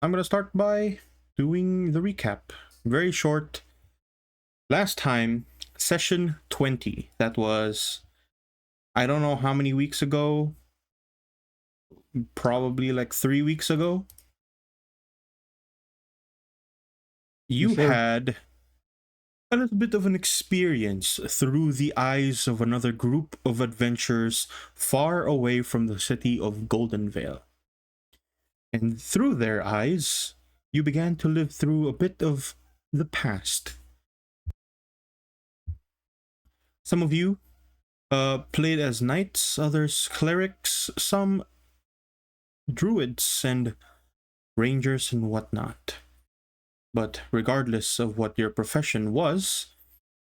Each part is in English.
I'm going to start by doing the recap. Very short. Last time, session 20. That was, I don't know how many weeks ago. Probably like 3 weeks ago. You Yes, sir. had a little bit of an experience through the eyes of another group of adventurers far away from the city of Goldenvale. And through their eyes, you began to live through a bit of the past. Some of you played as knights, others clerics, some druids and rangers and whatnot. But regardless of what your profession was,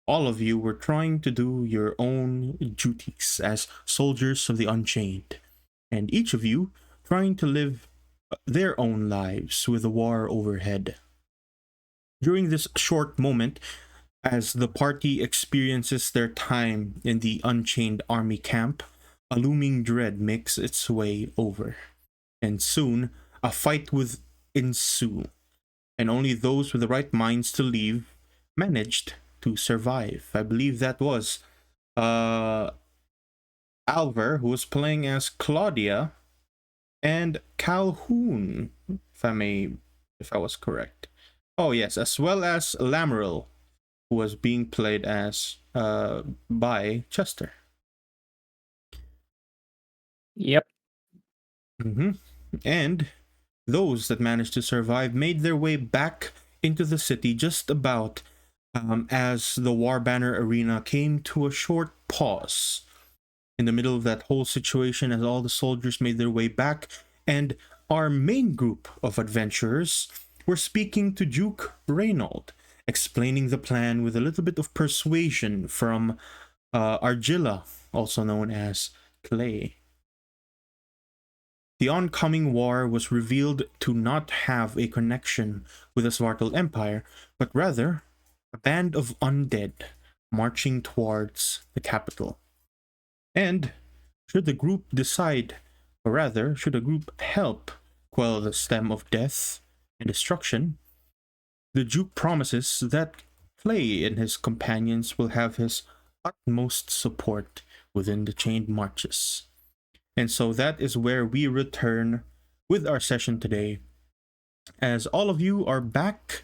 all of you were trying to do your own duties as soldiers of the Unchained, and each of you trying to live their own lives with the war overhead. During this short moment, as the party experiences their time in the Unchained Army camp, a looming dread makes its way over, and soon a fight will ensue, and only those with the right minds to leave managed to survive. I believe that was uh, Alver, who was playing as Claudia, and Calhoun, if I was correct. Oh yes, as well as Lameril, who was being played as by Chester. Yep. Mm-hmm. And those that managed to survive made their way back into the city just about as the War Banner Arena came to a short pause in the middle of that whole situation as all the soldiers made their way back, and our main group of adventurers were speaking to Duke Reynold, explaining the plan with a little bit of persuasion from Argilla, also known as Clay. The oncoming war was revealed to not have a connection with the Svartal Empire, but rather a band of undead marching towards the capital. And should the group decide, or rather, should the group help quell the stem of death and destruction, the Duke promises that Clay and his companions will have his utmost support within the chained marches. And so that is where we return with our session today. As all of you are back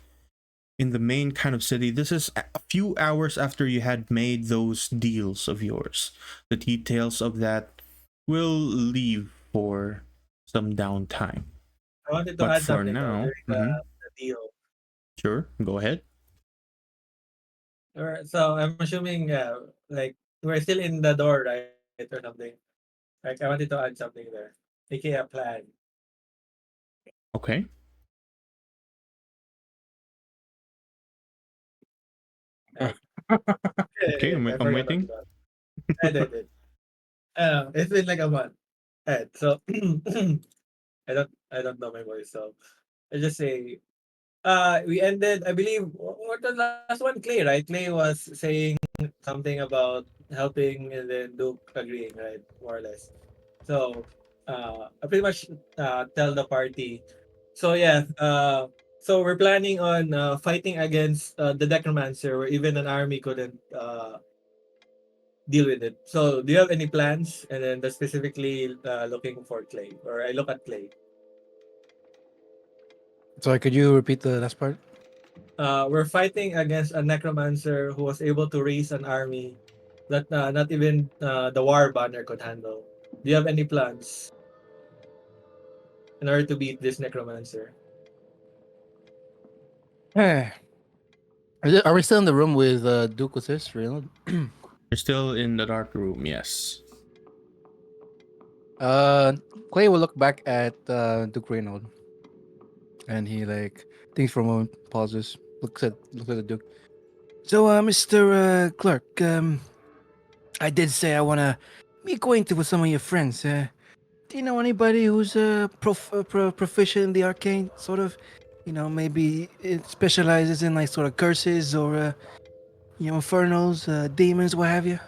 in the main kind of city, this is a few hours after you had made those deals of yours. The details of that will leave for some downtime. I wanted to But add for something though now, during the deal. sure, go ahead. So I'm assuming, like we're still in the door, right, or something. Like I wanted to add something there, aka a plan. Okay. Like, Okay, I I'm forgot what waiting. it was. I did. It's been like a month. So I don't know my voice, so I just say we ended. I believe what the last one, Clay, right? Clay was saying something about helping, and then Duke agreeing, right? More or less. So I pretty much tell the party. So yeah, so we're planning on fighting against the Necromancer, where even an army couldn't deal with it. So do you have any plans? And then that's specifically looking for Clay, or I look at Clay. Sorry, could you repeat the last part? We're fighting against a necromancer who was able to raise an army that not even the war banner could handle. Do you have any plans in order to beat this necromancer? Eh. Are we still in the room with Duke with this, Reynolds? You're still in the dark room, yes. Uh, Clay will look back at Duke Reynolds, and he like thinks for a moment, pauses, looks at the Duke. So, Mr. Clark, I did say I wanna be acquainted with some of your friends. Do you know anybody who's proficient in the arcane sort of? You know, maybe it specializes in like sort of curses or infernals, demons, what have you.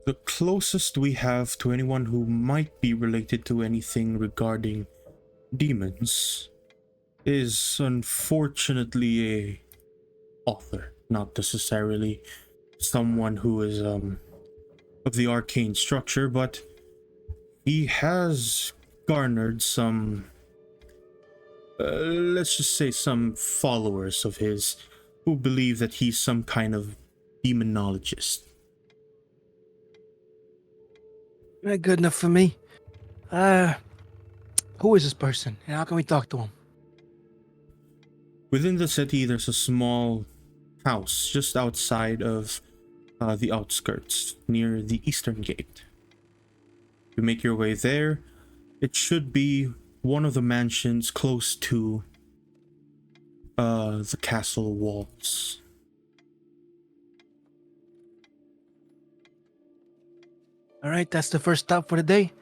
The closest we have to anyone who might be related to anything regarding demons is unfortunately a author, not necessarily someone who is of the arcane structure, but he has garnered some, let's just say, some followers of his who believe that he's some kind of demonologist. Not good enough for me. Who is this person, and how can we talk to him? Within the city, there's a small house just outside of the outskirts, near the eastern gate. You make your way there. It should be one of the mansions close to the castle walls. All right, that's the first stop for the day.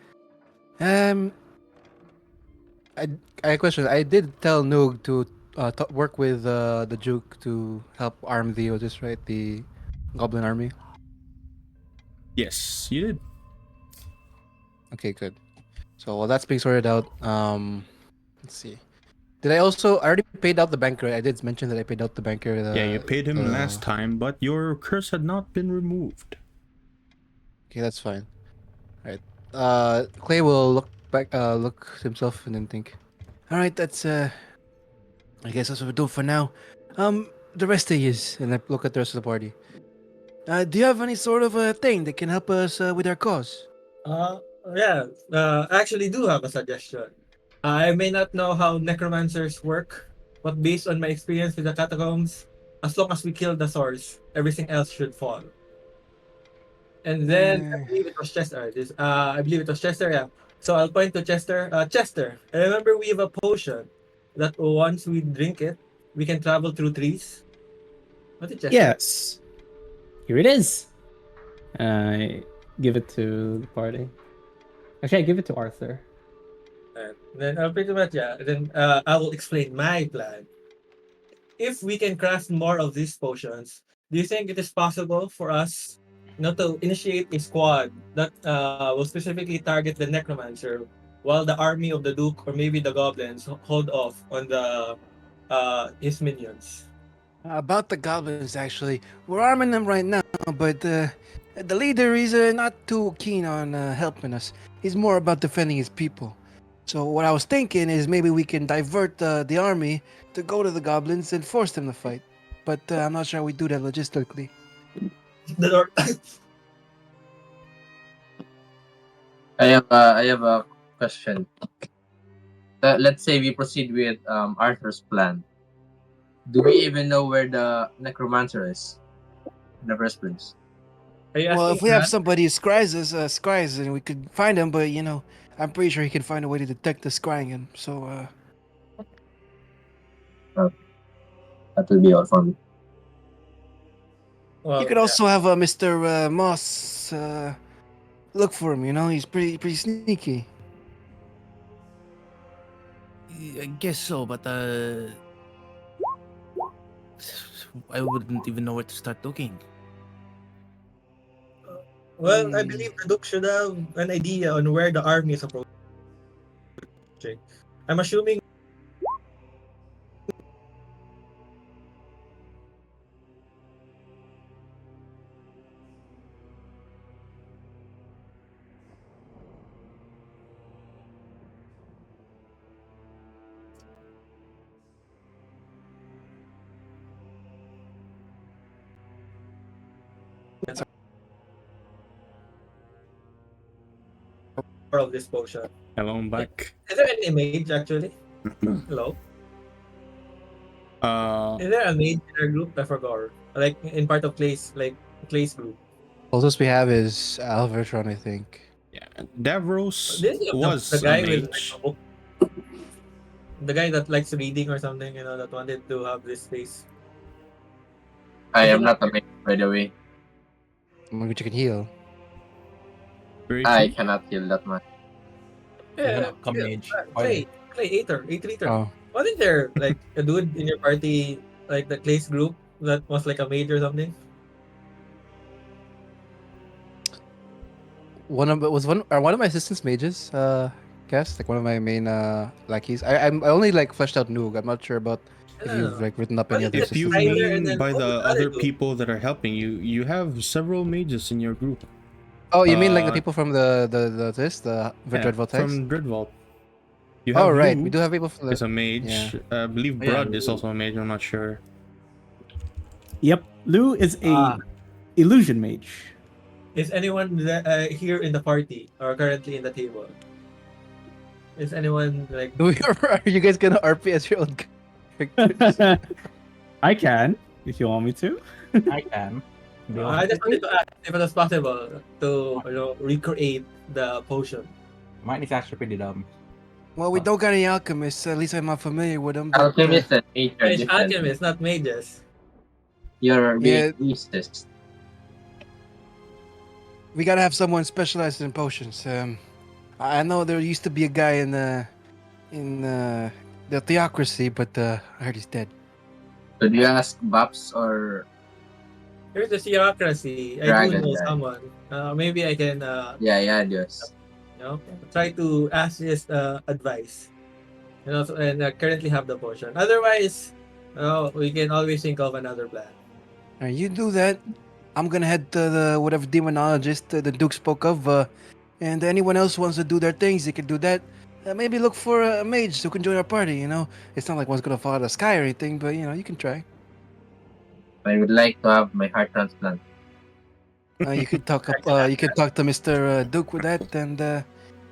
Um, I I have a question. I did tell Noog to work with the Duke to help arm the Otis, right? The Goblin army. Yes, you did. Okay, good. So while that's being sorted out, let's see. Did I also? I already paid out the banker. I did mention that I paid out the banker. Yeah, you paid him last time, but your curse had not been removed. Okay, that's fine. All right. Clay will look back, look himself, and then think. All right, that's I guess that's what we do for now. The rest of yous, and I look at the rest of the party. Do you have any sort of a thing that can help us with our cause? Uh, yeah, I actually do have a suggestion. I may not know how necromancers work, but based on my experience with the catacombs, as long as we kill the source, everything else should fall. And then I Uh, believe it was Chester. I believe it was Chester. Yeah. So I'll point to Chester. Chester. I remember we have a potion that once we drink it, we can travel through trees. What did Chester? Yes. Here it is. I give it to the party. Actually, I give it to Arthur. Then pretty much yeah. Then I will explain my plan. If we can craft more of these potions, do you think it is possible for us, to initiate a squad that will specifically target the necromancer, while the army of the duke or maybe the goblins hold off on the his minions? about the goblins, actually, we're arming them right now, but the leader is not too keen on helping us. He's more about defending his people. So what I was thinking is maybe we can divert the army to go to the goblins and force them to fight. But I'm not sure we do that logistically. The Lord, I have a question. Let's say we proceed with Arthur's plan. Do we even know where the necromancer is in the first place? are you Well, asking if we have that? somebody who scries us, scries, and we could find him, but I'm pretty sure he can find a way to detect the scrying him. So That will be all for me. you Well, could yeah. also have Mr. Moss look for him. He's pretty sneaky. I guess so, but I wouldn't even know where to start looking. Well, I believe the duke should have an idea on where the army is approaching. I'm assuming more of this potion. Hello, I'm back. Is there any mage actually? Hello? Is there a mage in our group? I forgot. Like in part of Clay's group. Closest we have is Alvertron, I think. Yeah, Davros Didn't you have the was a guy with like, mage. a book? The guy that likes reading or something, that wanted to have this space. I Is am he not a mage, by the way. Maybe you can heal. Very I few. cannot heal that much. Yeah, Come yeah. mage. Clay, Aether, Aether. Oh, Wasn't there like a dude in your party, like the Clay's group, that was like a mage or something? one of my assistants mages, guess like one of my main lackeys. I only like fleshed out Noog. I'm not sure about if you've like written up any What is other it? If you assistants. Tyler and mean then by what was the the other other two? people that are helping you, you have several mages in your group. Oh, you mean like the Uh, people from the Yeah, Dreadvault text? from Dreadvault. You Oh have right, we Lou do have people from the is a yeah. mage. I believe Oh, yeah, Brud is Lou. also a mage. I'm not sure. Yep, Lou is a Ah. illusion mage. Is anyone here in the party or currently in the table? Is anyone like? Are you guys gonna RP as your own characters? I can if you want me to. I can. Do you want I me just to? wanted to ask if it was possible to recreate the potion. Mine is actually pretty dumb. Well, we don't got any alchemists. At least I'm not familiar with them. But Alchemist and mage are It's different. alchemists, not mages. You're being yeah, racist. we gotta have someone specialized in potions. I know there used to be a guy in the theocracy, but I heard he's dead. Could you ask Baps or Here's the theocracy. I do Dragon know guy? someone. Maybe I can, Yeah, just. try to ask his advice. And currently have the potion. Otherwise, we can always think of another plan. You do that. I'm gonna head to the whatever demonologist the Duke spoke of, and anyone else wants to do their things, they can do that. Maybe look for a mage who can join our party. It's not like one's gonna fall out of the sky or anything, but you can try. I would like to have my heart transplant. You could talk up. You could talk to Mr. Duke with that, and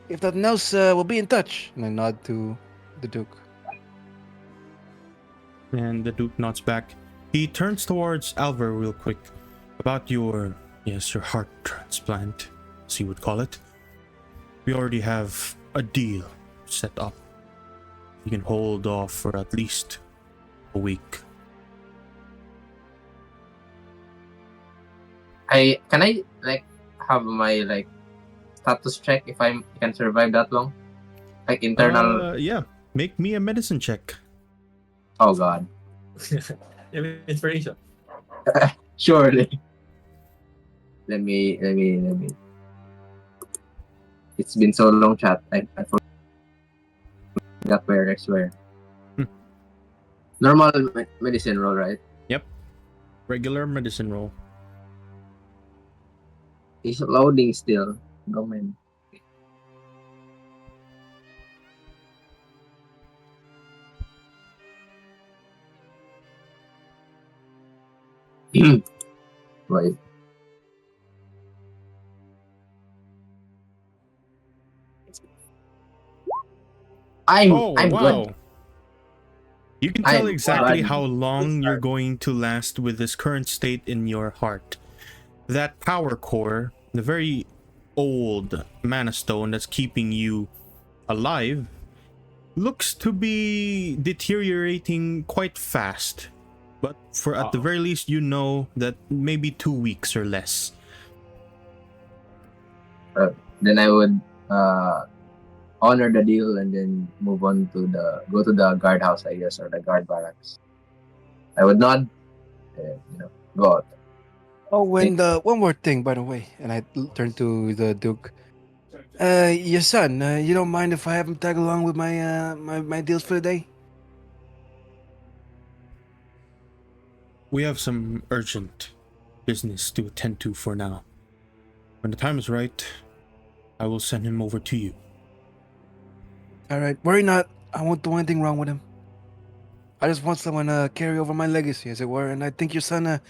if nothing else, we'll be in touch. And I nod to the Duke. And the Duke nods back. He turns towards Alvar real quick. About your heart transplant, as you would call it. We already have a deal set up. You can hold off for at least a week. Can I like have my like status check if I can survive that long? Like internal. Yeah. Make me a medicine check. Oh God. Inspiration. Surely. Let me. It's been so long, chat. I forgot where I swear. Normal medicine roll, right? Regular medicine roll. It's loading still. Go man. Right. I'm wow. good. You can tell I'm exactly good. how long you're going to last with this current state in your heart. That power core, the very old mana stone that's keeping you alive, looks to be deteriorating quite fast. But for at the very least, you know that maybe 2 weeks or less. Then I would honor the deal and then move on to go to the guardhouse, I guess, or the guard barracks. I would not, go out. Oh, and one more thing, by the way, and I turn to the Duke. Your son, you don't mind if I have him tag along with my deals for the day? We have some urgent business to attend to for now. When the time is right, I will send him over to you. All right, worry not. I won't do anything wrong with him. I just want someone to carry over my legacy, as it were, and I think your son,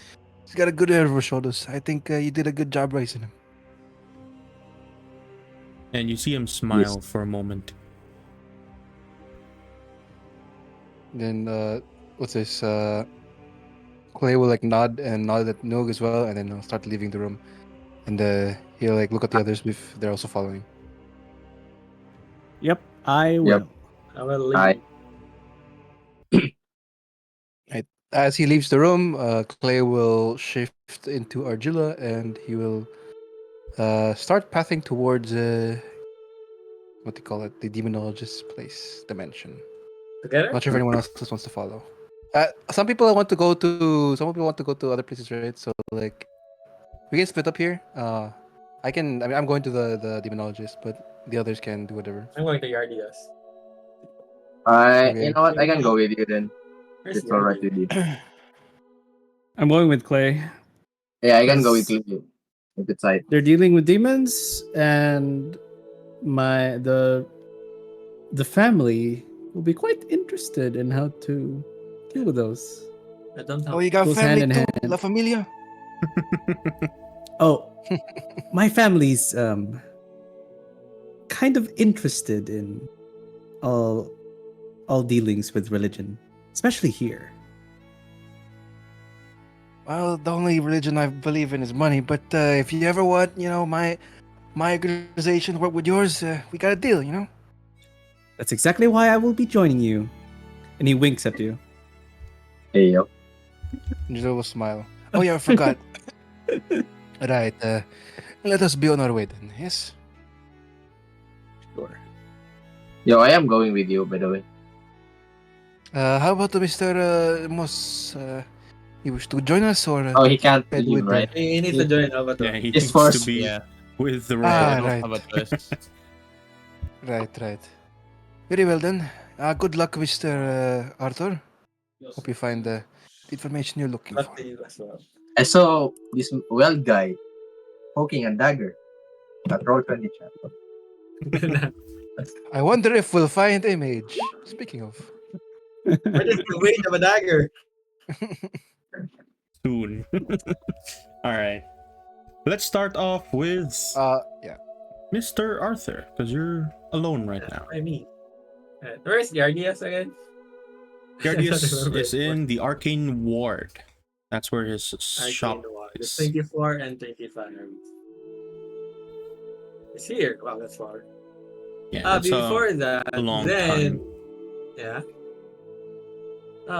he's got a good head over his shoulders. I think you did a good job raising him. And you see him smile for a moment. Then, what's this? Clay will like nod at Noog as well, and then he'll start leaving the room. And he'll like look at the others if they're also following. Yep, I will. Yep. I will leave. I- As he leaves the room, Clay will shift into Argilla, and he will start pathing towards what they call it, the demonologist's place dimension. Together? Not sure if anyone else wants to follow. Some people want to go to other places, right? So like, we can split up here. I can. I mean, I'm going to the demonologist, but the others can do whatever. I'm going to Yardias. You Okay. know what? I can go with you then. Where's It's alright with you. I'm going with Clay. Yeah, I can go with Yes. you. If it's right. They're dealing with demons, and my the family will be quite interested in how to deal with those. I don't Oh, have. you got Goes family hand in too, hand. La Familia. Oh, my family's kind of interested in all all dealings with religion, especially here. Well, the only religion I believe in is money. But if you ever want, my organization work with yours, we got a deal. That's exactly why I will be joining you. And he winks at you. Hey yo. Angelo will smile. Oh yeah, I forgot. Right. Let us be on our way then. Yes. Sure. Yo, I am going with you, by the way. How about Mr. Moss? You wish to join us or Oh, he can't head leave, with right? He needs to join Avatar. Yeah, he It's needs forced. to be Yeah. with the Ah, I robot. don't right. have a choice. Right. Very well then. Good luck, Mr. Arthur. Hope you find the information you're looking Luck for. to you as well. I saw this weld guy poking a dagger at Roll20 chat. I wonder if we'll find a mage. Speaking of. What is the weight of a dagger? Soon. All right. Let's start off with Yeah. Mr. Arthur, because you're alone right now. I mean, where's Yardias again? I don't Yardius remember is anymore. in the arcane ward. That's where his shop Arcane Ward. It's is. 24 and 25. It's here. Wow, that's far. Yeah, that's Before that, a long then time. yeah.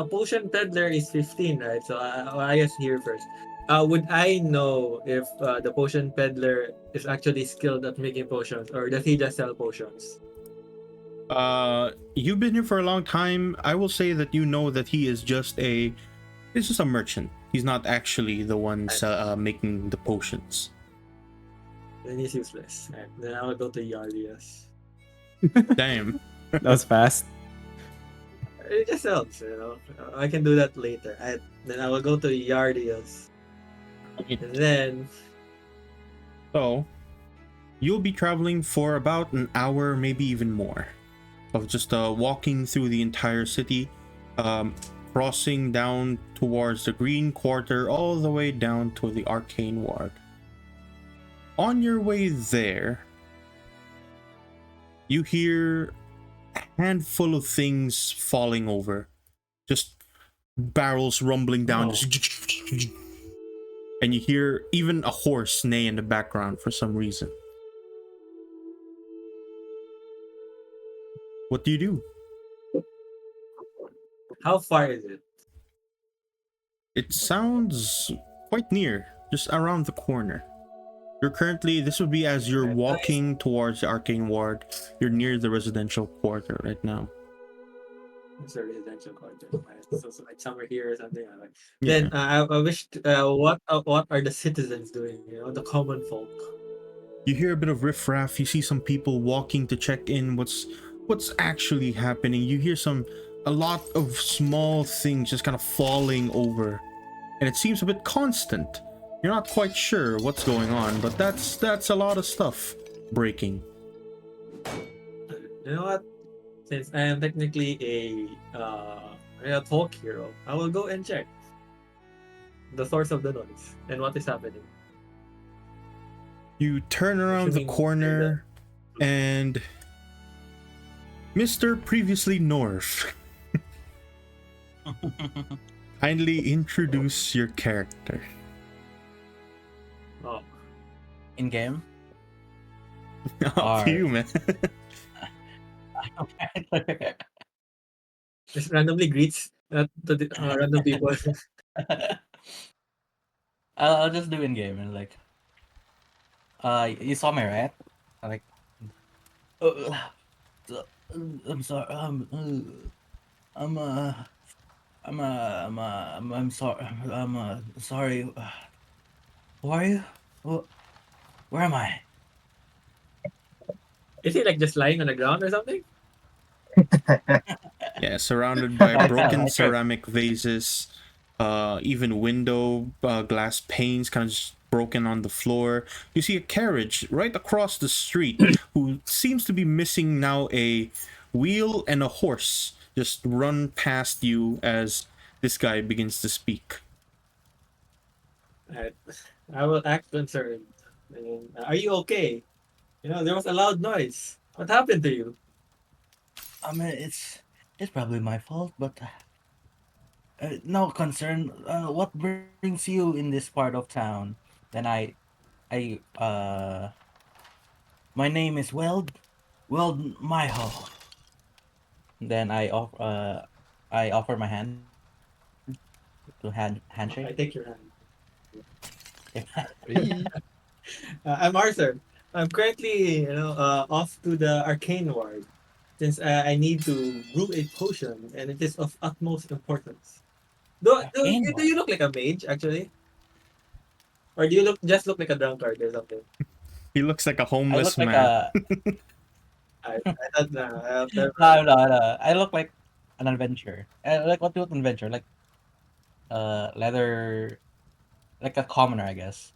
Potion peddler is 15, right? So I guess here first. Would I know if the potion peddler is actually skilled at making potions, or does he just sell potions? You've been here for a long time. I will say that you know that he is just a merchant. He's not actually the one making the potions. Then he's useless. Right, then I will go to Yardias. Damn. That was fast. It just helps, I can do that later. Then I will go to Yardias. And then So, you'll be traveling for about an hour, maybe even more, of just walking through the entire city, crossing down towards the Green Quarter, all the way down to the Arcane Ward. On your way there, you hear a handful of things falling over, just barrels rumbling down, and you hear even a horse neigh in the background for some reason. What do you do? how far is it? It sounds quite near, just around the corner. You're currently, this would be as you're Nice. walking towards the Arcane Ward, you're near the residential quarter right now. It's a residential quarter. Right? So like somewhere here or something. Like. Yeah. Then I wish. What are the citizens doing? The common folk. You hear a bit of riffraff, you see some people walking to check in what's actually happening. You hear a lot of small things just kind of falling over. And it seems a bit constant. You're not quite sure what's going on, but that's a lot of stuff breaking. You know what? Since I am technically a folk hero, I will go and check the source of the noise and what is happening. You turn around the Assuming corner and Mr. Previously North, kindly introduce your character. Oh, In game. Up to you, man. just randomly greets to the random people. I'll just do in game and like. You saw me, right? Like. Uh, I'm sorry. I'm sorry. I'm sorry. Who are you? Where am I? Is he like just lying on the ground or something? Yeah, surrounded by I fell. broken I tripped. ceramic vases, even window glass panes kind of just broken on the floor. You see a carriage right across the street who seems to be missing now a wheel and a horse just run past you as this guy begins to speak. I, I will act concerned. Are you okay? There was a loud noise. What happened to you? I mean, it's probably my fault, but no concern. What brings you in this part of town? Then I my name is Weld Myho. Then I offer my hand to handshake. I take your hand. Hey. I'm Arthur. I'm currently, off to the arcane ward since I need to brew a potion and it is of utmost importance. Do you Arcane look like a mage actually, or do you look like a drunkard or something? He looks like a I look homeless like man. a I thought never mind. no. I look like an adventurer. Like what do you adventure? Like leather, like a commoner, I guess.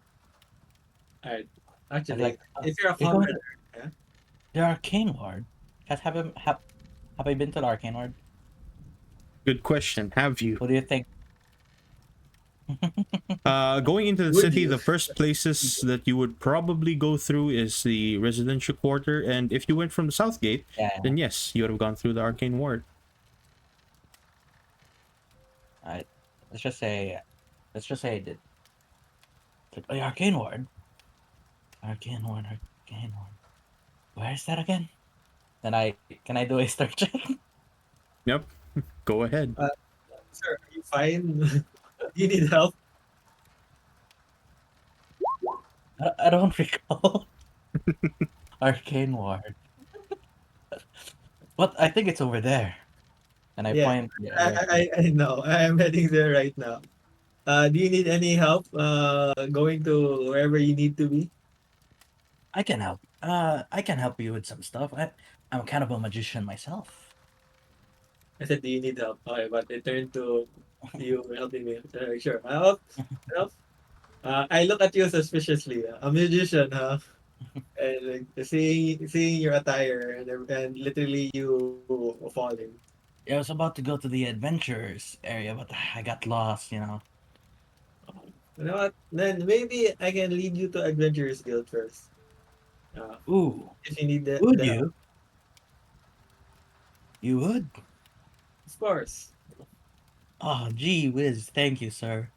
Alright. I was Actually, like, if you're a you're going commoner, to yeah, the arcane ward. Have I been to the arcane ward? Good question. Have you? What do you think? Going into the would city, you? the first places that you would probably go through is the residential quarter, and if you went from the south gate, Yeah. then yes, you would have gone through the arcane ward. I let's just say I did. It's like, oh, arcane ward, arcane ward. Where is that again? Then I can I do a star check? Yep, go ahead. Uh, sir, are you fine? Do you need help? I don't recall. Arcane ward. But I think it's over there. And I Yeah, point in the I, direction. I, I I know. I'm heading there right now. Do you need any help going to wherever you need to be? I can help. I can help you with some stuff. I'm kind of a magician myself. I said, do you need help? Okay, but it turned to you helping me. Sure. Help. Help. I look at you suspiciously. A musician, huh? And like, seeing your attire and literally you falling. I was about to go to the adventurers area, but I got lost. You know what? Then maybe I can lead you to Adventurers Guild first. Uh, Ooh, if you need would the help, you? You would? of course. Oh, gee whiz. Thank you, sir.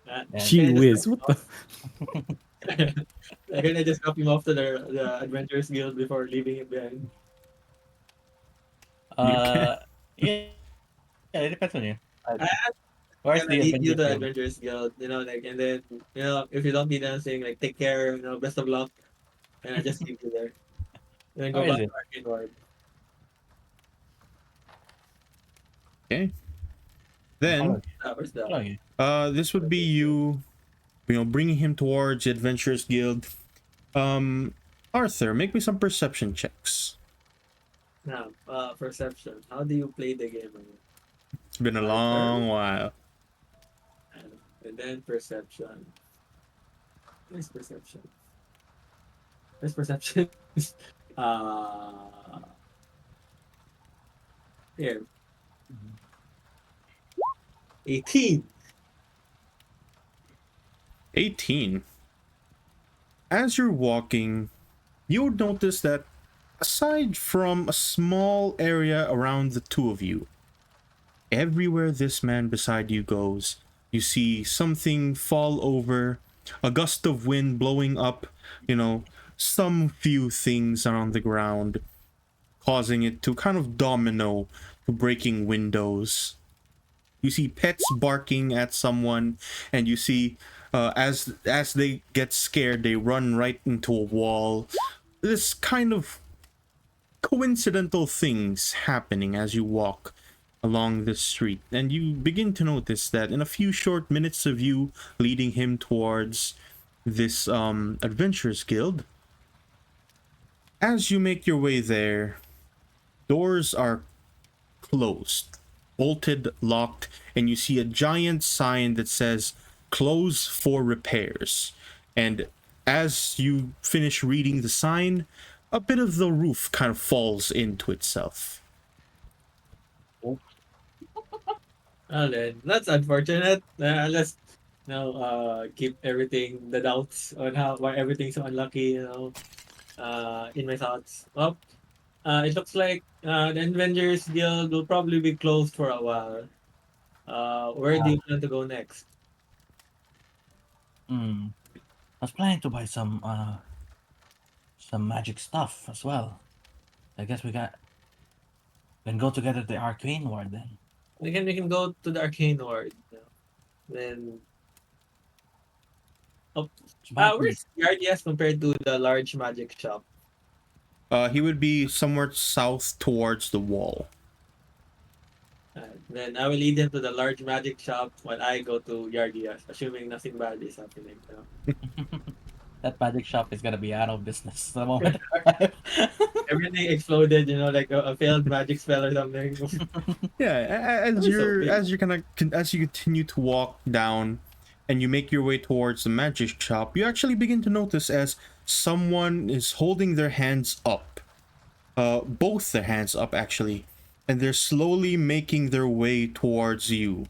And Gee Can I just whiz, what the? can I just drop him off to the Adventurers Guild before leaving him behind? You can. yeah, it depends on you. I Where's gonna the lead you adventurers to guild? Adventurers Guild, and then if you don't need anything, like take care, best of luck, and I just leave you there, and then go Where is back it? to Arcane Ward. Okay. I'll follow Then, you. Where's the Follow you. this would be you, bringing him towards the Adventurers Guild. Arthur, make me some perception checks. now? Perception. How do you play the game? It's been a Arthur, long while. and then perception. Where's perception? Where's perception? uh, here, 18. 18. As you're walking, you would notice that aside from a small area around the two of you, everywhere this man beside you goes, you see something fall over, a gust of wind blowing up, some few things are on the ground, causing it to kind of domino to breaking windows. You see pets barking at someone, and you see as they get scared, they run right into a wall. This kind of coincidental things happening as you walk along the street, and you begin to notice that in a few short minutes of you leading him towards this adventurers guild. As you make your way there, doors are closed, bolted, locked, and you see a giant sign that says "Close for repairs." And as you finish reading the sign, a bit of the roof kind of falls into itself. Well then, that's unfortunate. Let's now keep everything the doubts on how why everything's so unlucky. In my thoughts. Well, it looks like the Avengers Guild will probably be closed for a while. Where do you plan to go next? Hmm. I was planning to buy some magic stuff as well. I guess we can go together to the arcane ward then. We can go to the arcane ward. Then oh, Which might be where's Yardias compared to the large magic shop? He would be somewhere south towards the wall. Then I will lead him to the large magic shop while I go to Yardias, assuming nothing bad is happening. that magic shop is gonna be out of business the moment I arrive. Everything exploded, like a failed magic spell or something. Yeah, That was so big. as you continue to walk down and you make your way towards the magic shop, you actually begin to notice as someone is holding their hands up. Both their hands up actually, and they're slowly making their way towards you.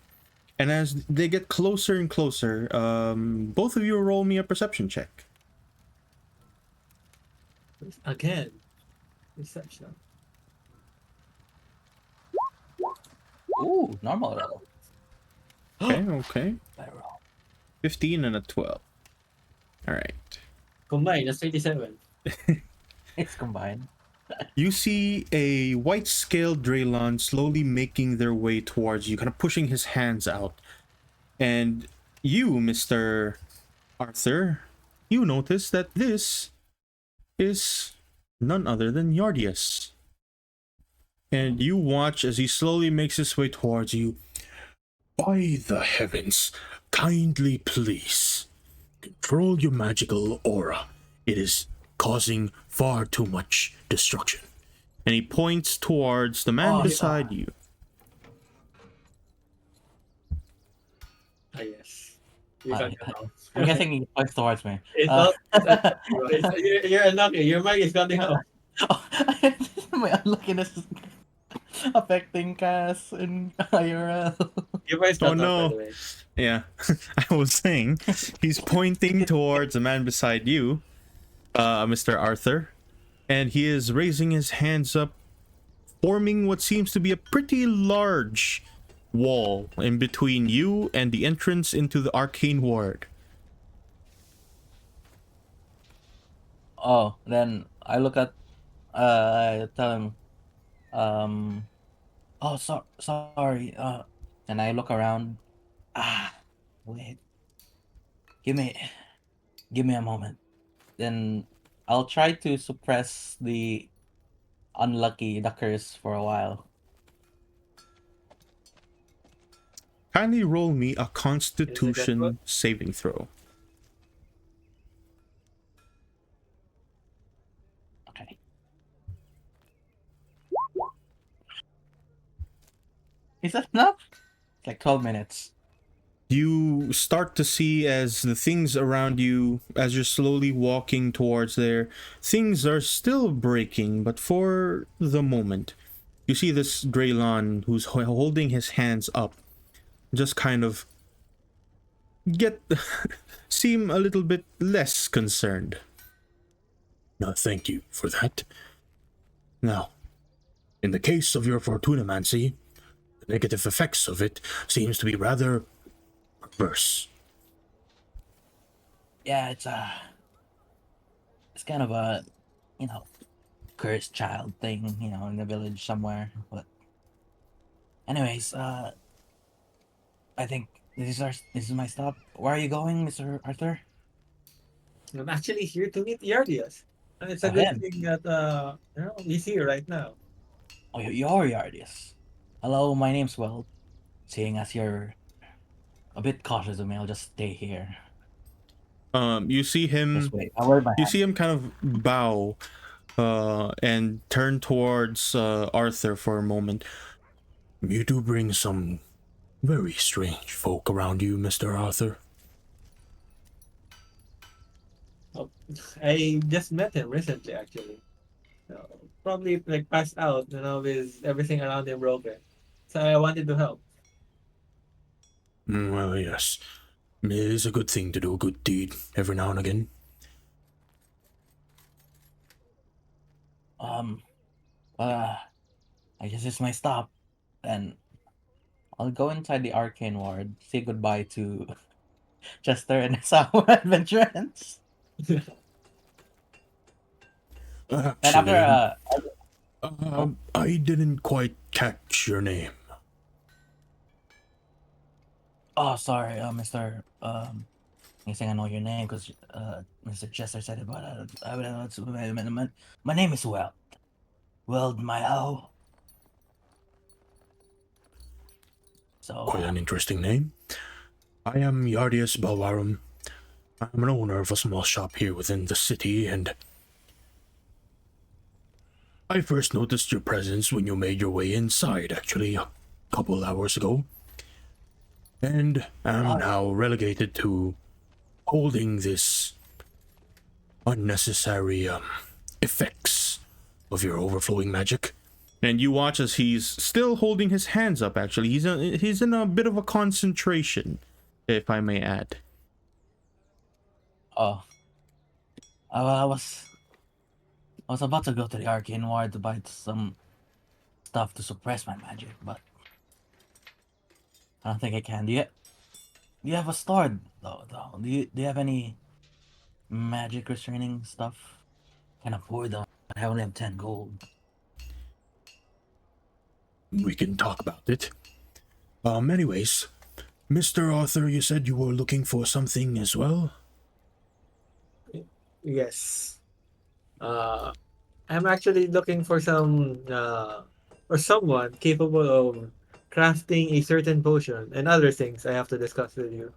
And as they get closer and closer, both of you roll me a perception check. Again, reception. Ooh, normal roll. Okay. Better roll. 15 and a 12. All right. Combined, that's 27. It's combined. You see a white-scaled Draylon slowly making their way towards you, kind of pushing his hands out. And you, Mr. Arthur, you notice that this is none other than Yardius. And you watch as he slowly makes his way towards you. By the heavens, kindly please control your magical aura. It is causing far too much destruction. And he points towards the man beside you. Ah, yes. You Uh, got it now. I'm guessing he points towards me. It's Uh, you're unlucky. Your mic is cutting off. my unluckiness is affecting Cass in IRL. Your mic is Oh cut off, by no. the way. Yeah, I was saying, he's pointing towards the man beside you, Mr. Arthur, and he is raising his hands up, forming what seems to be a pretty large wall in between you and the entrance into the arcane ward. Oh, then I look at, I tell him, oh, sorry, and I look around. Wait, give me, give me a moment. Then I'll try to suppress the the curse for a while. Kindly roll me a Constitution saving throw. Okay. Is that enough? It's like 12 minutes. You start to see as the things around you, as you're slowly walking towards there, things are still breaking, but for the moment, you see this Draylon who's holding his hands up, just kind of seem a little bit less concerned. No, thank you for that. Now, in the case of your Fortunamancy, the negative effects of it seems to be rather perverse. Yeah, it's kind of a, cursed child thing, in the village somewhere. But anyways, I think this is my stop. Where are you going, Mr. Arthur? I'm actually here to meet Yardias. And it's a Oh, good him. thing that he's here right now. Oh, you're Yardius. Hello, my name's Will. Seeing as you're a bit cautious of me, I'll just stay here. You see him. Just wait. I'll wave my You hand. see him kind of bow, and turn towards Arthur for a moment. You do bring some very strange folk around you, Mr. Arthur. Oh, I just met him recently, actually. So, probably like passed out, with everything around him broken. So I wanted to help. Well, yes. It is a good thing to do a good deed every now and again. Um, uh, I guess it's my stop, and I'll go inside the arcane ward, say goodbye to Chester and his adventurers. And after Actually, I didn't quite catch your name. oh sorry, Mr. I think I know your name because Mr. Chester said it, but my name is Weld Milo. So Quite an interesting name. I am Yardius Balwarum. I'm an owner of a small shop here within the city, and I first noticed your presence when you made your way inside, actually, a couple hours ago. And am now relegated to holding this unnecessary effects of your overflowing magic. And you watch as he's still holding his hands up. Actually, he's in a bit of a concentration, if I may add. oh, I was about to go to the arcane ward to buy some stuff to suppress my magic, but I don't think I can. Do you have a store though? Do you have any magic restraining stuff? Can afford them. I only have 10 gold. We can talk about it. Anyways, Mr. Arthur, you said you were looking for something as well? Yes. Uh, I'm actually looking for or someone capable of crafting a certain potion and other things I have to discuss with you.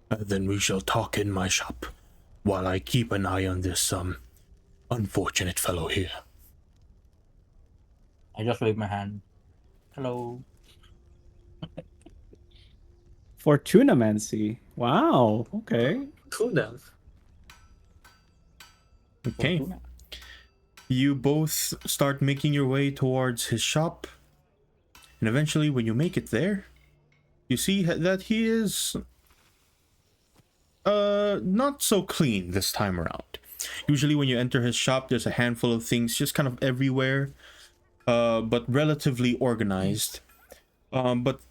Then we shall talk in my shop, while I keep an eye on this, unfortunate fellow here. I just wave my hand. Hello. Fortunamancy. Wow. Okay. Tuna. Okay. Fortuna. You both start making your way towards his shop, and eventually, when you make it there, you see that he is not so clean this time around. Usually when you enter his shop, there's a handful of things just kind of everywhere, but relatively organized. But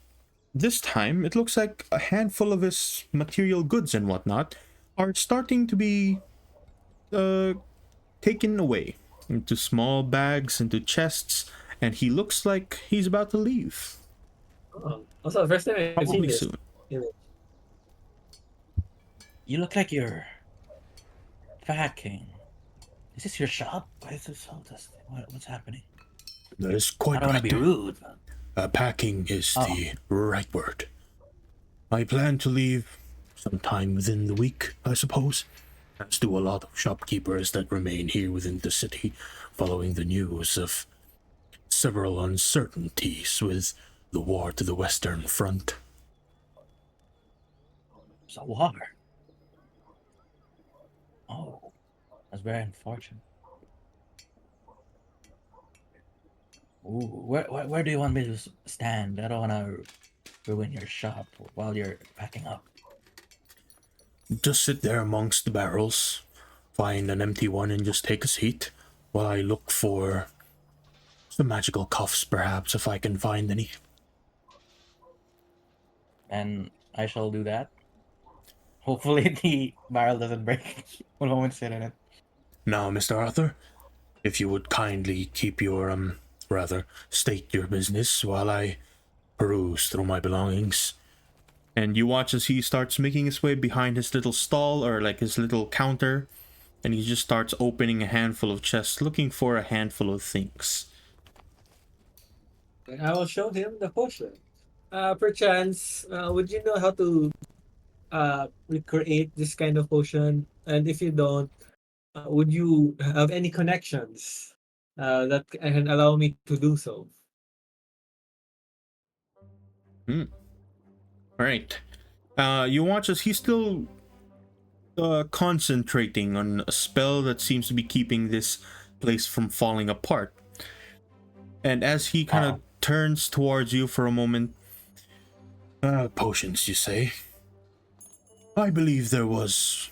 this time, it looks like a handful of his material goods and whatnot are starting to be taken away into small bags, into chests, and he looks like he's about to leave. Oh, also, first time I've seen Probably this. soon. You look like you're packing. Is this your shop? Why is this so dusty? What's happening? That is I quite don't want to be right. rude. Packing is the right word. I plan to leave sometime within the week, I suppose, as do a lot of shopkeepers that remain here within the city, following the news of several uncertainties with the war to the Western Front. So war. Oh, that's very unfortunate. Ooh, where do you want me to stand? I don't want to ruin your shop while you're packing up. Just sit there amongst the barrels, find an empty one and just take a seat, while I look for some magical cuffs, perhaps, if I can find any. And I shall do that. Hopefully the barrel doesn't break when I sit in it. Now, Mr. Arthur, if you would kindly keep your, state your business while I peruse through my belongings. And you watch as he starts making his way behind his little stall, or like his little counter, and he just starts opening a handful of chests, looking for a handful of things. And I will show him the potion. Perchance, would you know how to recreate this kind of potion? And if you don't, would you have any connections that can allow me to do so? All right. You watch as he's still concentrating on a spell that seems to be keeping this place from falling apart. And as he kind of turns towards you for a moment, potions, you say? I believe there was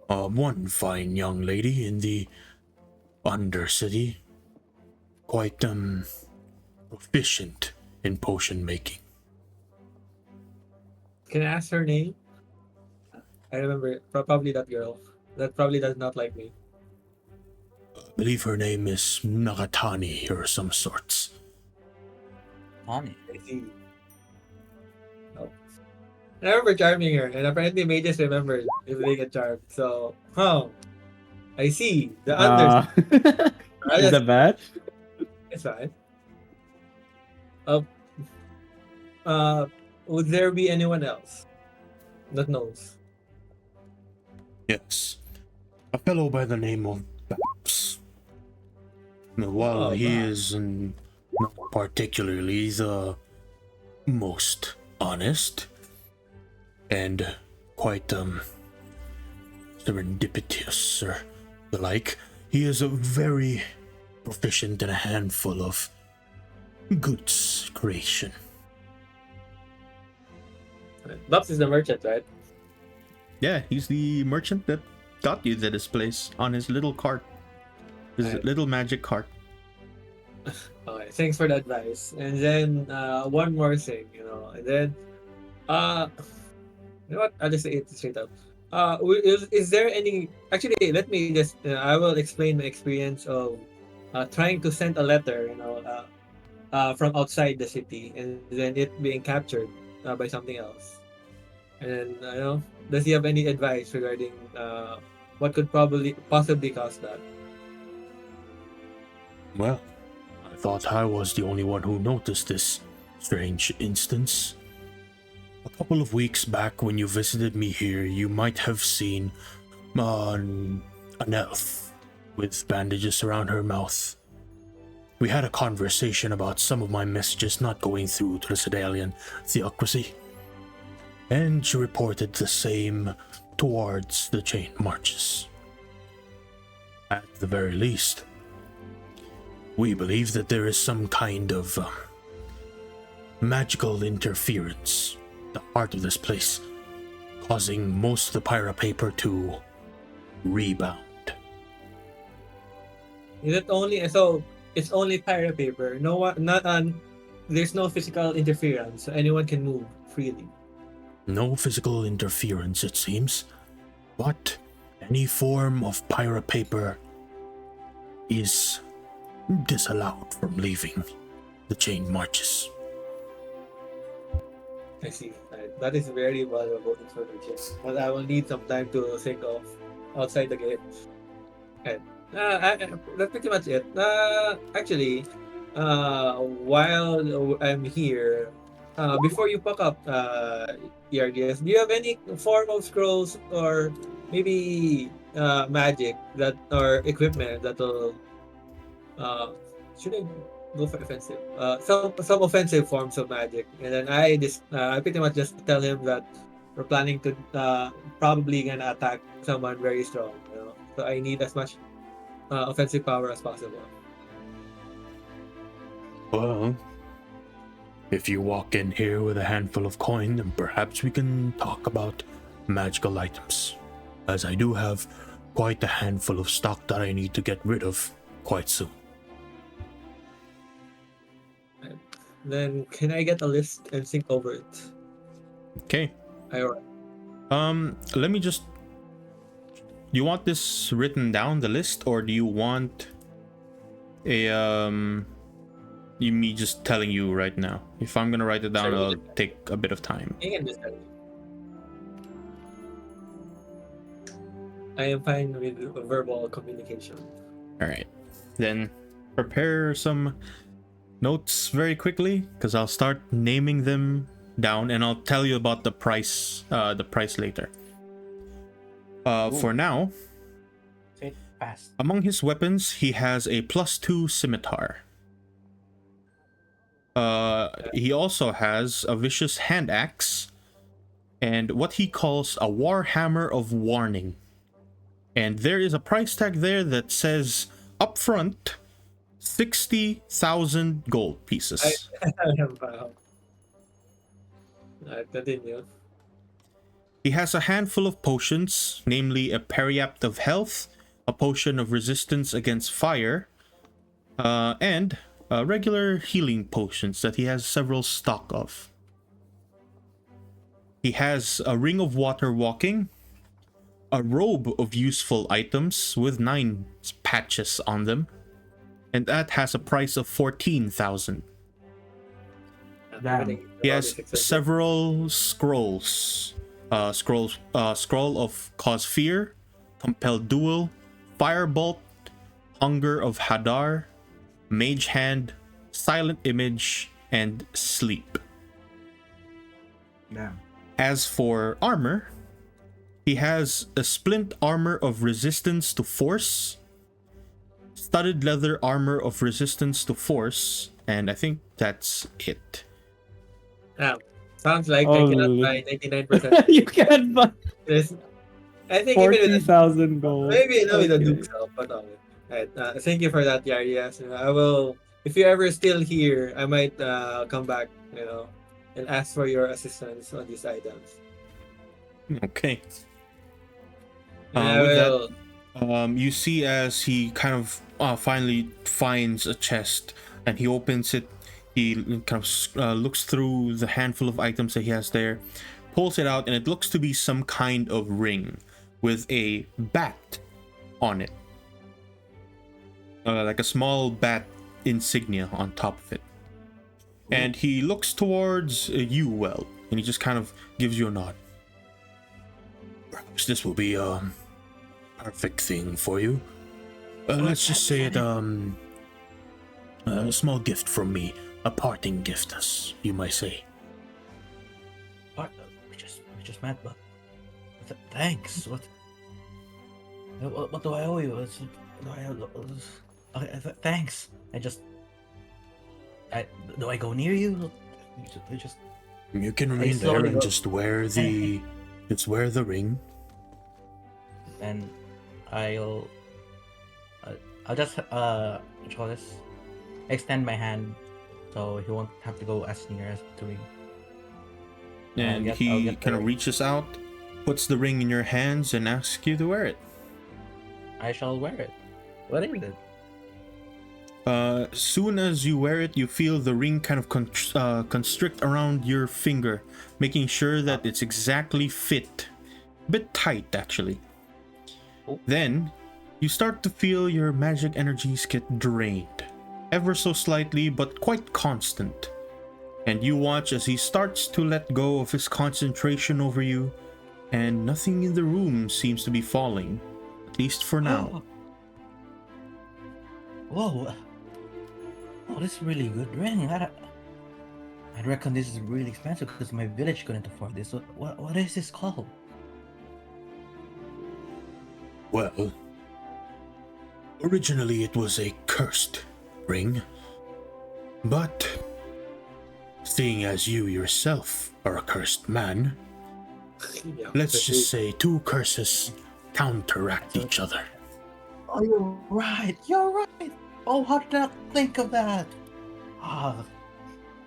one fine young lady in the Undercity, quite proficient in potion making. Can I ask her name? I remember probably that girl. That probably does not like me. I believe her name is Nagatani or some sorts. Tani. I see. Oh. I remember charming her, and apparently mages remember if they get charmed. So, I see. The others. Is that bad? It's fine. Uh, uh, would there be anyone else that knows? Yes. A fellow by the name of Babs. While Oh, he wow. is not particularly the most honest and quite serendipitous or the like, he is a very proficient in a handful of goods creation. Bubs is the merchant, right? Yeah, he's the merchant that got you to this place on his little cart. His Right. little magic cart. Okay, thanks for the advice. And then one more thing, and then you know what? I'll just say it straight up. Is there any? Actually, let me just. I will explain my experience of trying to send a letter, from outside the city, and then it being captured by something else. And does he have any advice regarding what could possibly cause that? Well, I thought I was the only one who noticed this strange instance. A couple of weeks back, when you visited me here, you might have seen an elf with bandages around her mouth. We had a conversation about some of my messages not going through to the Sedalian theocracy, and she reported the same towards the chain marches. At the very least, we believe that there is some kind of magical interference at the heart of this place, causing most of the pyra paper to rebound. Is it only so? It's only pirate paper. No one, not there's no physical interference, so anyone can move freely. No physical interference, it seems, but any form of pyra paper is disallowed from leaving the chain marches. I see. That is very valuable information. But I will need some time to think of outside the gate. Okay. That's pretty much it. Actually, while I'm here, before you pack up, ERDS, do you have any form of scrolls or maybe magic that or equipment that will should I go for offensive? Some offensive forms of magic, and then I pretty much just tell him that we're planning to probably gonna attack someone very strong. So I need as much offensive power as possible. Well, if you walk in here with a handful of coin, then perhaps we can talk about magical items, as I do have quite a handful of stock that I need to get rid of quite soon. Then can I get a list and think over it? Okay. Alright. Let me just. Do you want this written down, the list, or do you want me just telling you right now? If I'm gonna write it down, Sure, you it'll take a bit of time. You can just tell me. I am fine with verbal communication. All right, then prepare some notes very quickly, because I'll start naming them down, and I'll tell you about the price later. For now, Say it fast. among his weapons, he has a +2 scimitar. He also has a vicious hand axe and what he calls a warhammer of warning. And there is a price tag there that says upfront 60,000 gold pieces. Wow. Continue. He has a handful of potions, namely a Periapt of Health, a potion of resistance against fire, and regular healing potions that he has several stock of. He has a Ring of Water Walking, a robe of useful items with 9 patches on them, and that has a price of 14,000. Damn. He has several scrolls. Scroll of Cause Fear, Compel Duel, Firebolt, Hunger of Hadar, Mage Hand, Silent Image, and Sleep. Damn. As for armor, he has a Splint Armor of Resistance to Force, Studded Leather Armor of Resistance to Force, and I think that's it. Sounds like I cannot Holy. buy 99%. You can't buy This, I think even with 40,000 gold. maybe no, with the Okay. Duke's help, but no. Right. Thank you for that, Yari. Yes, I will. If you're ever still here, I might come back, and ask for your assistance on these items. Okay. And I With that, will. you see as he kind of finally finds a chest and he opens it. He kind of looks through the handful of items that he has there, pulls it out, and it looks to be some kind of ring with a bat on it. Like a small bat insignia on top of it. And he looks towards you, Well, and he just kind of gives you a nod. Perhaps this will be a perfect thing for you. Let's just say it, a small gift from me. A parting gift, as you might say. What? We just met, but thanks. What do I owe you? Okay, thanks. Do I go near you? Just You can remain there slowly and go- just wear the ring. and I'll just what you call this? Extend my hand so he won't have to go as near as to me. And I'll he get the kind of ring. reaches out, puts the ring in your hands, and asks you to wear it. I shall wear it. What is it? Soon as you wear it, you feel the ring kind of constrict around your finger, making sure that it's exactly fit. A bit tight, actually. Oh. Then, you start to feel your magic energies get drained. Ever so slightly, but quite constant. And you watch as he starts to let go of his concentration over you, and nothing in the room seems to be falling. At least for now. Whoa. Oh, this is really good ring. I'd reckon this is really expensive because my village couldn't afford this. What is this called? Well, originally it was a cursed ring, but seeing as you yourself are a cursed man, let's just say 2 curses counteract each other. Oh, you're right. You're right. Oh, how did I not think of that?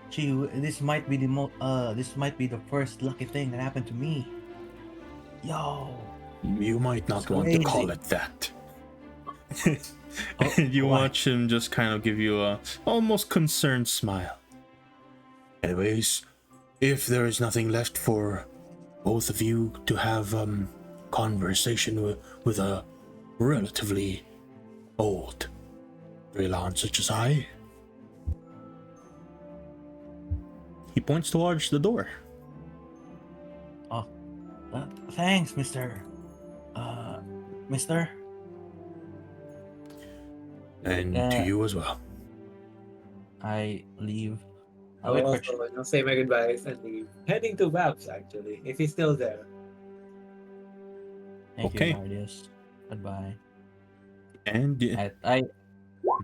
Gee, this might be this might be the first lucky thing that happened to me. Yo. You might not It's want to call crazy. it that. Oh, You why? watch him just kind of give you a almost concerned smile. Anyways, if there is nothing left for both of you to have conversation with a relatively old Drelon such as I, he points towards the door. Oh, thanks, Mister. Mister. And to Yeah. you as well. I leave I I'll will wait for also say my goodbyes and leave. Heading to Babs, actually, if he's still there. Thank Okay. you, Guardius. Goodbye. And I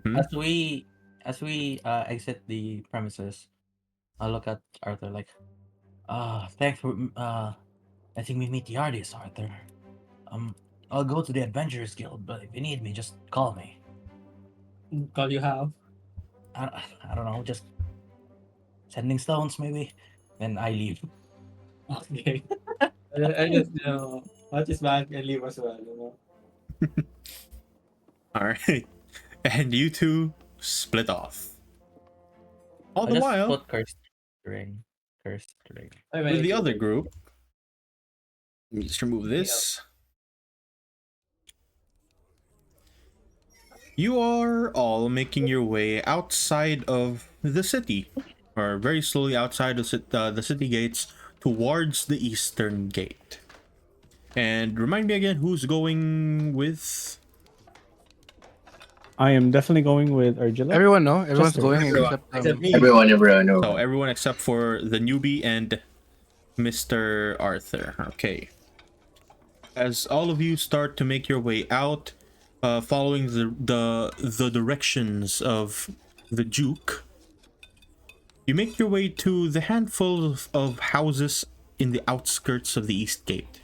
Mhm. as we exit the premises, I'll look at Arthur like, thanks for I think we meet the artist, Arthur. Um, I'll go to the Adventurers Guild, but if you need me, just call me. Call you how? I don't know, just sending stones maybe. Then I leave. Okay. I just, I'll just back and leave as well, all right, and you two split off. All I'll the just while, put cursed ring. Cursed ring. I with the managed other to- group, let me just remove this. You are all making your way outside of the city, or very slowly outside of the city gates towards the eastern gate. And remind me again, who's going with? I am definitely going with Argilla. Everyone know. Everyone's Just going Everyone, except except me. Everyone, So everyone except for the newbie and Mr. Arthur. Okay. As all of you start to make your way out, following the directions of the Duke, you make your way to the handful of houses in the outskirts of the East Gate.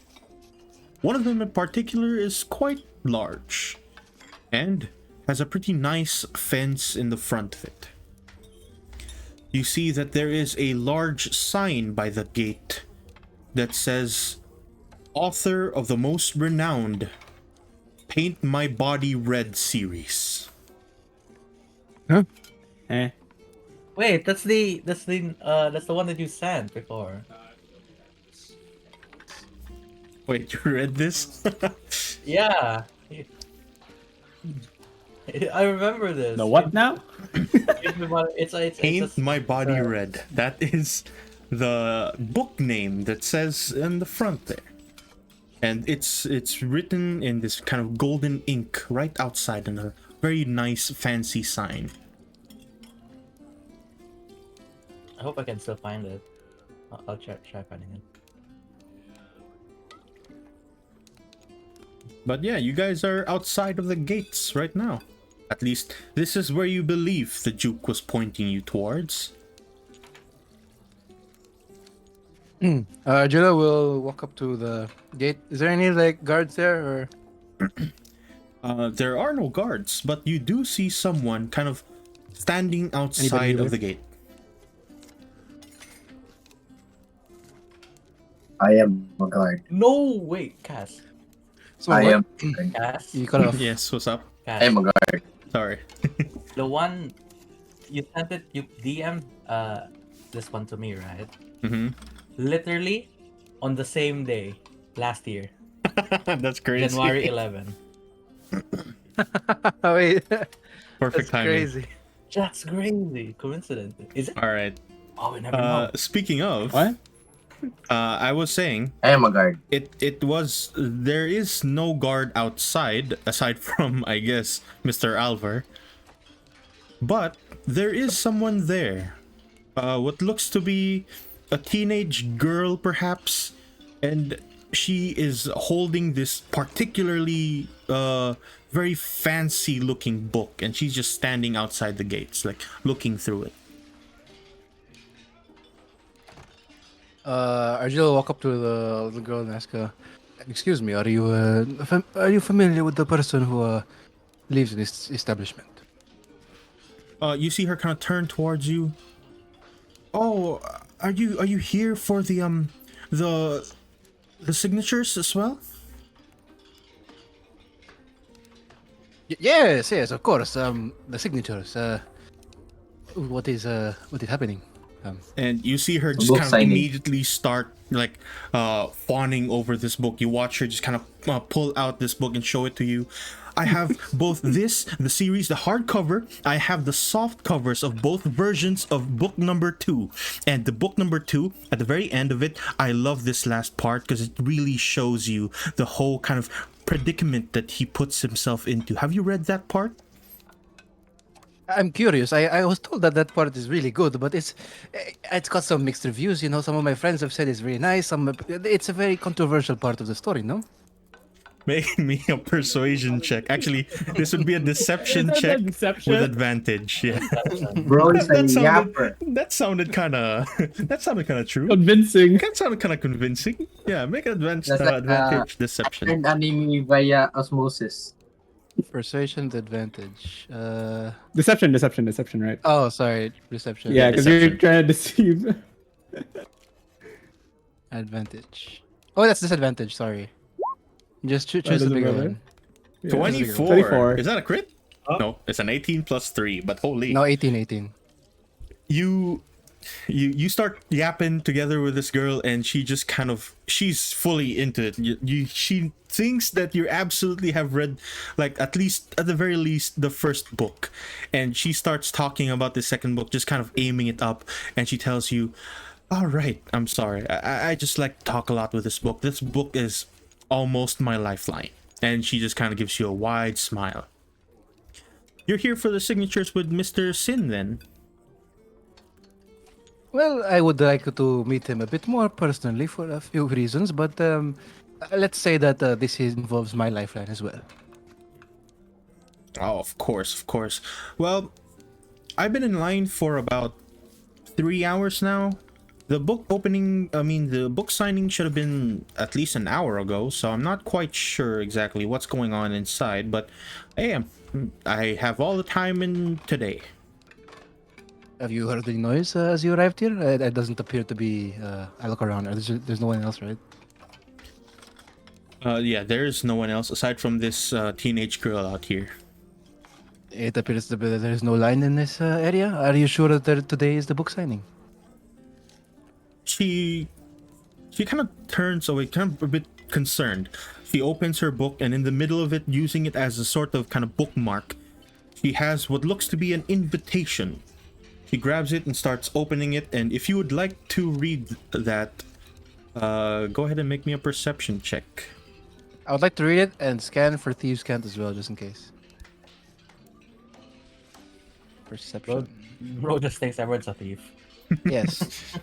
One of them in particular is quite large and has a pretty nice fence in the front of it. You see that there is a large sign by the gate that says, "Author of the most renowned Paint My Body Red series." Eh. Wait, that's the one that you sent before. Wait, you read this? Yeah. I remember this. The what now? It's Paint My Body a- Red. That is the book name that says in the front there. And it's written in this kind of golden ink right outside in a very nice fancy sign. I hope I can still find it. I'll try finding it. But yeah, you guys are outside of the gates right now. At least this is where you believe the Duke was pointing you towards. Argilla will walk up to the gate. Is there any like guards there or? There are no guards, but you do see someone kind of standing outside here? of the gate. I am a guard. No, wait, Cass. So I what? am. Cass. You cut off. Yes, what's up? Cass. I am a guard. Sorry. The one you sent it. You DM this one to me, right? Mm-hmm. Literally on the same day last year, That's crazy. January 11. Wait, Perfect that's timing. crazy. That's crazy. Coincidence. Is it? All right. Oh, we never know. Speaking of, What? I was saying I am a guard. there is no guard outside aside from, I guess, Mr. Alvar, but there is someone there. What looks to be a teenage girl, perhaps, and she is holding this particularly very fancy looking book, and she's just standing outside the gates, like looking through it. Argilla will walk up to the girl and ask her, "Excuse me, are you familiar with the person who lives in this establishment?" You see her kind of turn towards you. Oh, are you here for the signatures as well? Yes, of course. The signatures. What is happening? And you see her The just book kind of signing. immediately start like fawning over this book. You watch her just kind of pull out this book and show it to you. I have both the series, the hardcover. I have the soft covers of both versions of book number 2. And the book number 2, at the very end of it, I love this last part because it really shows you the whole kind of predicament that he puts himself into. Have you read that part? I'm curious. I was told that that part is really good, but it's got some mixed reviews. You know, some of my friends have said it's really nice. It's a very controversial part of the story. No. Make me a persuasion check. Actually, this would be a deception Is that check deception? with advantage. Yeah. Bro is a That sounded yapper. that sounded kind of that sounded kind of true. Convincing. That sounded kind of convincing. Yeah, make an advantage, That's like, advantage deception. And anime via osmosis. Persuasion advantage. Deception, right? Oh, sorry. Reception. Yeah, because you're deception. trying to deceive. Advantage. Oh, that's disadvantage. Sorry. Just choose the doesn't bigger matter. one. Yeah. 24. 24. Is that a crit? Huh? No, it's an 18 plus 3, but holy. No, 18. You start yapping together with this girl, and she just kind of she's fully into it. She thinks that you absolutely have read, like, at the very least, the first book, and she starts talking about the second book, just kind of aiming it up, and she tells you, all right, I'm sorry, I just like to talk a lot with this book. This book is almost my lifeline. And she just kind of gives you a wide smile. You're here for the signatures with Mr. Sin, then? Well, I would like to meet him a bit more personally for a few reasons, but let's say that this involves my lifeline as well. Oh, of course. Well, I've been in line for about 3 hours now. The book signing should have been at least an hour ago, so I'm not quite sure exactly what's going on inside, but I have all the time in today. Have you heard any noise as you arrived here? It doesn't appear to be. I look around. There's no one else, right? Yeah, there's no one else aside from this teenage girl out here. It appears to be that there is no line in this area. Are you sure that today is the book signing? She kind of turns away, kind of a bit concerned. She opens her book, and in the middle of it, using it as a sort of kind of bookmark, she has what looks to be an invitation. She grabs it and starts opening it, and if you would like to read that, go ahead and make me a perception check. I would like to read it and scan for thieves' cant as well, just in case. Perception. Bro just thinks everyone's a thief. Yes.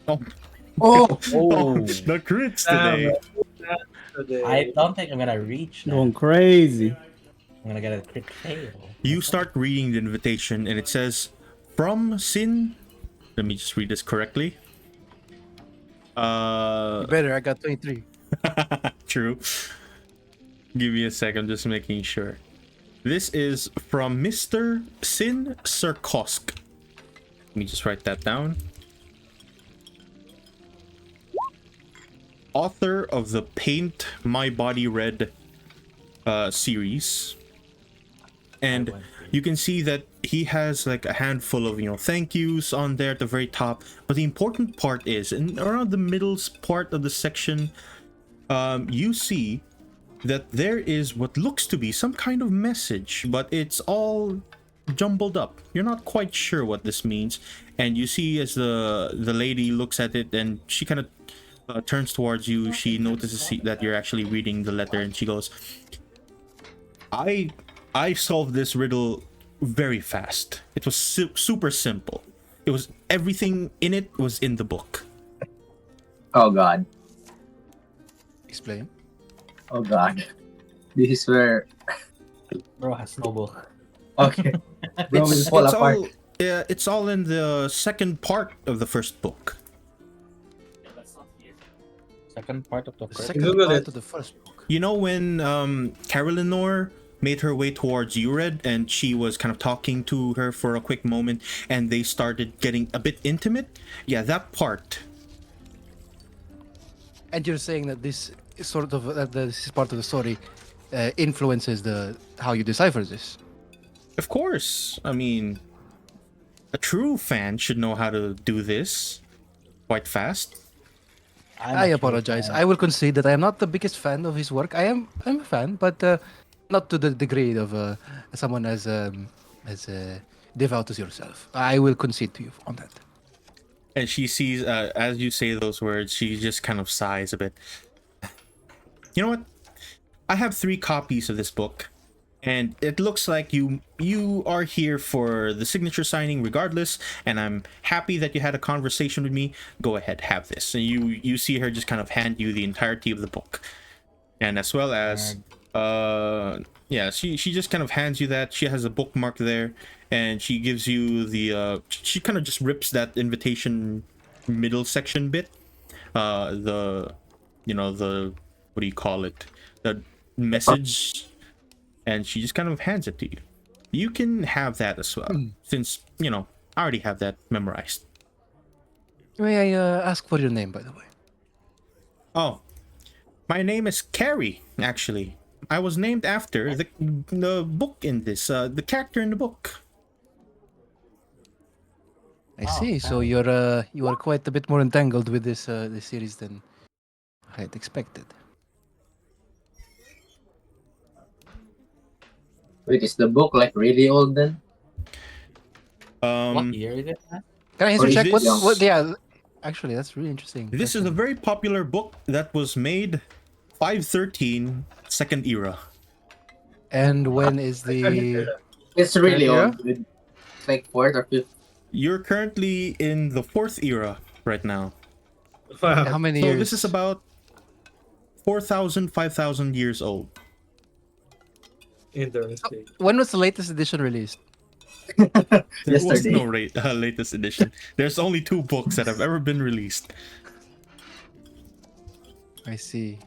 Oh, Oh, the crits today. Today. I don't think I'm gonna reach that. Going crazy. I'm gonna get a crit fail. You start reading the invitation, and it says, "From Sin." Let me just read this correctly. Better, I got 23. True. Give me a second, just making sure. This is from Mr. Sin Sarkosk. Let me just write that down. Author of the Paint My Body Red series. And you can see that he has like a handful of, thank yous on there at the very top. But the important part is, and around the middle part of the section, you see that there is what looks to be some kind of message, but it's all jumbled up. You're not quite sure what this means. And you see as the lady looks at it, and she kind of turns towards you. She notices that you're actually reading the letter, and she goes, I solved this riddle very fast. It was super simple. It was everything in it was in the book. oh God. Explain. Oh God. This is where. Bro has no book. Okay. Bro will fall apart. It's all in the second part of the first book. Second part of the The first. second Google part it. of the first book. You know when Carolinor made her way towards Ured, and she was kind of talking to her for a quick moment, and they started getting a bit intimate? Yeah, that part. And you're saying that this is sort of this is part of the story influences how you decipher this. Of course. I mean, a true fan should know how to do this quite fast. I apologize. I will concede that I am not the biggest fan of his work. I'm a fan, but not to the degree of someone as devout as yourself. I will concede to you on that. And she sees, as you say those words, she just kind of sighs a bit. You know what? I have 3 copies of this book, and it looks like you are here for the signature signing regardless, and I'm happy that you had a conversation with me. Go ahead, have this. And you see her just kind of hand you the entirety of the book, and as well as yeah, she just kind of hands you that. She has a bookmark there, and she gives you the she kind of just rips that invitation middle section bit, the the, what do you call it, the message, and she just kind of hands it to you. You can have that as well, since I already have that memorized. May I ask for your name, by the way? Oh, my name is Carrie, actually. I was named after the book in this, the character in the book. I see. So you are quite a bit more entangled with this series than I had expected. Wait, is the book like really old then? What year is it? Can I Or history is check? this- What? Yeah. Actually, that's really interesting. This is a very popular book that was made 513 Second Era. And when is the? It's really Third era? old. Dude. It's like fourth or fifth. You're currently in the 4th era right now. How many So years? this is about 4,000, 5,000 years old. Interesting. When was the latest edition released? There was Yesterday. no latest edition. There's only 2 books that have ever been released. I see.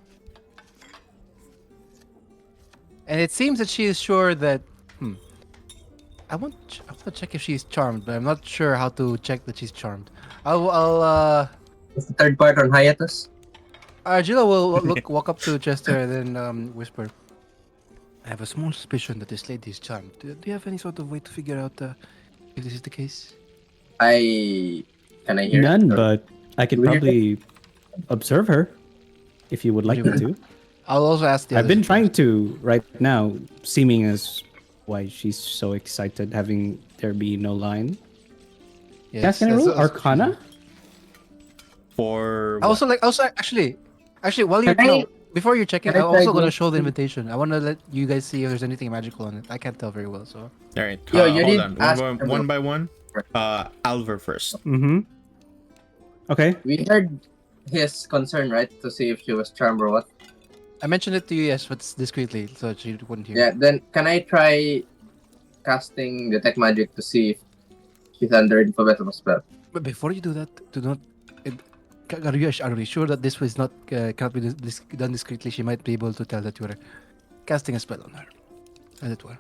And it seems that she is sure that. I want to check if she's charmed, but I'm not sure how to check that she's charmed. It's the third part on hiatus. Argila will walk up to Chester and then whisper. I have a small suspicion that this lady is charmed. Do you have any sort of way to figure out if this is the case? Can I hear None, it? Or- but I could Do we hear probably observe her if you would like me to. I'll also ask the I've others been first. trying to right now, seeming as why she's so excited having there be no line. Yes, Can I that's- roll that's- Arcana? For I also actually while you're Can I- before you're checking, can I I'm try also gonna going show the to- invitation. I want to let you guys see if there's anything magical on it. I can't tell very well, so. All right, Yo, you hold did on. ask We're going one by one. Alvar first. Mm-hmm. Okay. We heard his concern, right? To see if she was charmed or what. I mentioned it to you, yes, but discreetly, so she wouldn't hear. Yeah, then can I try casting Detect Magic to see if she's under influence of a spell? But before you do that, do not. Are you sure that this was not cannot be done discreetly? She might be able to tell that you are casting a spell on her, as it were.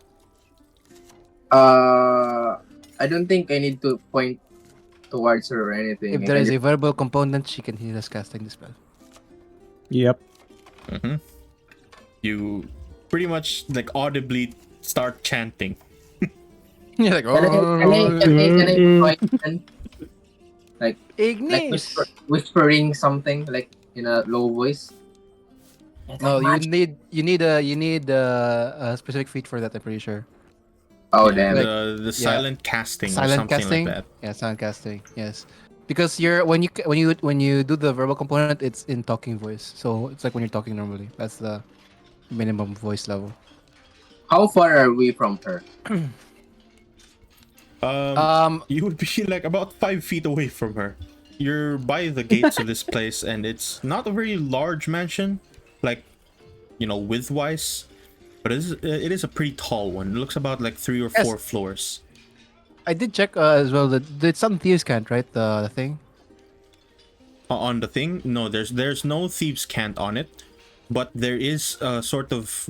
I don't think I need to point towards her or anything. If I there can is a just- verbal component, she can hear us casting the spell. Yep. Mm-hmm. You pretty much like audibly start chanting. You're like, Can I point and, like Ignis. whispering something like in a low voice? No, you need a specific feat for that. I'm pretty sure. Oh Yeah, damn! the silent casting or Silent something casting. like that. Yeah, silent casting. Yes, because when you do the verbal component, it's in talking voice. So it's like when you're talking normally. That's the minimum voice level. How far are we from her? You would be like about 5 feet away from her. You're by the gates of this place, and it's not a very large mansion, like width-wise, but it is a pretty tall one. It looks about like 3 or 4 floors. I did check as well that it's some thieves can't, right? The thing. On the thing, no, there's no thieves' cant on it, but there is a sort of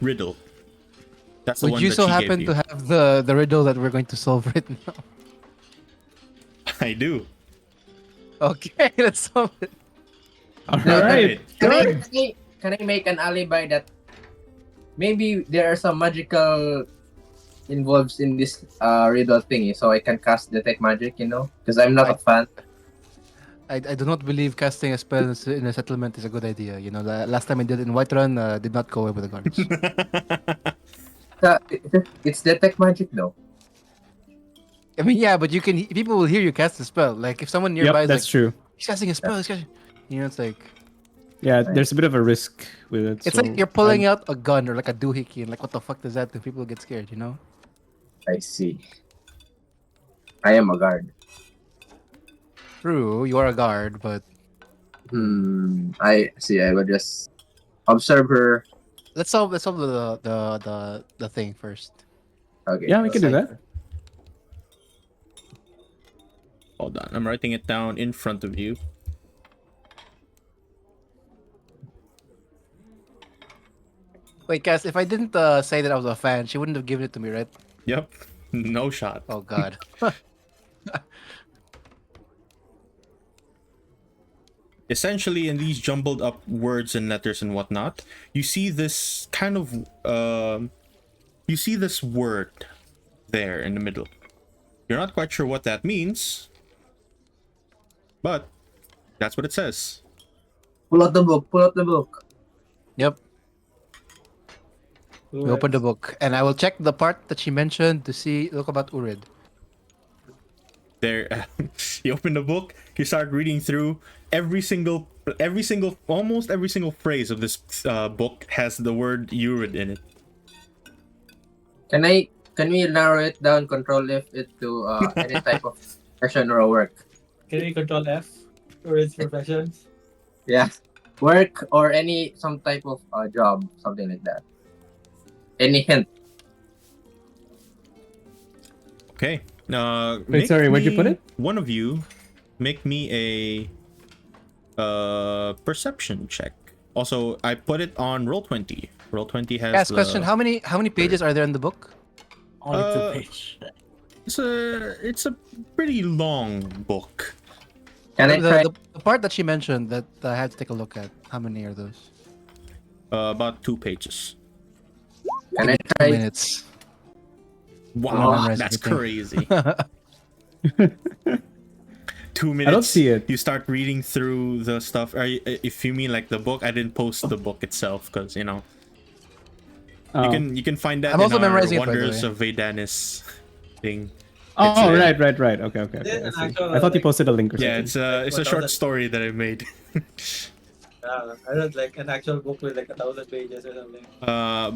riddle. That's the Would one you that so she happen gave to you. have the riddle that we're going to solve right now? I do. Okay, let's solve it. All No, right. Can I make an alibi that maybe there are some magical involved in this riddle thingy, so I can cast Detect Magic, because I'm not a fan. I do not believe casting a spell in a settlement is a good idea. The last time I did it in Whiterun, did not go well with the guards. It's Detect Magic though. I mean, yeah, but people will hear you cast the spell. Like if someone nearby Yep, is that's like, true. he's casting a spell, he's casting. It's like, Yeah, Right. there's a bit of a risk with it. It's so like you're pulling I'm- out a gun or like a doohickey, and like, what the fuck does that do? People get scared, you know? I see. I am a guard. True, you are a guard, but I see. I will just observe her. let's solve the thing first. Okay. Yeah, we can do that. Cipher. Hold on, I'm writing it down in front of you. Wait, guys, if I didn't say that I was a fan, she wouldn't have given it to me, right? Yep, no shot. Oh God. Essentially, in these jumbled up words and letters and whatnot, you see this kind of you see this word there in the middle. You're not quite sure what that means, but that's what it says. Pull out the book. Pull out the book. Yep. We open the book, and I will check the part that she mentioned to see look about Urid. There, you open the book, you start reading through almost every single phrase of this book has the word Urid in it. Can we narrow it down? Control F it to any type of profession or work. Can we control F for its professions? Yeah, work or some type of job, something like that. Any hint? Okay. Wait, sorry, where'd you put it? One of you, make me a perception check. Also, I put it on Roll20. Roll20 has. Ask question: How many pages are there in the book? Only two Uh, page. It's a pretty long book. Can I try? The part that she mentioned that I had to take a look at. How many are those? About 2 pages. Can I 2 try? minutes. Wow, memorize that's everything. crazy. 2 minutes. I don't see it. You start reading through the stuff. If you mean like the book, I didn't post the book itself because you Oh. you can find that I'm in also our memorizing it, by the Wonders way. of Vaedanys thing. Oh, It's, right. Okay. Yeah, I see. actual, I thought you like- posted a link or Yeah, something. it's a short story that I made. I read like an actual book with like 1,000 pages or something.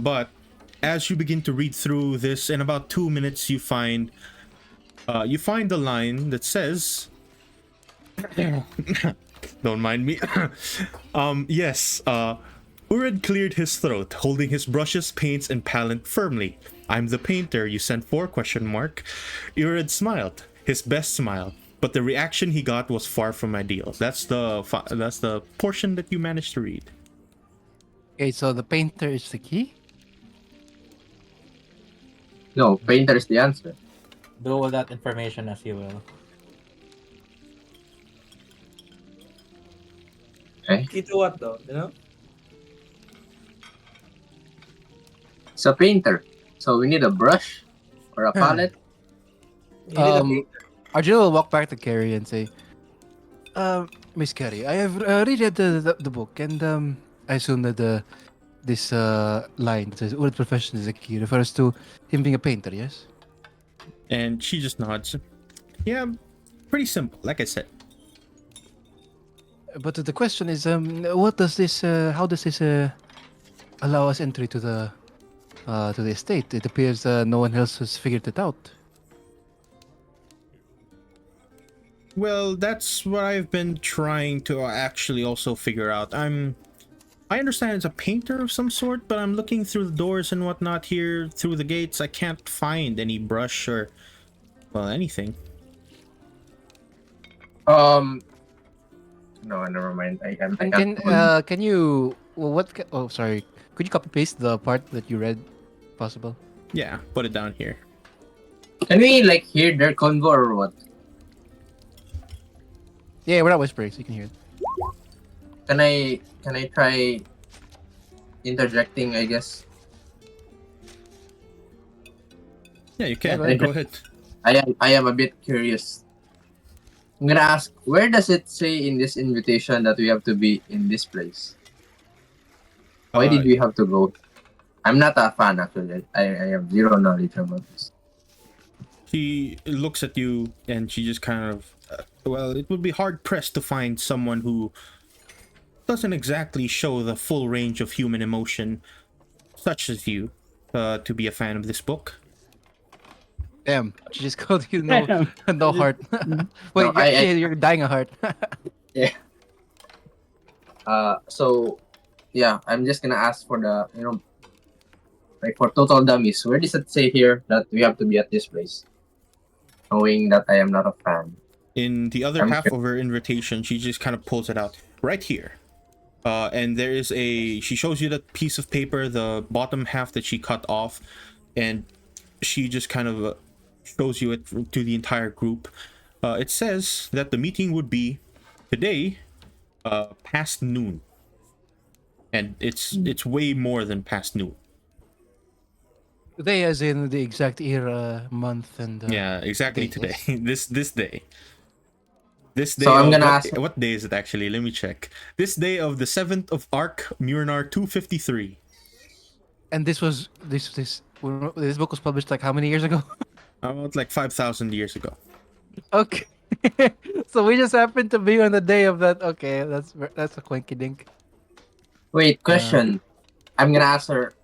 But as you begin to read through this, in about 2 minutes, you find the line that says, "Don't mind me." Yes. Urid cleared his throat, holding his brushes, paints, and palette firmly. "I'm the painter you sent for?" ? Urid smiled, his best smile, but the reaction he got was far from ideal. That's the portion that you managed to read. Okay, so the painter is the key. No, painter is the answer. Do with that information as you will. Okay. Key to what though? You know? It's a painter. So we need a brush or a palette. You need a Um, Arjun will walk back to Carrie and say, Miss Carrie, I have read the book, and I assume that this line that says "What profession is a key" refers to him being a painter, yes? And she just nods. Yeah, pretty simple, like I said. But the question is, what does this? How does this allow us entry to the estate? It appears no one else has figured it out. Well, that's what I've been trying to actually also figure out. I understand it's a painter of some sort, but I'm looking through the doors and whatnot here, through the gates. I can't find any brush or, well, anything. No, never mind. I And can't. can you? Well, oh, sorry. Could you copy paste the part that you read? Possible. Yeah, put it down here. Can we like hear their convo or what? Yeah, we're not whispering, so you can hear it. Can I try interjecting? I guess Yeah, you can. Yeah, Go ahead. I am a bit curious. I'm gonna ask, where does it say in this invitation that we have to be in this place? Why did we have to go? I'm not a fan actually. I have zero knowledge about this. She looks at you and she just kind of, well, it would be hard pressed to find someone who doesn't exactly show the full range of human emotion, such as you, to be a fan of this book. Damn, she just called you no, Damn. no heart. Wait, No, you're dying a heart. yeah. So yeah, I'm just gonna ask for the like for total dummies. Where does it say here that we have to be at this place? Knowing that I am not a fan. In the other I'm half of her invitation, she just kind of pulls it out right here. And there is she shows you that piece of paper, the bottom half that she cut off, and she just kind of shows you it to the entire group. It says that the meeting would be today, past noon. And it's way more than past noon. Today, as in the exact era, month, and Yeah, exactly day today. this day. This day So I'm of gonna ask. what day is it actually? Let me check. This day of the 7th of Arc, Murinar 253. and this was this book was published like how many years ago? About like 5,000 years ago. Okay, so we just happened to be on the day of that. Okay, that's a quinky dink. Wait, question. I'm gonna ask her.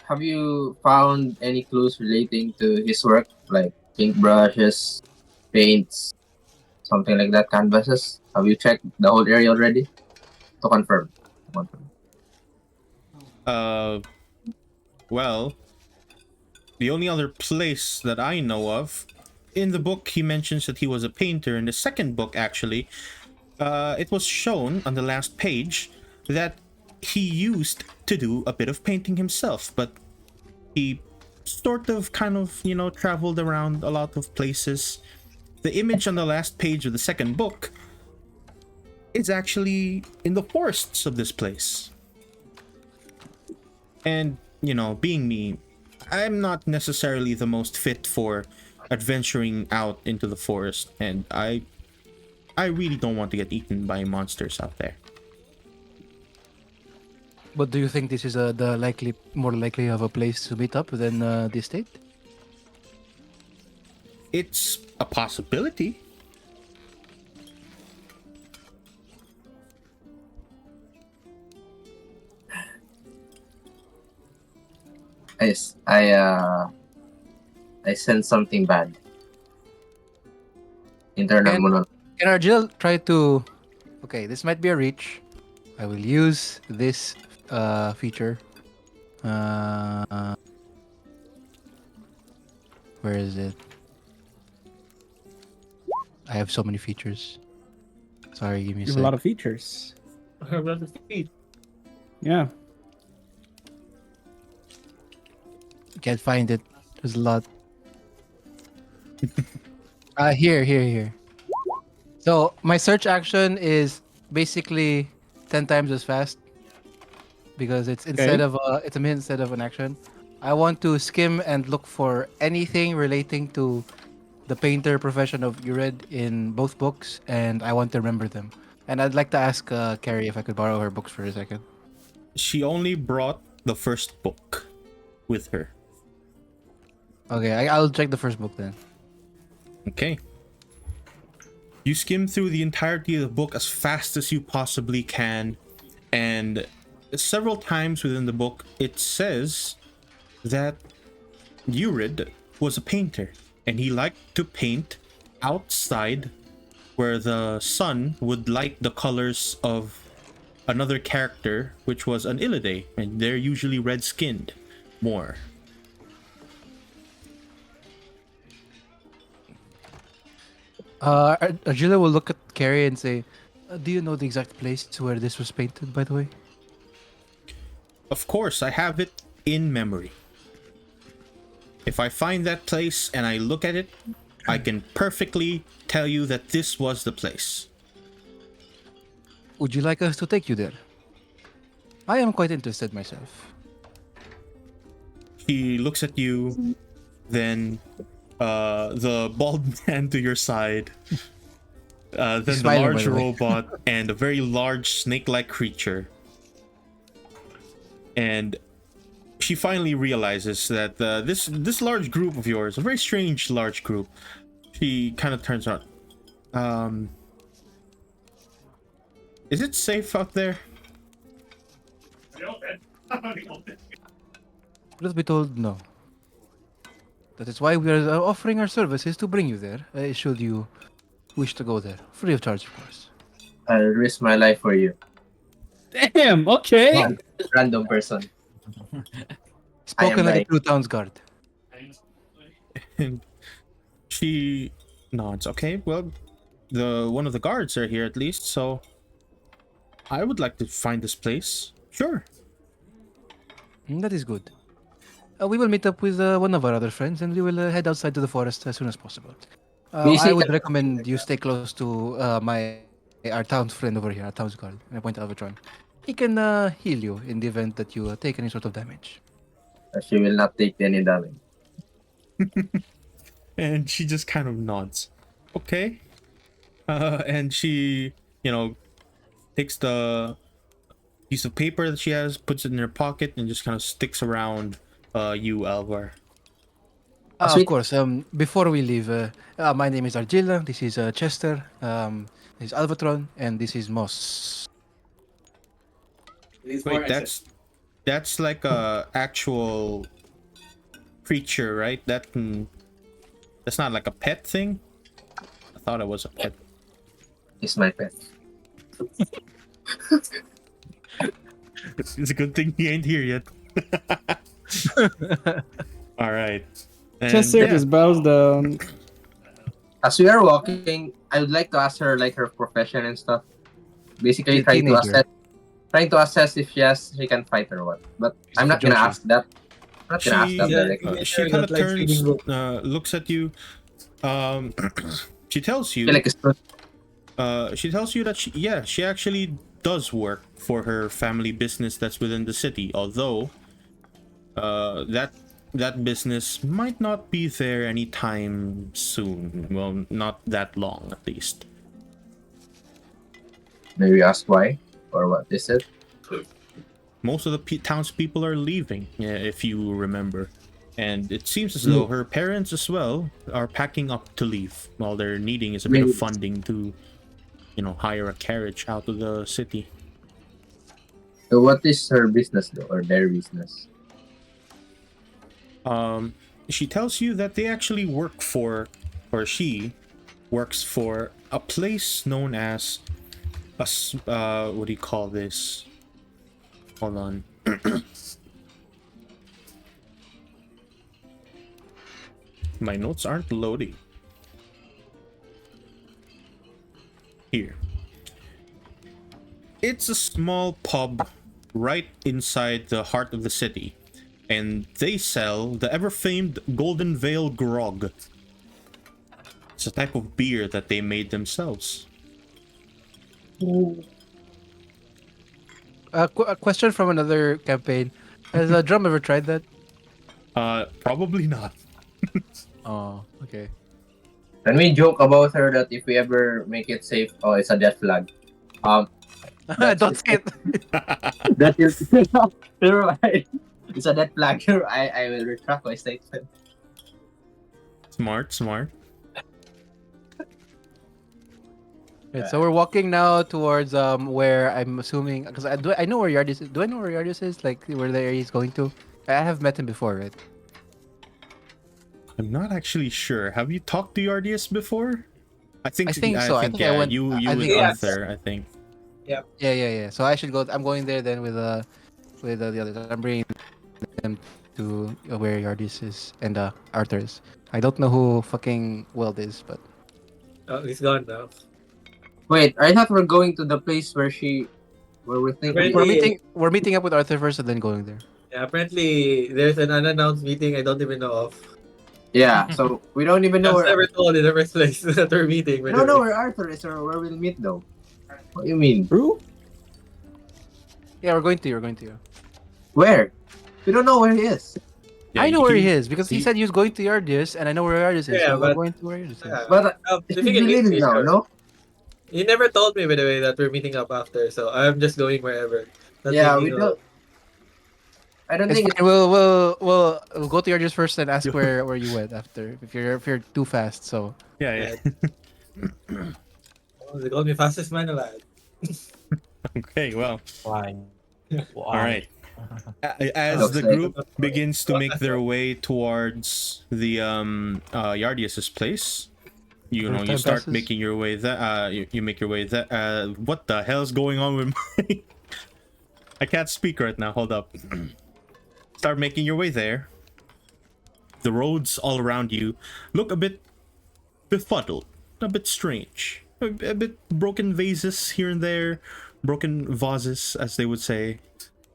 Have you found any clues relating to his work, like ink brushes, paints, something like that, canvases? Have you checked the whole area already to confirm? Well, the only other place that I know of, in the book he mentions that he was a painter. In the second book, actually, it was shown on the last page that he used to do a bit of painting himself, but he sort of kind of, traveled around a lot of places. The image on the last page of the second book is actually in the forests of this place. And, being me, I'm not necessarily the most fit for adventuring out into the forest, and I really don't want to get eaten by monsters out there. But do you think this is the more likely of a place to meet up than the estate? It's a possibility. Yes, I sense something bad. Internal And- monologue. Can Argil try to? Okay, this might be a reach. I will use this feature. Where is it? I have so many features. Sorry, give me a You have sec. a lot of features. About the feet. Yeah. Can't find it. There's a lot. Here. So my search action is basically 10 times as fast because it's instead of it's a minute instead of an action. I want to skim and look for anything relating to the painter profession of you read in both books, and I want to remember them. And I'd like to ask Carrie if I could borrow her books for a second. She only brought the first book with her. Okay, I'll check the first book then. Okay. You skim through the entirety of the book as fast as you possibly can, and several times within the book it says that Urid was a painter, and he liked to paint outside where the sun would light the colors of another character, which was an Illide, and they're usually red-skinned more. Argila will look at Carrie and say, "Do you know the exact place where this was painted, by the way?" Of course, I have it in memory. If I find that place and I look at it, I can perfectly tell you that this was the place. Would you like us to take you there? I am quite interested myself. He looks at you, then the bald man to your side, then the smiling, by large the way. robot, and a very large snake-like creature. And she finally realizes that this large group of yours, a very strange large group, she kind of turns around. Is it safe out there? Truth be told, no. That is why we are offering our services to bring you there, should you wish to go there. Free of charge, of course. I'll risk my life for you. Damn. Okay. One random person. Spoken like a dying. true town's guard. And she nods. Okay, well, the one of the guards are here at least, so I would like to find this place. Sure. That is good. We will meet up with one of our other friends and we will head outside to the forest as soon as possible. You see I would that- recommend you stay close to our town's friend over here, our town's guard. And I point to Alvatron. He can heal you in the event that you take any sort of damage. She will not take any damage. And she just kind of nods. Okay. And she, takes the piece of paper that she has, puts it in her pocket, and just kind of sticks around you, Alvar. Of Sweet. course. Before we leave, my name is Argilla. This is Chester. This is Alvatron, and this is Moss. Wait, that's like a actual creature, right? That's not like a pet thing. I thought it was a pet. It's my pet. It's a good thing he ain't here yet. All right. And Chester yeah, just bows down. As we are walking, I would like to ask her like her profession and stuff. Basically, She's a teenager. trying to assess if she can fight or what. But I'm not gonna Joshi. ask that. I'm not gonna ask that Yeah. directly. she That kind of likes turns, reading books. looks at you. She tells I you. feel like She tells you that she actually does work for her family business that's within the city. Although, that business might not be there anytime soon. Well, not that long, at least. maybe ask why or what is it. Most of the townspeople are leaving, if you remember. And it seems as though her parents as well are packing up to leave. All they're needing is a bit of Really? funding to, hire a carriage out of the city. So what is her business though, or their business? She tells you that they actually work for, or she works for a place known as what do you call this? Hold on. My notes aren't loading. Here. It's a small pub right inside the heart of the city, and they sell the ever-famed Goldenvale grog. It's a type of beer that they made themselves. A question from another campaign. Has Drum ever tried that? Probably not. Oh, okay. Can we joke about her that if we ever make it safe, oh, it's a death flag. Don't say it. That is, you're right. It's a death flag. I will retract my statement. Smart. Right, so we're walking now towards where I'm assuming, because I know where Yardis is. Do I know where Yardis is? Like where the area he's going to? I have met him before, right? I'm not actually sure. Have you talked to Yardius before? I think so. I think I yeah, went- you I and think- Arthur, I think. Yeah. So I should go. I'm going there then with the others. I'm bringing them to where Yardis is and Arthur is. I don't know who fucking Weld is, but Oh, he's gone now. Wait, I thought we're going to the place where we're thinking. Really? we're meeting up with Arthur first and then going there. Yeah, apparently there's an unannounced meeting I don't even know of. Yeah, so we don't even I know was where. never told in the first place that we're meeting. We don't know where Arthur is or where we'll meet though. What do you mean? True. Yeah, we're going to. Where? We don't know where he is. Yeah, I know where he is because he he- said he was going to Yardis, and I know where Yardis is. Yeah, so we're but- going to where Yardis is. Yeah. But if he you can meet didn't me, know, sure. no? He never told me, by the way, that we're meeting up after, so I'm just going wherever. Not Yeah, thinking we don't. I don't It's think. fine. We'll go to Yardis first and ask where you went after. If you're too fast, so Yeah. Oh, they called me fastest man alive. Okay, well, Why? all right. As Looks the like group begins to make their way towards the Yardius's place, you know, you Time start passes. making your way that you make your way that what the hell's going on with my I can't speak right now, hold up. Start making your way there. The roads all around you look a bit befuddled, a bit strange, a bit broken vases here and there, broken vases as they would say,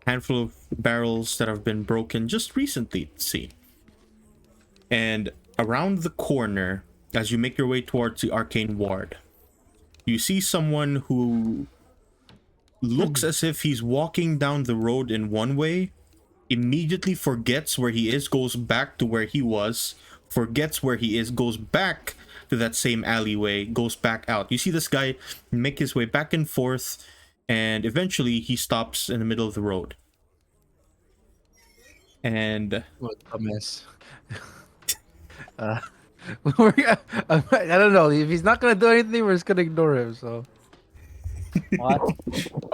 handful of barrels that have been broken just recently, see. And around the corner, as you make your way towards the arcane ward, you see someone who looks as if he's walking down the road in one way, immediately forgets where he is, goes back to where he was, forgets where he is, goes back to that same alleyway, goes back out. You see this guy make his way back and forth, and eventually he stops in the middle of the road. And What a mess. uh, I don't know. If he's not gonna do anything, we're just gonna ignore him. So What?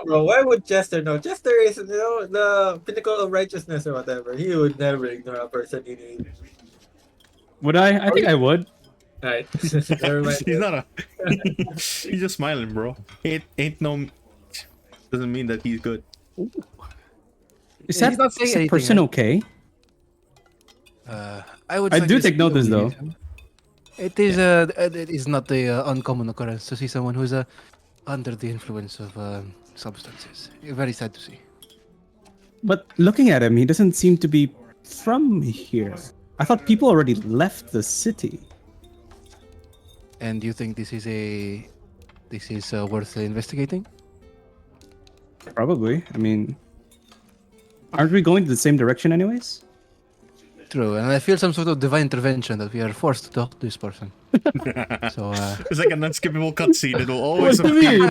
Bro, why would Chester know? Chester is, the pinnacle of righteousness or whatever. He would never ignore a person he needs. Would I? I think I would. Alright. Never mind. he's not a he's just smiling, bro. Ain't no doesn't mean that he's good. Is He's that not saying anything, person right? okay? I do suggest take you notice, though. leave him. It is not a uncommon occurrence to see someone who's under the influence of substances. Very sad to see. But looking at him, he doesn't seem to be from here. I thought people already left the city. And you think this is worth investigating? Probably. I mean, aren't we going to the same direction anyways? True, and I feel some sort of divine intervention that we are forced to talk to this person. So It's like an unskippable cutscene. It'll always What do you mean?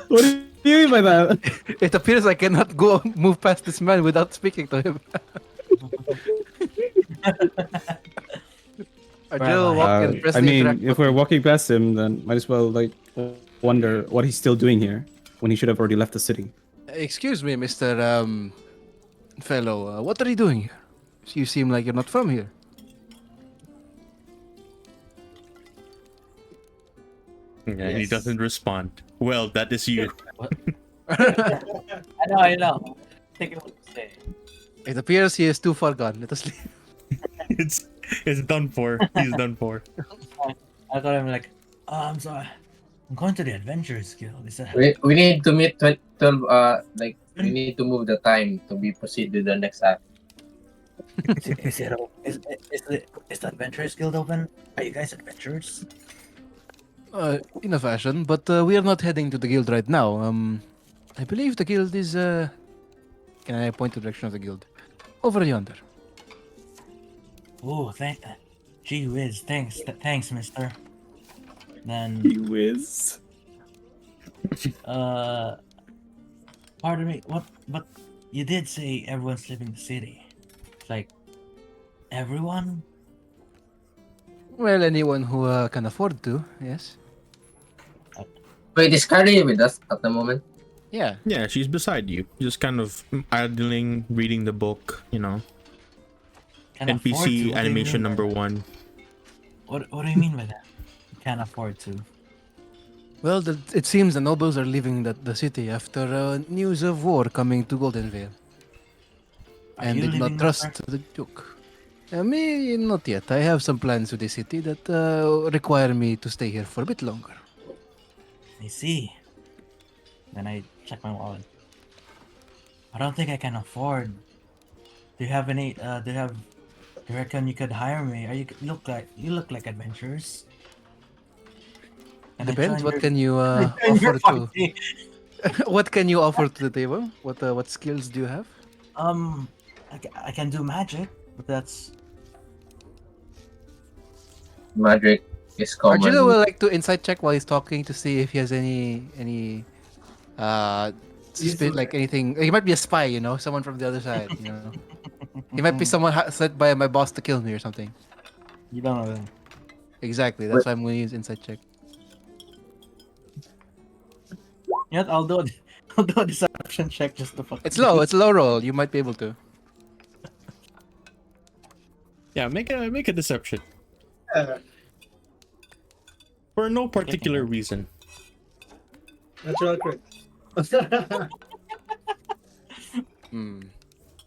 What do you mean by that? it appears I cannot move past this man without speaking to him. Jill walk in, press I the mean, interact if we're button. walking past him, then might as well like wonder what he's still doing here when he should have already left the city. Excuse me, Mr. Fellow, what are you doing here? You seem like you're not from here. Yeah, and he doesn't respond. Well, that is you. I know. Think of what you say. It appears he is too far gone. Let us leave. It's done for. He's done for. I thought I'm like, I'm sorry. I'm going to the Adventurers Guild. Is that we need to meet 12. Like we need to move the time to be proceed to the next act. is the Adventurers Guild open? Are you guys adventurers? In a fashion, but we are not heading to the guild right now. I believe the guild is. Can I point the direction of the guild? Over yonder. Oh, gee whiz, thanks, mister. Then, He whiz. pardon me, but you did say everyone's leaving the city. Like, everyone? Well, anyone who can afford to, yes. Wait, is Carly with us at the moment? Yeah. Yeah, she's beside you, just kind of idling, reading the book. You know, Can afford to? What do NPC you animation mean by number that? 1. What do you mean by that? Can't afford to. Well, it seems the nobles are leaving the city after news of war coming to Goldenvale. Are And you they do not leaving, trust mister? the Duke. Me, not yet. I have some plans with the city that require me to stay here for a bit longer. I see. Then I check my wallet. I don't think I can afford. Do you have any? Do you reckon you could hire me? You look like adventurers? Can I Depends. join What your- can you join your offer to? party? What can you offer to the table? What skills do you have? I can do magic, but that's Magic is common. Arjuna will like to insight check while he's talking to see if he has any like anything. He might be a spy, someone from the other side. He might be someone set by my boss to kill me or something. you don't know that. Exactly. That's why I'm going to use insight check. Yet I'll do a, I'll do a deception check just to fuck. It's low. It's a low roll. You might be able to. Yeah, make a deception Yeah, for no particular reason. natural crit. Hmm.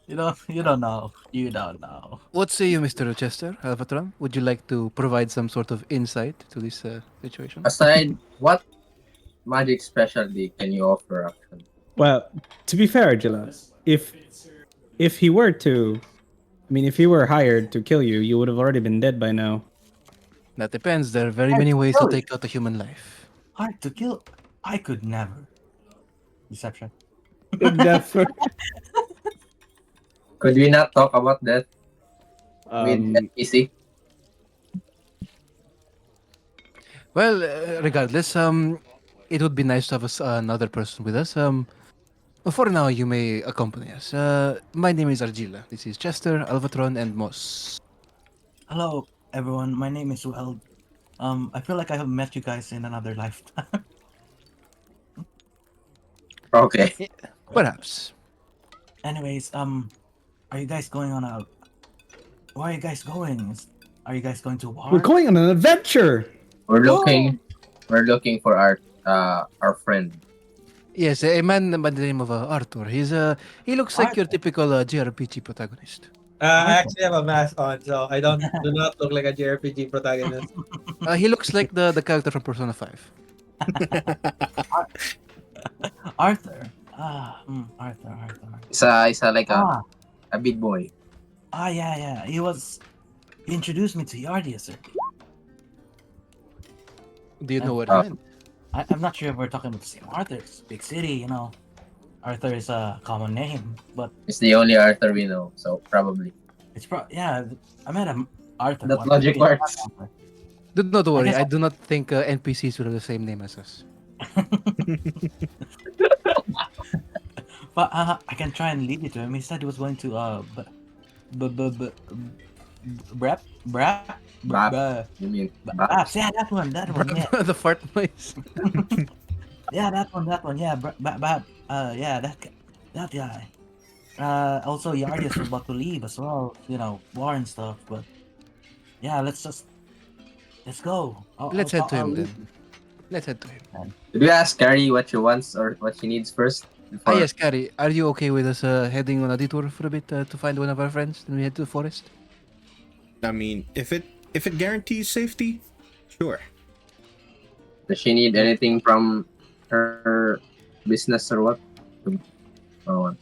You don't know. You don't know. What say you, Mr. Chester Alvatron? Would you like to provide some sort of insight to this situation? Aside, what magic specialty can you offer? Actually, Well, to be fair, Angela, if he were to, I mean, if he were hired to kill you, you would have already been dead by now. That depends. There are very Hard many to ways to kill take out a human life. Hard to kill. I could never. Deception. Definitely. could we not talk about that with Um, NPC? Well, regardless, it would be nice to have another person with us. For now, you may accompany us. My name is Argila. This is Chester, Alvatron, and Moss. Hello, everyone. My name is Weld. I feel like I have met you guys in another lifetime. Okay. Perhaps. Anyways, are you guys going on a? Where are you guys going? Are you guys going to war? we're going on an adventure. We're looking for our friend. Yes, a man by the name of Arthur. He looks like your Arthur. typical JRPG protagonist. I actually have a mask on, so I do not look like a JRPG protagonist. He looks like the character from Persona 5. Arthur. Arthur. It's like Ah, a big boy. yeah. He introduced me to Yardius. Do you know what Oh. he meant? I'm not sure if we're talking about the same Arthur. It's a big city, you know. Arthur is a common name, but It's the only Arthur we know, so probably. it's yeah. I met a Arthur. That once. logic Maybe it's works. not Arthur. Do not worry. guess I do not think NPCs will have the same name as us. But I can try and lead you to him. He said he was going to brap Bap. You mean Baps. Yeah, that one. Yeah, The fart noise. yeah, that one. Yeah, yeah, that guy. Also Yardius was about to leave as well. You know, war and stuff. But yeah, let's go. Let's head to him lead then. Let's head to him. Did we ask Carrie what she wants or what she needs first? Before... Yes, Carrie. Are you okay with us heading on a detour for a bit to find one of our friends? Then we head to the forest. I mean, if it guarantees safety, sure. Does she need anything from her business or what? To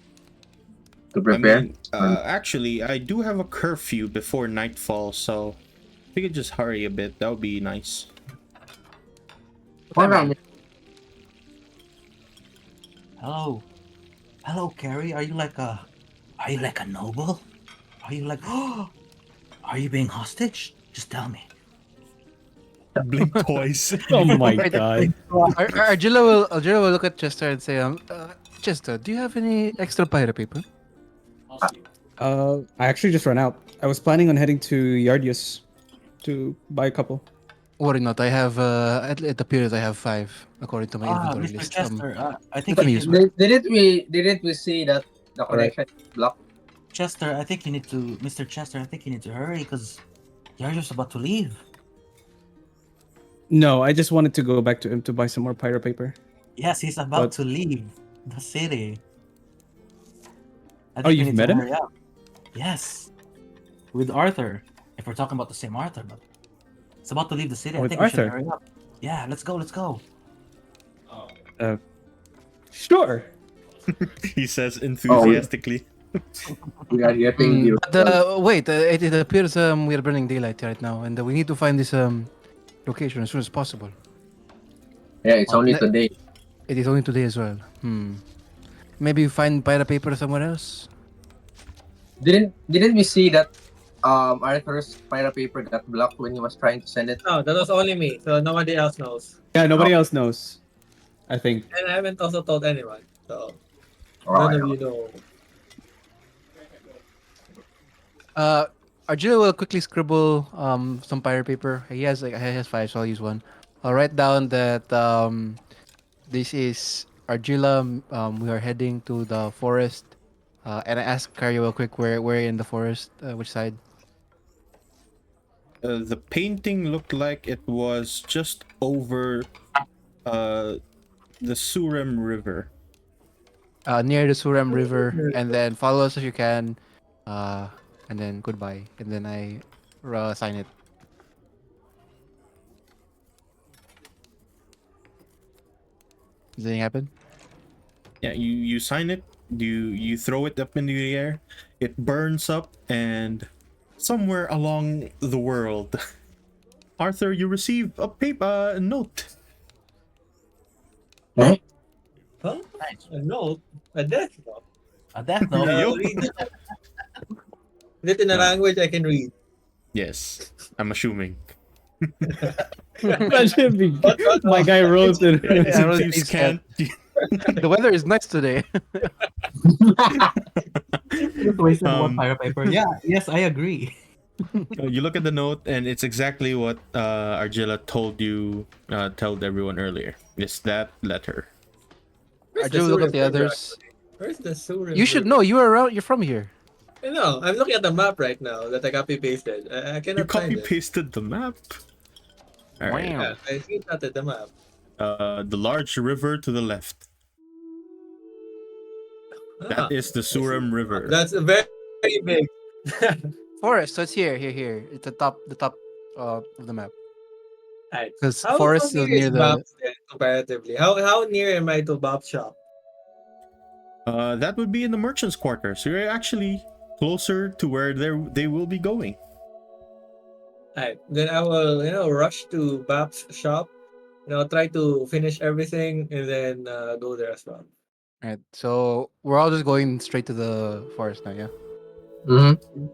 prepare? I mean, actually, I do have a curfew before nightfall, so if we could just hurry a bit, that would be nice. Alright. Hello, Carrie. Are you like a noble? Are you like Are you being hostage? Just tell me. Blink twice. Oh my god. Argilla will look at Chester and say, Chester, do you have any extra pirate paper? I actually just ran out. I was planning on heading to Yardius to buy a couple. Worry not. I have. It appears I have 5 according to my inventory Mr. list. Chester, I think let me you use need, Didn't we see that the connection is blocked? Chester, I think you need to, Mr. Chester, I think you need to hurry because you're just about to leave. No, I just wanted to go back to him to buy some more pyro paper. Yes, he's about But- to leave the city. I Oh, think you you've need met to him? hurry up. Yes, with Arthur. If we're talking about the same Arthur, but it's about to leave the city. I With think we should Arthur? hurry up. Yeah, let's go. Sure. He says enthusiastically. We are getting you. But wait, it appears we are burning daylight right now, and we need to find this location as soon as possible. Yeah, it's only Ne- today. It is only today as well. Maybe you find pirate paper somewhere else. Didn't we see that Arthur's pirate paper got blocked when he was trying to send it? No, that was only me, so nobody else knows. Yeah, nobody else knows. I think. And I haven't also told anyone, so Alright. none of you know. Arjuna will quickly scribble some pirate paper. He has 5, so I'll use one. I'll write down that this is Argila, we are heading to the forest. And I asked Kari real quick where in the forest, which side? The painting looked like it was just over uh, the Surem River. Near the Suram River, and then follow us if you can. And then goodbye, and then I sign it. Does anything happen? Yeah, you sign it. You throw it up into the air. It burns up, and somewhere along the world, Arthur, you receive a note. Eh? Huh? Nice. A note? A death note? A death note. Yo. Read it. Read it in a language I can read. Yes, I'm assuming. That should be. What? My guy wrote it. Yeah, I Since wrote you things scanned, The weather is nice today. Just wasted one Um, fire paper. Yeah, yes, I agree. you look at the note, and it's exactly what Argilla told everyone earlier. It's that letter. Where's Arjun, look Surin at the River, others. actually? Where's the Surin You should River? know. You are around. You're from here. I know. I'm looking at the map right now that I copy pasted. I You cannot copy find it. pasted the map. All right. Wow. Yeah, I screenshotted the map. The large river to the left. Ah, That is the I see. Surem River. That's very, very big. Forest. So it's here. It's the top of the map. Right. Because How forest near is near is the. Bob's then comparatively? How near am I to Bob's shop? That would be in the merchant's quarter. So you're actually closer to where they will be going. Right. Then I will, rush to Bob's shop. Try to finish everything and then go there as well. Right. So we're all just going straight to the forest now. Yeah. Mm-hmm.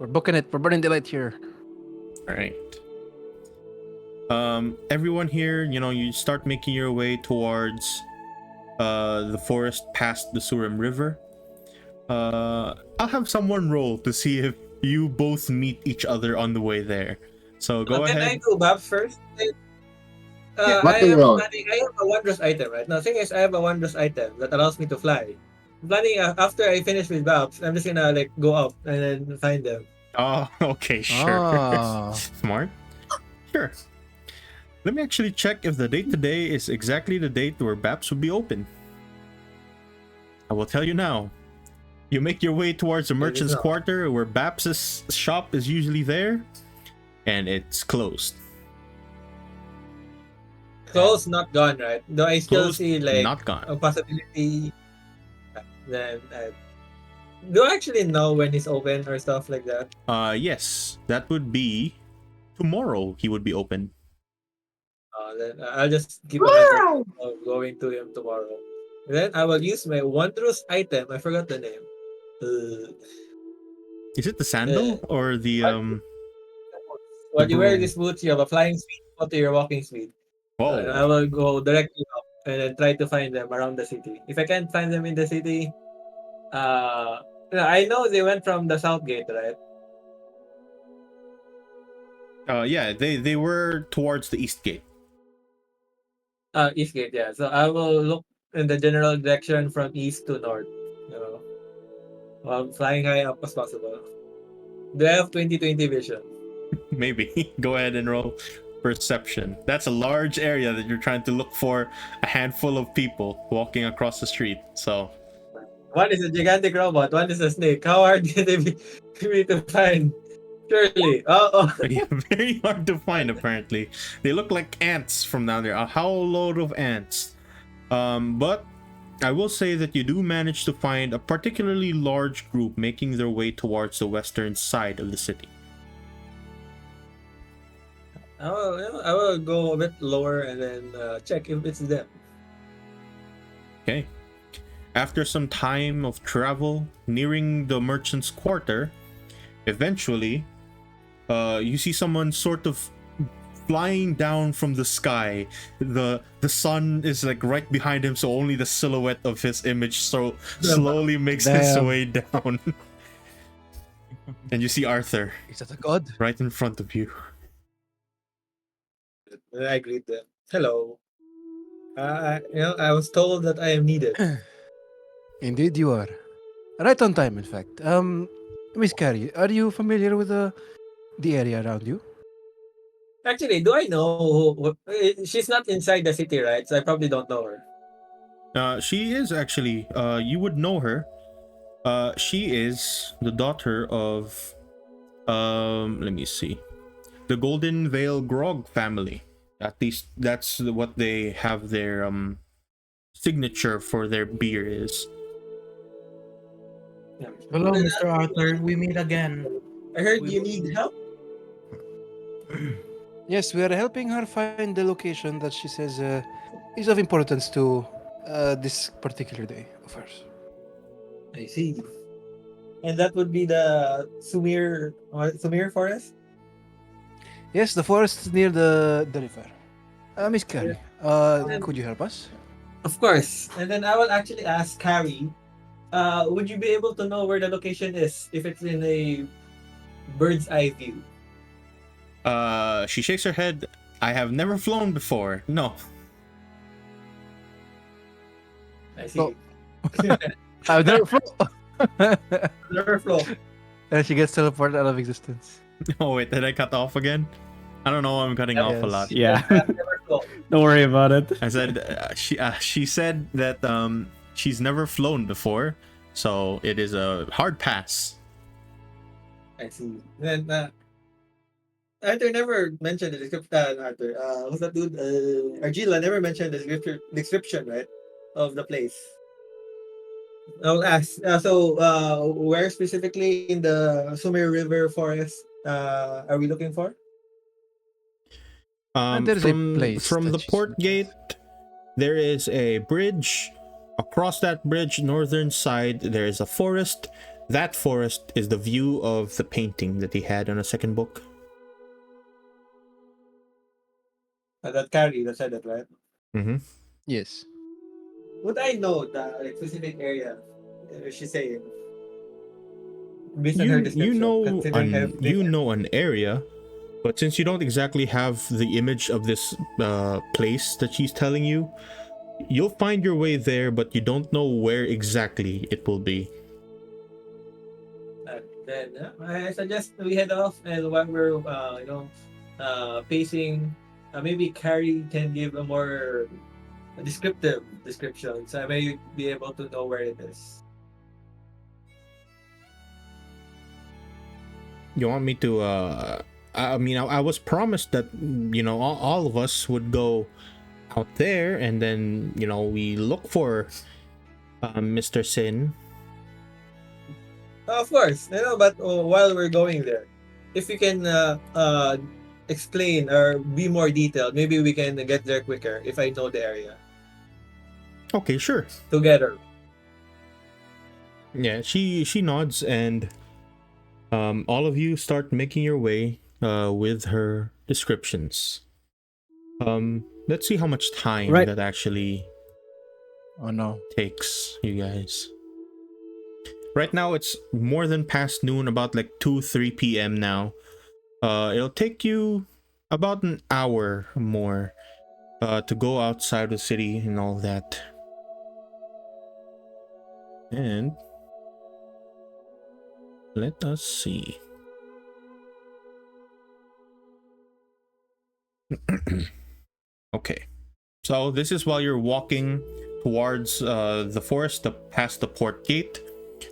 We're booking it. We're burning daylight here. All right. Everyone here, you start making your way towards the forest past the Surem River. I'll have someone roll to see if you both meet each other on the way there. So go Can I ahead. go Bob's first? What I do you am roll? planning. I have a wondrous item, right? Now, the thing is, I have a wondrous item that allows me to fly. I'm planning after I finish with Babs, I'm just gonna go up and then find them. Oh, okay, sure. Ah. Smart. Sure. Let me actually check if the date today is exactly the date where Baps would be open. I will tell you now. You make your way towards the merchant's not. quarter where Babs' shop is usually there, and it's closed. Close, not gone, right? Though I still Closed, see not gone. a possibility. Then do I actually know when he's open or stuff like that? Yes, that would be tomorrow. He would be open. Then I'll just keep a mental of going to him tomorrow. Then I will use my wondrous item. I forgot the name. Is it the sandal or the When you wear broom? these boots, you have a flying speed equal to your walking speed. I Whoa. will go directly up and then try to find them around the city. If I can't find them in the city, I know they went from the south gate, right? Yeah, they were towards the east gate. East gate, yeah. So I will look in the general direction from east to north. While flying high up as possible. Do I have 20/20 vision? Maybe. Go ahead and roll perception. That's a large area that you're trying to look for a handful of people walking across the street. So One is a gigantic robot, one is a snake. How hard can they be to find? Surely. Oh. yeah, very hard to find apparently. They look like ants from down there. A whole load of ants. But I will say that you do manage to find a particularly large group making their way towards the western side of the city. I will go a bit lower and then check if it's them. Okay. After some time of travel, nearing the merchant's quarter, eventually, you see someone sort of flying down from the sky. The sun is like right behind him, so only the silhouette of his image slowly makes its Damn. way down. And you see Arthur Is that a god? right in front of you. Then I greet them. Hello. I was told that I am needed. Indeed, you are. Right on time, in fact. Miss Carrie, are you familiar with the area around you? Actually, do I know she's not inside the city, right? So I probably don't know her. She is actually. You would know her. She is the daughter of. Let me see. The Goldenvale Grog family. At least that's what they have their signature for their beer is. Yeah. Hello, Mr. Arthur. We meet again. I heard you need help. Yes, we are helping her find the location that she says is of importance to this particular day of hers. I see. And that would be the Sumir Forest? Yes, the forest is near the river. Miss Carrie, And could you help us? of course. And then I will actually ask Carrie, would you be able to know where the location is if it's in a bird's eye view? She shakes her head. I have never flown before. No. I see. I've never flown. Never flow. And she gets teleported out of existence. Oh wait, did I cut off again? I don't know. I'm cutting off a Yes. lot. Yeah. Never flow. Don't worry about it. I said she said that she's never flown before, so it is a hard pass. I see. Then Arthur never mentioned the description. Arthur, who's that dude? Argila never mentioned the description, right, of the place. I'll ask. Where specifically in the Sumir River Forest are we looking for? There's a place From that the she's port looking gate, there is a bridge. Across that bridge, northern side, there is a forest. That forest is the view of the painting that he had on a second book. That Carrie that said that, right? Mm-hmm. Yes. Would I know the specific area she's saying? Based on her description, considering everything. You know an area, but since you don't exactly have the image of this place that she's telling you, you'll find your way there, but you don't know where exactly it will be. Then I suggest we head off, and while we're pacing, maybe Carrie can give a more descriptive description, so I may be able to know where it is. You want me to I was promised that all of us would go out there, and then we look for Mr. Sin. Of course, but while we're going there, if you can explain or be more detailed, maybe we can get there quicker if I know the area. Okay, sure. Together. Yeah, she nods, and all of you start making your way with her descriptions. Let's see how much time Right. that actually Oh no. takes you guys. Right now it's more than past noon, about like 2-3 p.m. now. It'll take you about an hour more to go outside the city and all that. And let us see. Okay, so this is while you're walking towards the forest past the port gate.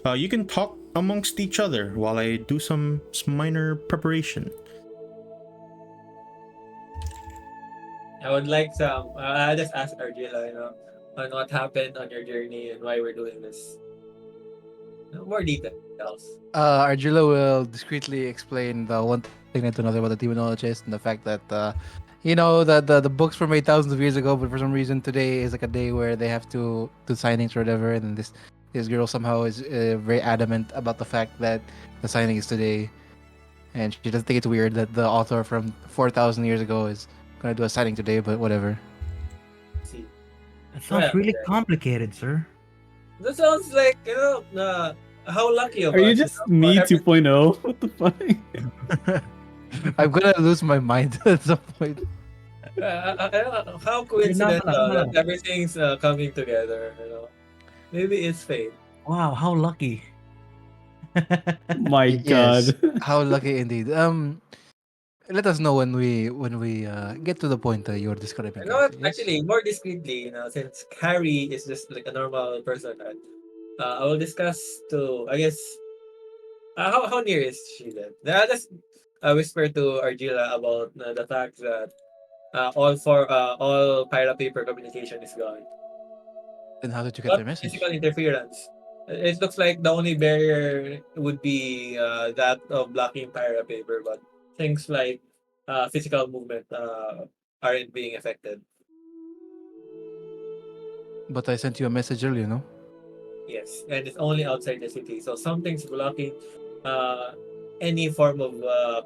You can talk amongst each other while I do some minor preparation. I would like some. I just ask Argila, on what happened on your journey and why we're doing this. More details. Argila will discreetly explain the one thing I don't know about the demonologist and the fact that that the books were made thousands of years ago, but for some reason today is like a day where they have to do signings or whatever, and then this girl somehow is very adamant about the fact that the signing is today, and she doesn't think it's weird that the author from 4,000 years ago is gonna do a signing today, but whatever. See, It sounds really complicated, sir. that sounds like how lucky of Are you us, just me 2.0? What the fuck? I'm gonna lose my mind at some point. How Nama coincidental lang. that everything's coming together, you know? Maybe it's fate. Wow, how lucky. My Yes, God. how lucky indeed. Let us know when we get to the point you're describing, You know guys. what? Yes. Actually, more discreetly, you know, since Carrie is just like a normal person, right? I will discuss to, I guess, how near is she then? I'll just whisper to Argila about the fact that all pirate paper communication is gone. And how did you get Not their message? physical interference. It looks like the only barrier would be that of blocking pirate paper, but things like physical movement aren't being affected. But I sent you a message earlier, no? Yes, and it's only outside the city. So something's blocking uh, any form of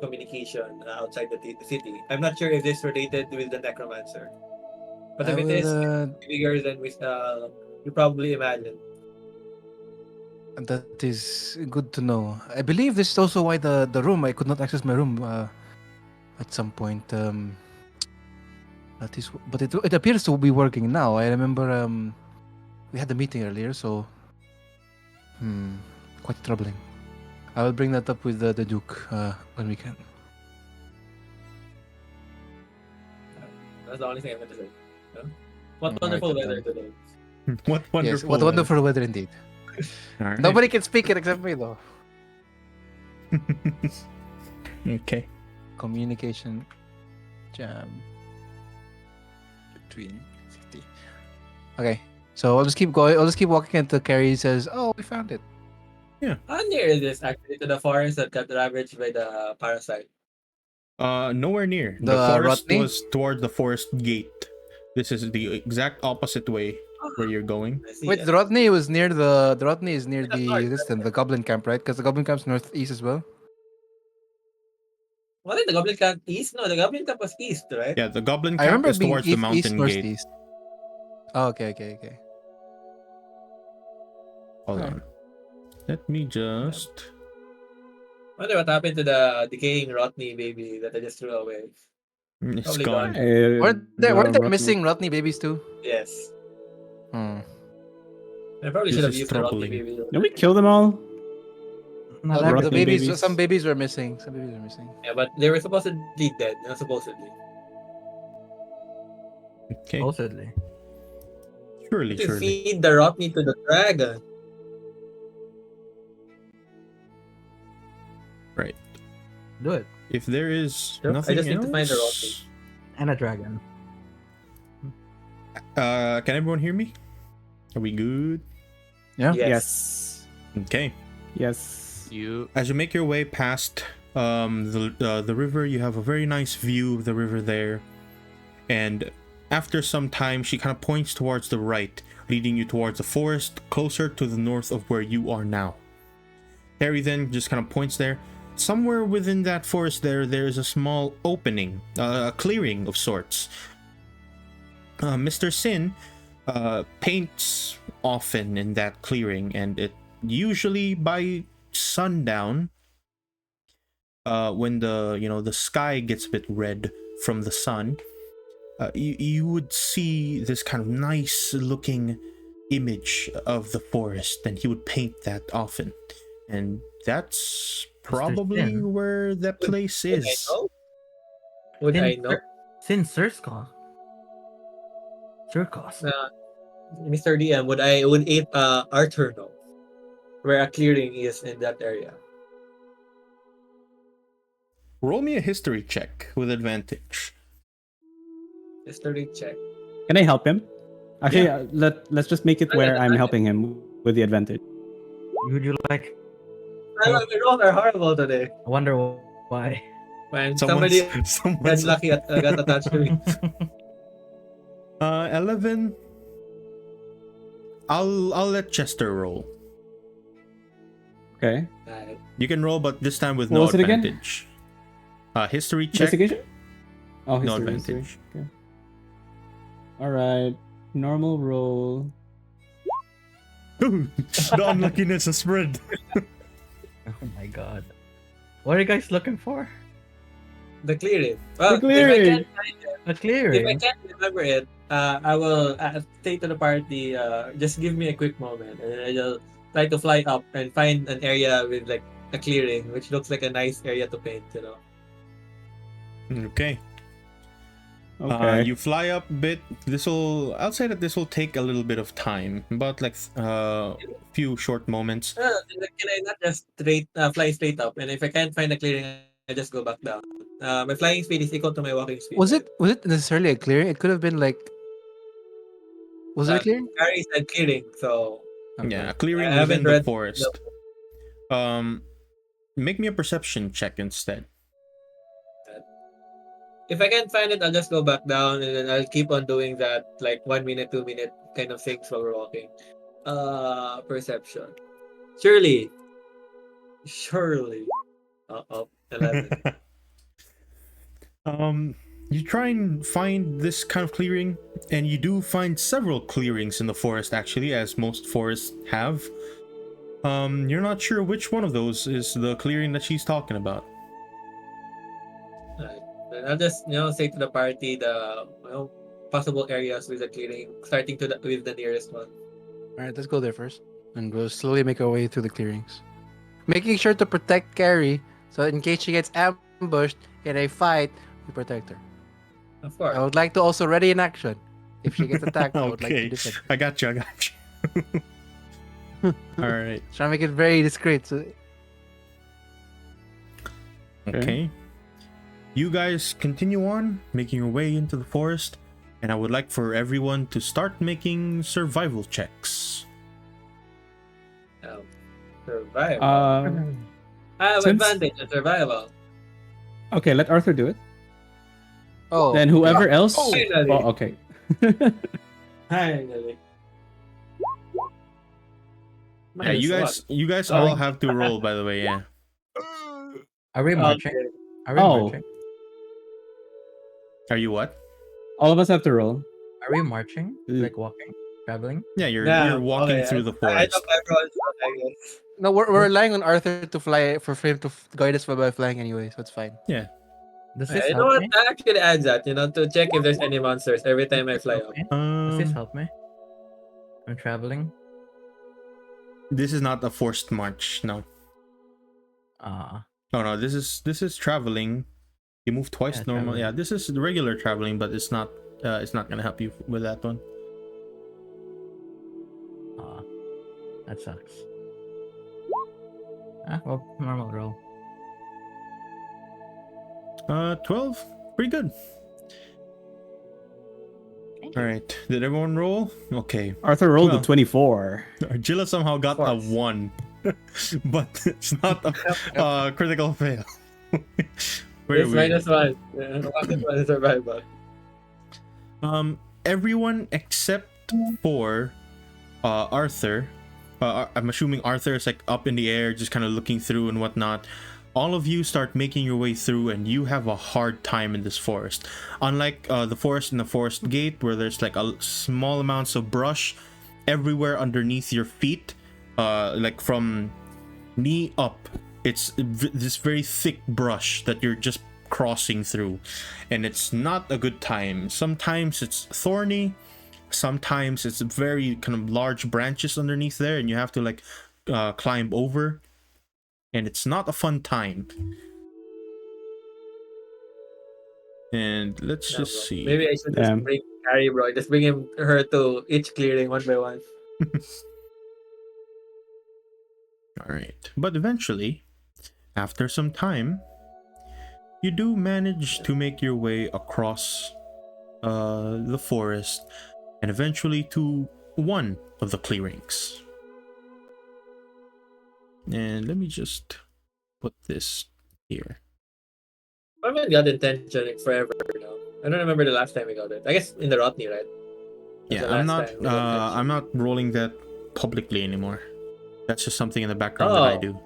communication outside the city. I'm not sure if this related with the necromancer, but I if it will. is, it's bigger than you probably imagine. That is good to know. I believe this is also why the room I could not access my room at some point. That is, but it appears to be working now. I remember we had a meeting earlier, so quite troubling. I will bring that up with the Duke when we can. That's the only thing I'm going to say. No? What Alright, wonderful then. weather today. What wonderful. Yes, what wonderful weather indeed. All right. Nobody can speak it except me, though. Okay. Communication jam between 50. Okay, so I'll just keep going. I'll just keep walking until Carrie says, "Oh, we found it." How near is this actually to the forest that got ravaged by the parasite? Nowhere near. The, The forest Rodney? was toward the forest gate. This is the exact opposite way where you're going. I see. Wait, the Rodney was near the Rodney is near That's the north, the Goblin Camp, right? Because the Goblin Camp's northeast as well. Wasn't the Goblin Camp east? No, the Goblin Camp was east, right? Yeah, the goblin I camp remember is it being towards the east mountain gate. northeast. Oh, okay. Hold Alright. on. Let me just. Wonder what happened to the decaying Rotney baby that I just threw away. It's Probably gone. gone. Weren't there missing Rodney babies too? Yes. Hmm. I probably This should have is used the Rotney troubling. baby. Did we kill them all? Not The Rodney everything. babies, some babies were missing. Yeah, but they were supposedly dead. Not supposedly. Okay. Supposedly. Surely. To feed the Rotney to the dragon. Right. Do it. If there is Sure, I nothing just need else, to find the Rotney. And a dragon. Can everyone hear me? Are we good? Yeah. Yes. Okay. Yes. As you make your way past the river, you have a very nice view of the river there, and after some time, she kind of points towards the right, leading you towards the forest, closer to the north of where you are now. Harry then just kind of points there. Somewhere within that forest there is a small opening, a clearing of sorts. Mr. Sin paints often in that clearing, and it usually by sundown, when the sky gets a bit red from the sun, you would see this kind of nice looking image of the forest, and he would paint that often, and that's probably Sin. where that place Would I is. know? Would I know? Sin Surskos. Surkos. Mr. DM, would Arthur know where a clearing is in that area? Roll me a history check with advantage. History check. Can I help him? Actually, Yeah. let's just make it where I'm helping him with the advantage. Would you like? The rolls are horrible today. I wonder why. Man, Someone's somebody got lucky got attached to me. 11. I'll let Chester roll. Okay. You can roll, but this time with What no was it again? advantage. History check. Investigation? Oh, No history. advantage. Okay. All right. Normal roll. The unluckiness is spread. Oh my god. What are you guys looking for? The clearing. Well, The clearing. A if I clearing. can't remember it, I will say to the party, just give me a quick moment, and then I'll try to fly up and find an area with like a clearing, which looks like a nice area to paint. You know. Okay. Okay. You fly up a bit. I'll say that this will take a little bit of time, about like few short moments. Can I not just fly straight up? And if I can't find a clearing, I just go back down. My flying speed is equal to my walking speed. Was Right? it necessarily a clearing? It could have been like. Was it a clearing? Carrie said clearing, so Yeah, Okay. a clearing I within haven't the read. forest. Make me a perception check instead. If I can't find it, I'll just go back down, and then I'll keep on doing that, like 1 minute, 2 minute kind of things while we're walking. Perception. Surely, surely. 11. You try and find this kind of clearing, and you do find several clearings in the forest, actually, as most forests have. You're not sure which one of those is the clearing that she's talking about. Alright. Then I'll just say to the party the possible areas with the clearing, starting with the nearest one. All right, let's go there first, and we'll slowly make our way through the clearings, making sure to protect Carrie, so in case she gets ambushed in a fight, we protect her. Of course. I would like to also ready in action. If she gets attacked, I would like to Okay, defend. I got you. All right. Try to make it very discreet. So Okay. You guys continue on, making your way into the forest, and I would like for everyone to start making survival checks. Survival. I have since- advantage in survival. Okay, let Arthur do it. oh, Then whoever else. Finally. Oh, okay. Finally. Yeah, you guys all have to roll, by the way. Yeah. Are we marching? Okay. Are we Oh. marching? Are you what? All of us have to roll. Are we marching? Mm. Like walking, traveling? Yeah, you're Yeah, walking okay, through the I forest. thought everyone's not, I guess. no, we're relying on Arthur to fly for him to guide us by flying anyway, so it's fine. Yeah. Does this You know help what? me? I actually add that, to check if there's any monsters every time I fly up. Does this Um, help me? I'm traveling. this is not a forced march. No. No. This is traveling. You move twice Yeah, normal. traveling. Yeah, this is the regular traveling, but it's not. It's not gonna help you with that one. That sucks. Well, normal roll. 12. Pretty good. All right. Did everyone roll? Okay. Arthur rolled Well. a 24. Argilla somehow got a course. 1, but it's not a critical fail. Very It's weird. -1. -1 is survival. Everyone except for Arthur. I'm assuming Arthur is like up in the air, just kind of looking through and whatnot. All of you start making your way through, and you have a hard time in this forest. Unlike the forest in the forest gate, where there's like a small amounts of brush everywhere underneath your feet, like from knee up, it's this very thick brush that you're just crossing through, and it's not a good time. Sometimes it's thorny, sometimes it's very kind of large branches underneath there, and you have to like climb over, and it's not a fun time. And let's just see. Maybe I should Damn. just bring Carrie, bro. Just bring her to each clearing one by one. All right, but eventually, after some time, you do manage to make your way across the forest, and eventually to one of the clearings. And let me just put this here. I haven't got intention in forever now. I don't remember the last time we got it. I guess in the Rotney, right? That's Yeah, the I'm last not. time we got intention. I'm not rolling that publicly anymore. That's just something in the background that I Oh. do.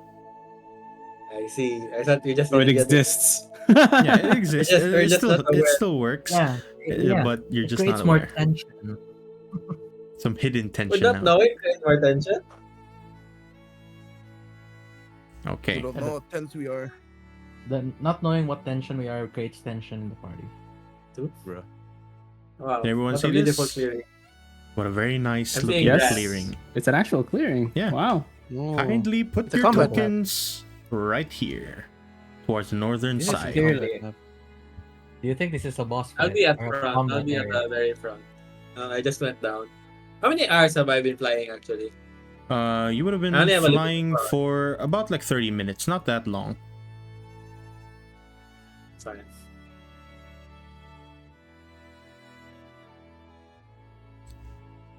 I see. I thought we just So it didn't get exists. Yeah, it exists. We're It just still, not aware. it still works. But you're It just creates not more aware. tension. Some hidden Would tension not now. know it create more tension. Okay. You don't know how tense we are. not knowing what tension we are creates tension in the party. Bro. Wow. Can everyone What see a beautiful this? clearing. What a very nice I'm seeing looking grass. clearing. It's an actual clearing. Yeah. Wow. Oh. Kindly put It's a your combat map. tokens right here, towards the northern This is side. clearly- Combat map. Do you think this is a boss I'll fight? be at or a front. I'll combat be at area? the very front. I just went down. How many hours have I been flying actually? You would have I been only have a little flying bit of for about like 30 minutes, not that long. Fine.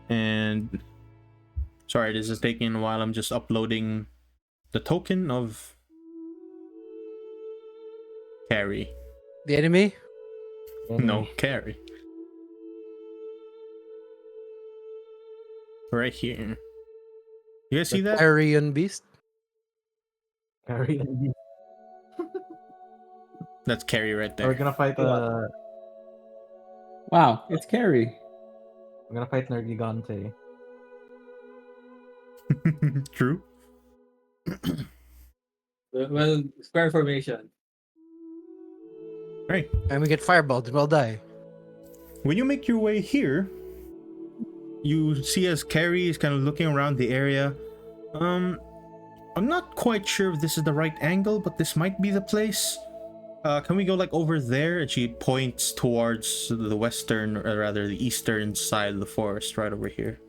And sorry, this is taking a while. I'm just uploading the token of Carrie. The enemy? No, Carrie. Right here. You guys see that? Aryan beast? Carry. That's Carrie right We're there. gonna fight Wow, it's Carrie. we're gonna fight Nergigante. True. Well, square formation. Right. And we get fireballed, we'll die. When you make your way here, you see as Carrie is kind of looking around the area. I'm not quite sure if this is the right angle, but this might be the place. Can we go like over there? And she points towards the western, or rather the eastern side of the forest, right over here.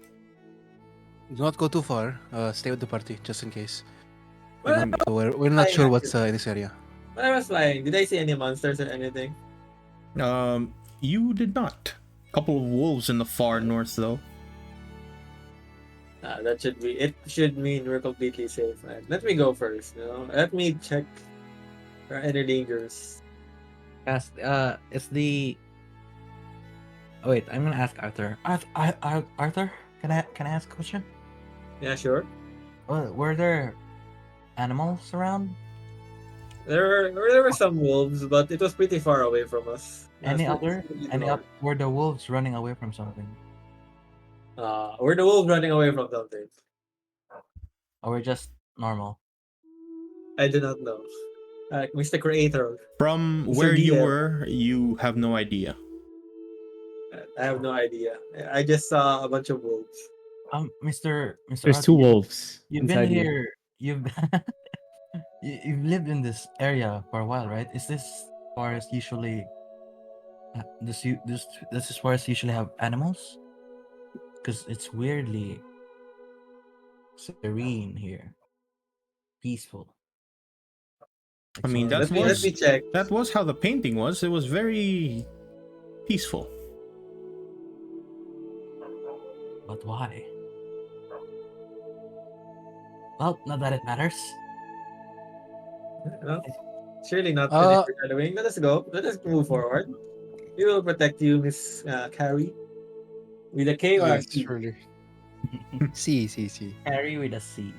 Do not go too far. Stay with the party, just in case. Well, We're not sure what's in this area. when I was flying, did I see any monsters or anything? You did not. Couple of wolves in the far north, though. That should be. It should mean we're completely safe. Right? Let me go first. You know, let me check for any dangers. Ask, it's the. Oh wait, I'm gonna ask Arthur. Arthur, can I ask a question? Yeah, sure. Were there animals around? There were some wolves, but it was pretty far away from us. Were the wolves running away from something? Were the wolves running away from something? Or were just normal? I do not know. Mr. Creator, From Mr. where you DM. were, you have no idea. I have no idea. I just saw a bunch of wolves. Mr. There's Arthur, two wolves You've inside been me. here. You've lived in this area for a while, right? Is this forest usually? This forest usually have animals? Because it's weirdly serene here, peaceful. I mean, So that Let me check. That was how the painting was. It was very peaceful. But why? Well, not that it matters. No, surely not Uh, foreshadowing. Let us go. Let us move forward. We will protect you, Miss Carrie. With a K or a yes, C? surely. See. Harry with a C.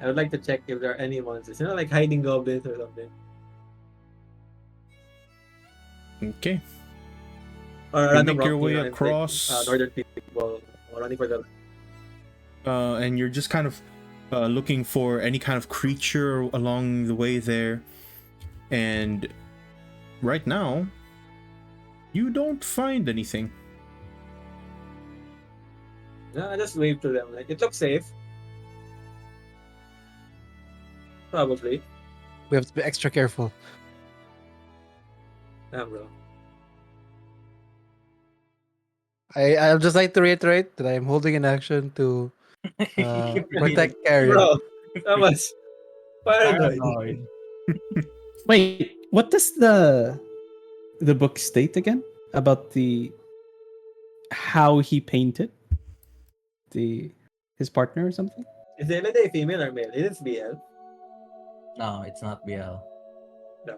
I would like to check if there are any monsters. You know, like hiding goblins or something. Okay. Or You random make your rock, way you know, and, like, across. northern people running for the. And you're just kind of looking for any kind of creature along the way there. And right now, you don't find anything. Yeah, I just wave to them. Like, it looks safe. Probably. We have to be extra careful. Yeah, bro. I'll just like to reiterate that I'm holding an action to protect Carrie. Bro, that was paranoid. Paranoid. Wait, what does the book state again about the how he painted his partner or something? Is the Elide female or male? It is BL. No, it's not BL.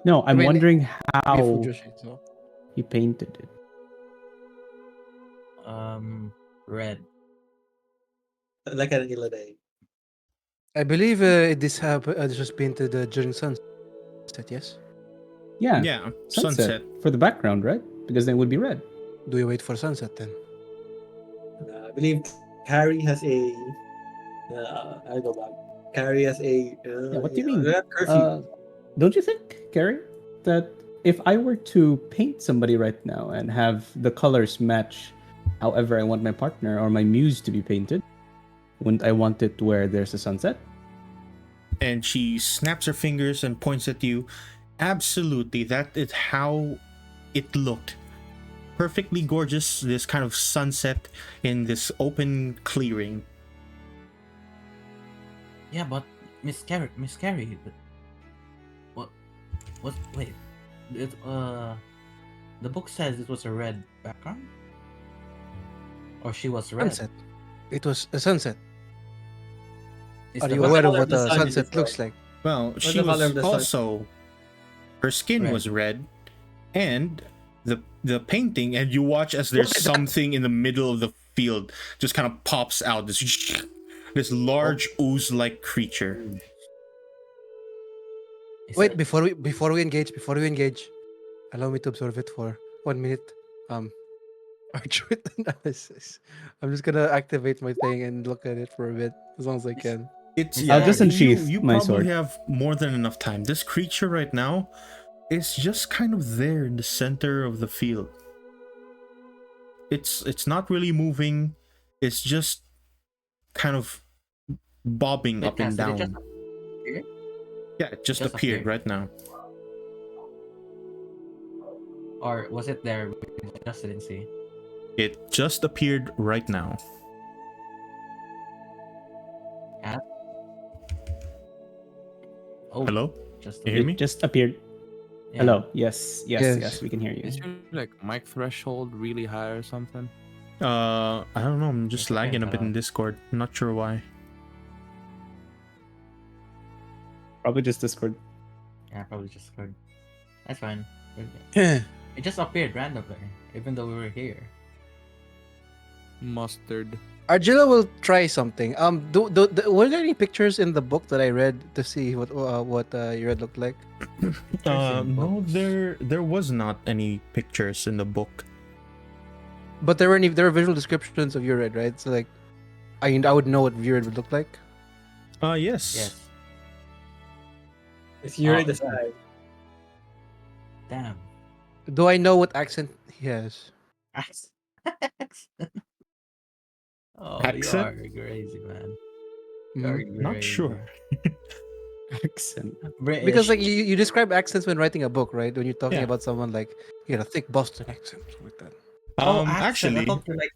No, I'm I mean, wondering how Fujoshi, so. he painted it. Red. Like an Elide. I believe this was painted during sunset, yes? Yeah, Yeah, sunset for the background, right? Because then it would be red. Do we wait for sunset then? I believe Carrie has a. I'll go back. carry as a What do you mean? curfew. Don't you think, Gary, that if I were to paint somebody right now and have the colors match however I want my partner or my muse to be painted, wouldn't I want it where there's a sunset? And she snaps her fingers and points at you. Absolutely, that is how it looked. Perfectly gorgeous, this kind of sunset in this open clearing. Yeah, but Miss Carrie, but wait, it, the book says it was a red background, or she was red. Sunset. It was a sunset. Is Are the you book- aware of color what of the a sun is sunset this looks one? like? Well, she the color was of the sun? also, her skin Red. was red, and the painting, and you watch as there's something in the middle of the field just kind of pops out, this large ooze-like creature. is Wait, it- before we engage, allow me to observe it for 1 minute. Archwit analysis. I'm just gonna activate my thing and look at it for a bit, as long as I can. It's I'll just unsheath you my probably sword. have more than enough time. This creature right now is just kind of there in the center of the field. It's not really moving. It's just kind of bobbing Wait, up and Cass, did it down. just appear? Yeah, it just Just appeared appeared. right now. Or was it there? We just didn't see. It just appeared right now. Oh, Hello? just You hear It me? just appeared. yeah. Hello. Yes, Yes. we can hear you. Is your like mic threshold really high or something? I don't know. I'm just It's okay, lagging a bit hello. in Discord. I'm not sure why. Probably just Discord. Yeah, probably just good. That's fine. Yeah. It just appeared randomly, even though we were here. Mustard. Argilla will try something. Were there any pictures in the book that I read to see what your red looked like? in No, books. there was not any pictures in the book. But there were visual descriptions of your red, right? So like, I would know what your red would look like. Yes. Yes. It's Yuri Oh, the side. Damn. Do I know what accent he has? Oh, Accent? you are crazy, man. Mhm. You're Not crazy. sure. Accent. British. Because like you describe accents when writing a book, right? When you're talking Yeah. about someone like he had a thick Boston accent, something like that. accent. I Actually, thought you were like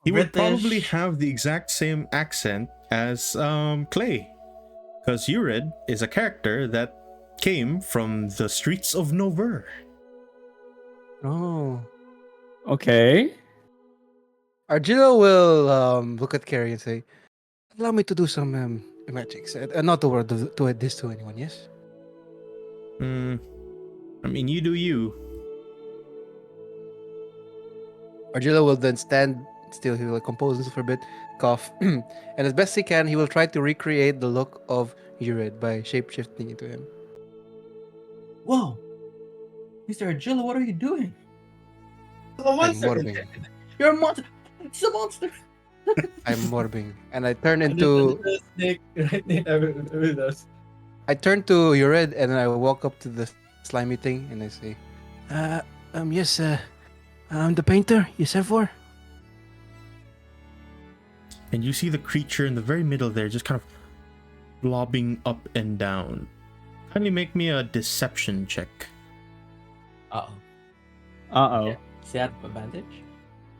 he would probably British. have the exact same accent as Clay, because Urid is a character that came from the streets of Nover. Oh. Okay. Argilla will look at Carrie and say, "Allow me to do some magic. Not to do this to anyone. Yes." I mean, you do you. Argilla will then stand still. He will compose himself for a bit, cough, and as best he can, he will try to recreate the look of Urid by shape-shifting into him. Whoa, Mr. Agilla, what are you doing? Oh, I'm monster! morbing. You're a monster. It's a monster. I'm morbing, and I turn And into the snake right there with us. I turn to Urid, and I walk up to the slimy thing, and I say, yes, I'm the painter you sent for." And you see the creature in the very middle there, just kind of blobbing up and down. Kindly make me a deception check. Uh-oh. Uh-oh. Yeah. Is that advantage?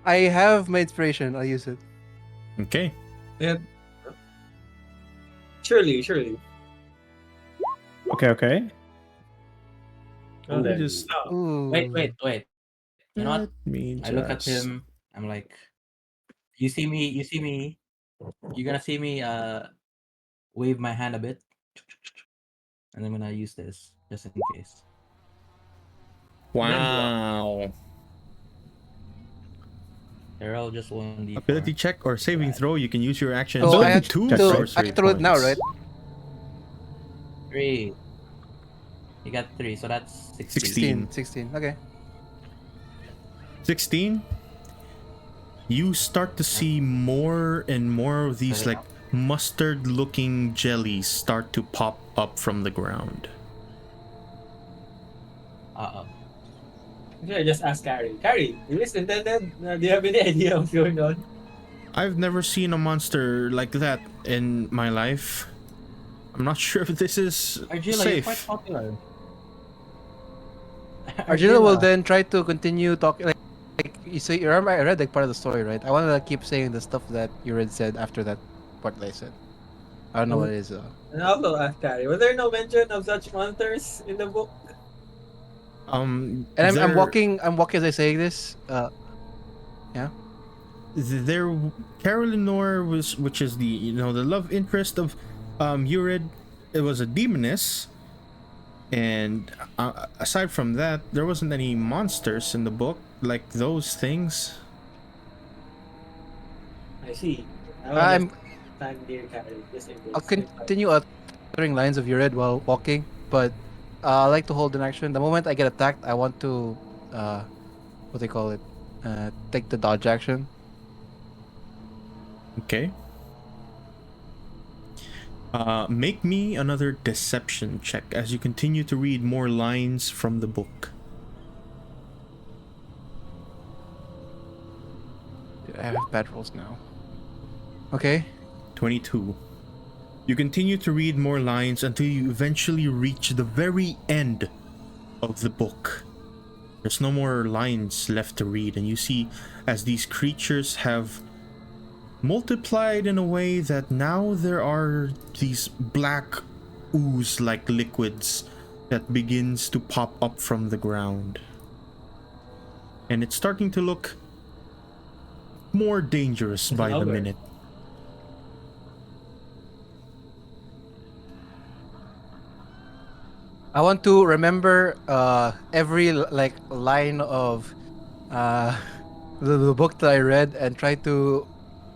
I have my inspiration. I'll use it. Okay. Yeah. Surely. Okay. Oh, Let me there. just- Oh, Ooh. Wait. You know what? Let me I look at just- him. I'm like, you see me. You're gonna see me wave my hand a bit, and I'm gonna use this just in case. Wow. They're all just 1d4. Ability check or saving throw, you can use your action. Oh, I Spend have 2 to- sorcery I throw it now, points. right? 3. You got 3, so that's 16. 16. 16. Okay. 16. You start to see more and more of these like mustard-looking jellies start to pop up from the ground. Uh-oh. Yeah, just ask Carrie. Carrie, you listen, do you have any idea what's going on? I've never seen a monster like that in my life. I'm not sure if this is Argilla, you're quite safe. popular. Arjuna will then try to continue talking. Like you say, you remember I read like part of the story, right? I want to keep saying the stuff that you read said after that part that I said. I don't know what it is. And also ask Carrie, was there no mention of such monsters in the book? And I'm there- walking. I'm walking as I say this. There, Carolinor was, which is the the love interest of Urid. It was a demoness, and aside from that, there wasn't any monsters in the book like those things. I see. I'm. Stand near Carrie, just in case. I'll continue uttering lines of your read while walking, but I like to hold an action. The moment I get attacked, I want to, what they call it, take the dodge action. Okay. Make me another deception check as you continue to read more lines from the book. I have bad rolls now. Okay. 22. You continue to read more lines until you eventually reach the very end of the book. There's no more lines left to read, and you see as these creatures have multiplied in a way that now there are these black ooze-like liquids that begins to pop up from the ground. And it's starting to look more dangerous by the minute. I want to remember every like line of the book that I read and try to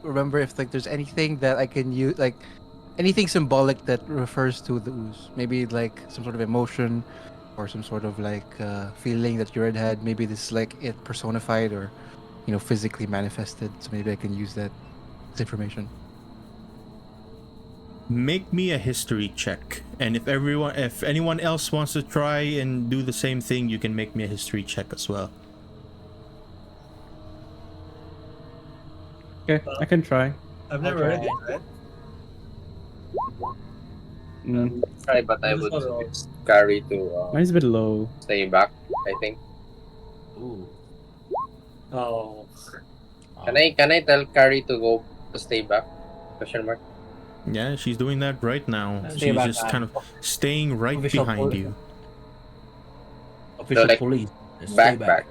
remember if like there's anything that I can use, like anything symbolic that refers to the ooze. Maybe like some sort of emotion or some sort of like feeling that Yured had. Maybe this is like it personified or physically manifested. So maybe I can use that as information. Make me a history check, and if anyone else wants to try and do the same thing, you can make me a history check as well. Okay, I can try. I've never read it, right? Try, but I This would one roll. suggest Carrie to Mine's a bit low. stay back, I think. Ooh. Oh. Can I tell Carrie to go to stay back? Question mark. Yeah, she's doing that right now. Stay She's back, just kind of staying right Official behind police. you. Official like, police. Stay Back.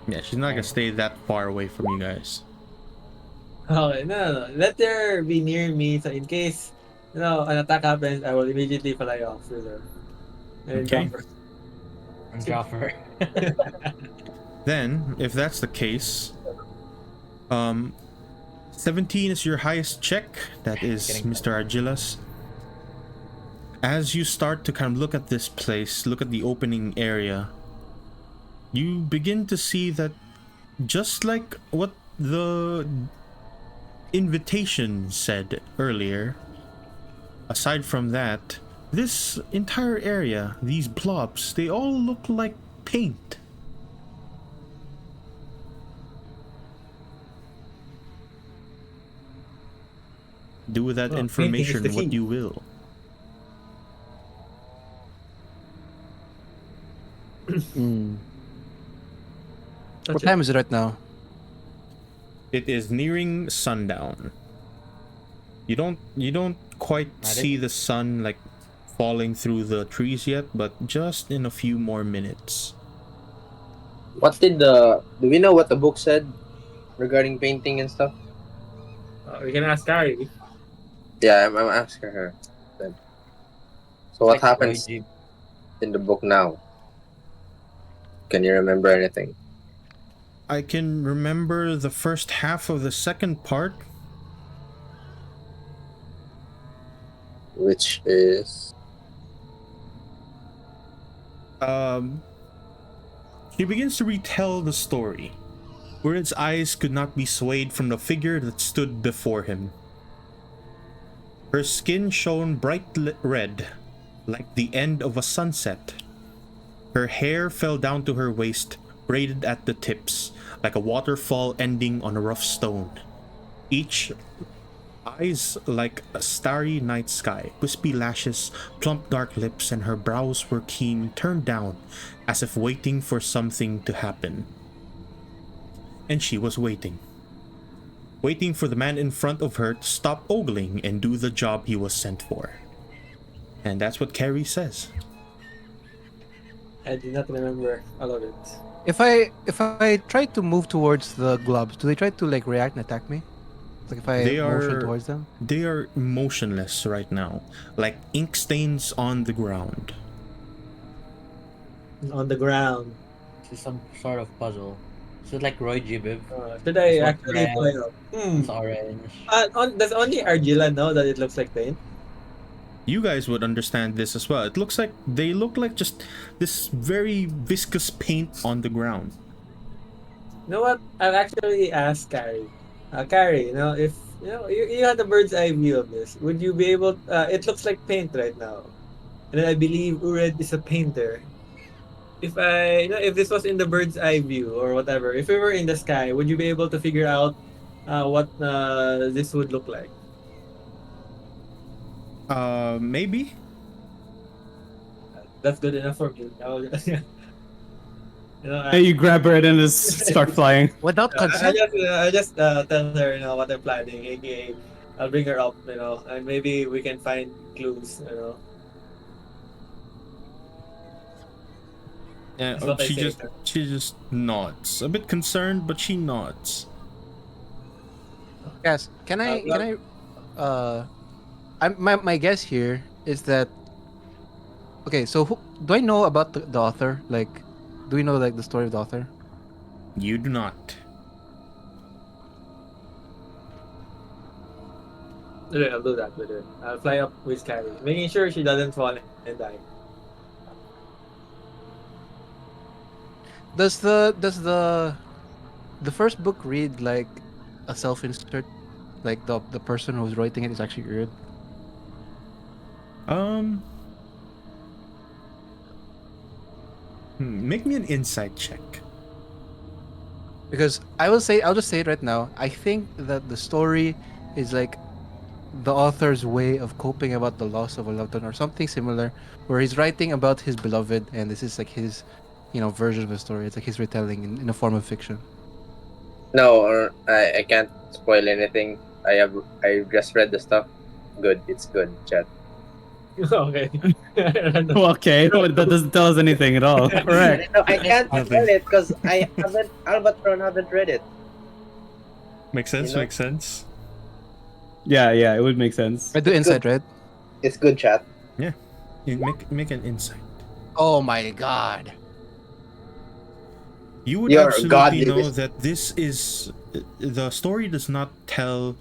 Yeah, she's not gonna stay that far away from you guys. Okay, no. Let her be near me, so in case an attack happens, I will immediately fly off with her. And Okay. jump her. And drop her. Then, if that's the case, 17 is your highest check. That is Getting Mr. Argillas. As you start to kind of look at this place, look at the opening area, you begin to see that just like what the invitation said earlier, aside from that, this entire area, these blobs, they all look like paint. Do with that Well, painting is information the what key. you will. What time is it right now? It is nearing sundown. You don't quite Not see the sun like falling through the trees yet, but just in a few more minutes. Do we know what the book said regarding painting and stuff? We can ask Carrie. Yeah, I'm asking her. Then. So what Like happens YG. in the book now? Can you remember anything? I can remember the first half of the second part. Which is She begins to retell the story Urid's eyes could not be swayed from the figure that stood before him. Her skin shone bright red, like the end of a sunset. Her hair fell down to her waist, braided at the tips, like a waterfall ending on a rough stone. Each eyes like a starry night sky, wispy lashes, plump dark lips, and her brows were keen, turned down, as if waiting for something to happen. And she was waiting. Waiting for the man in front of her to stop ogling and do the job he was sent for. And that's what Carrie says. I did not remember all of it. If I try to move towards the globs, do they try to like react and attack me? Like if I motion towards them? They are motionless right now, like ink stains on the ground. On the ground. This is some sort of puzzle. Is it like Roy G. Biv? Should I It's actually red. play up? It's orange. Does only Argila know that it looks like paint? You guys would understand this as well. They look like just this very viscous paint on the ground. You know what? I've actually asked Carrie. Carrie, if you had a bird's eye view of this, would you be able? It looks like paint right now, and then I believe Ured is a painter. If if this was in the bird's eye view or whatever, if we were in the sky, would you be able to figure out what this would look like? Maybe. That's good enough for me. Hey, you grab her and then just start flying. Without consent? I just tell her, what I'm planning, aka I'll bring her up, and maybe we can find clues. Yeah, That's what I say. she just nods. A bit concerned, but she nods. Yes. Can I my guess here is that okay, so do I know about the author? Like, do we know like the story of the author? You do not. Okay, I'll do that with her. I'll fly up with Carrie, making sure she doesn't fall and die. Does the first book read like a self-insert? Like the person who's writing it is actually Urid? Make me an insight check. Because I'll just say it right now. I think that the story is like the author's way of coping about the loss of a loved one or something similar, where he's writing about his beloved, and this is like his, version of the story. It's like his retelling in a form of fiction. No, I can't spoil anything. I just read the stuff. Good, it's good, chat. Okay. Okay, that doesn't tell us anything at all. Correct. No, I can't spoil it because Albatron haven't read it. Makes sense. You know? Makes sense. Yeah, it would make sense. I do insight, right? It's good, chat. Yeah. You make an insight. Oh my god. You would You're absolutely godly know wisdom. that this is the story does not tell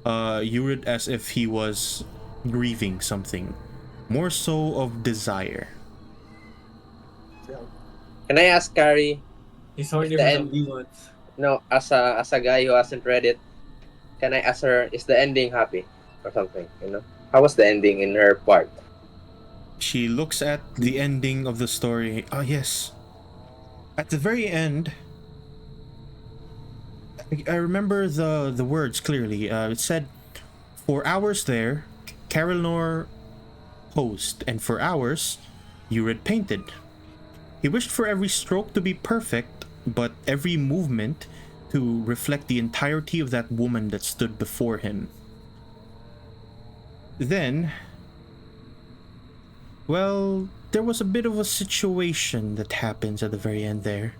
Urid as if he was grieving something, more so of desire. Can I ask Carrie? He's horny The for end. some demons. No, as a guy who hasn't read it, can I ask her? Is the ending happy or something? How was the ending in her part? She looks at the ending of the story. Ah, yes. At the very end, I remember the words clearly. It said, "For hours there, Carolnor posed, and for hours, Urid painted. He wished for every stroke to be perfect, but every movement to reflect the entirety of that woman that stood before him. Then, well, there was a bit of a situation that happens at the very end there.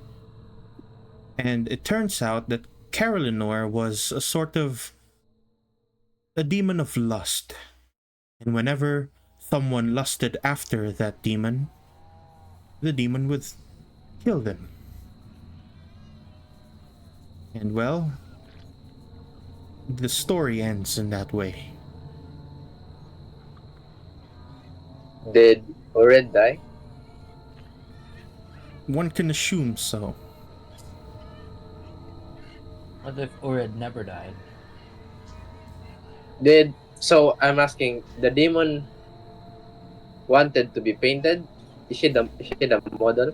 And it turns out that Carolynor was a sort of a demon of lust. And whenever someone lusted after that demon, the demon would kill them. And well, the story ends in that way." Did Ured die? One can assume so. What if Urid never died? So I'm asking, the demon wanted to be painted? Is she the model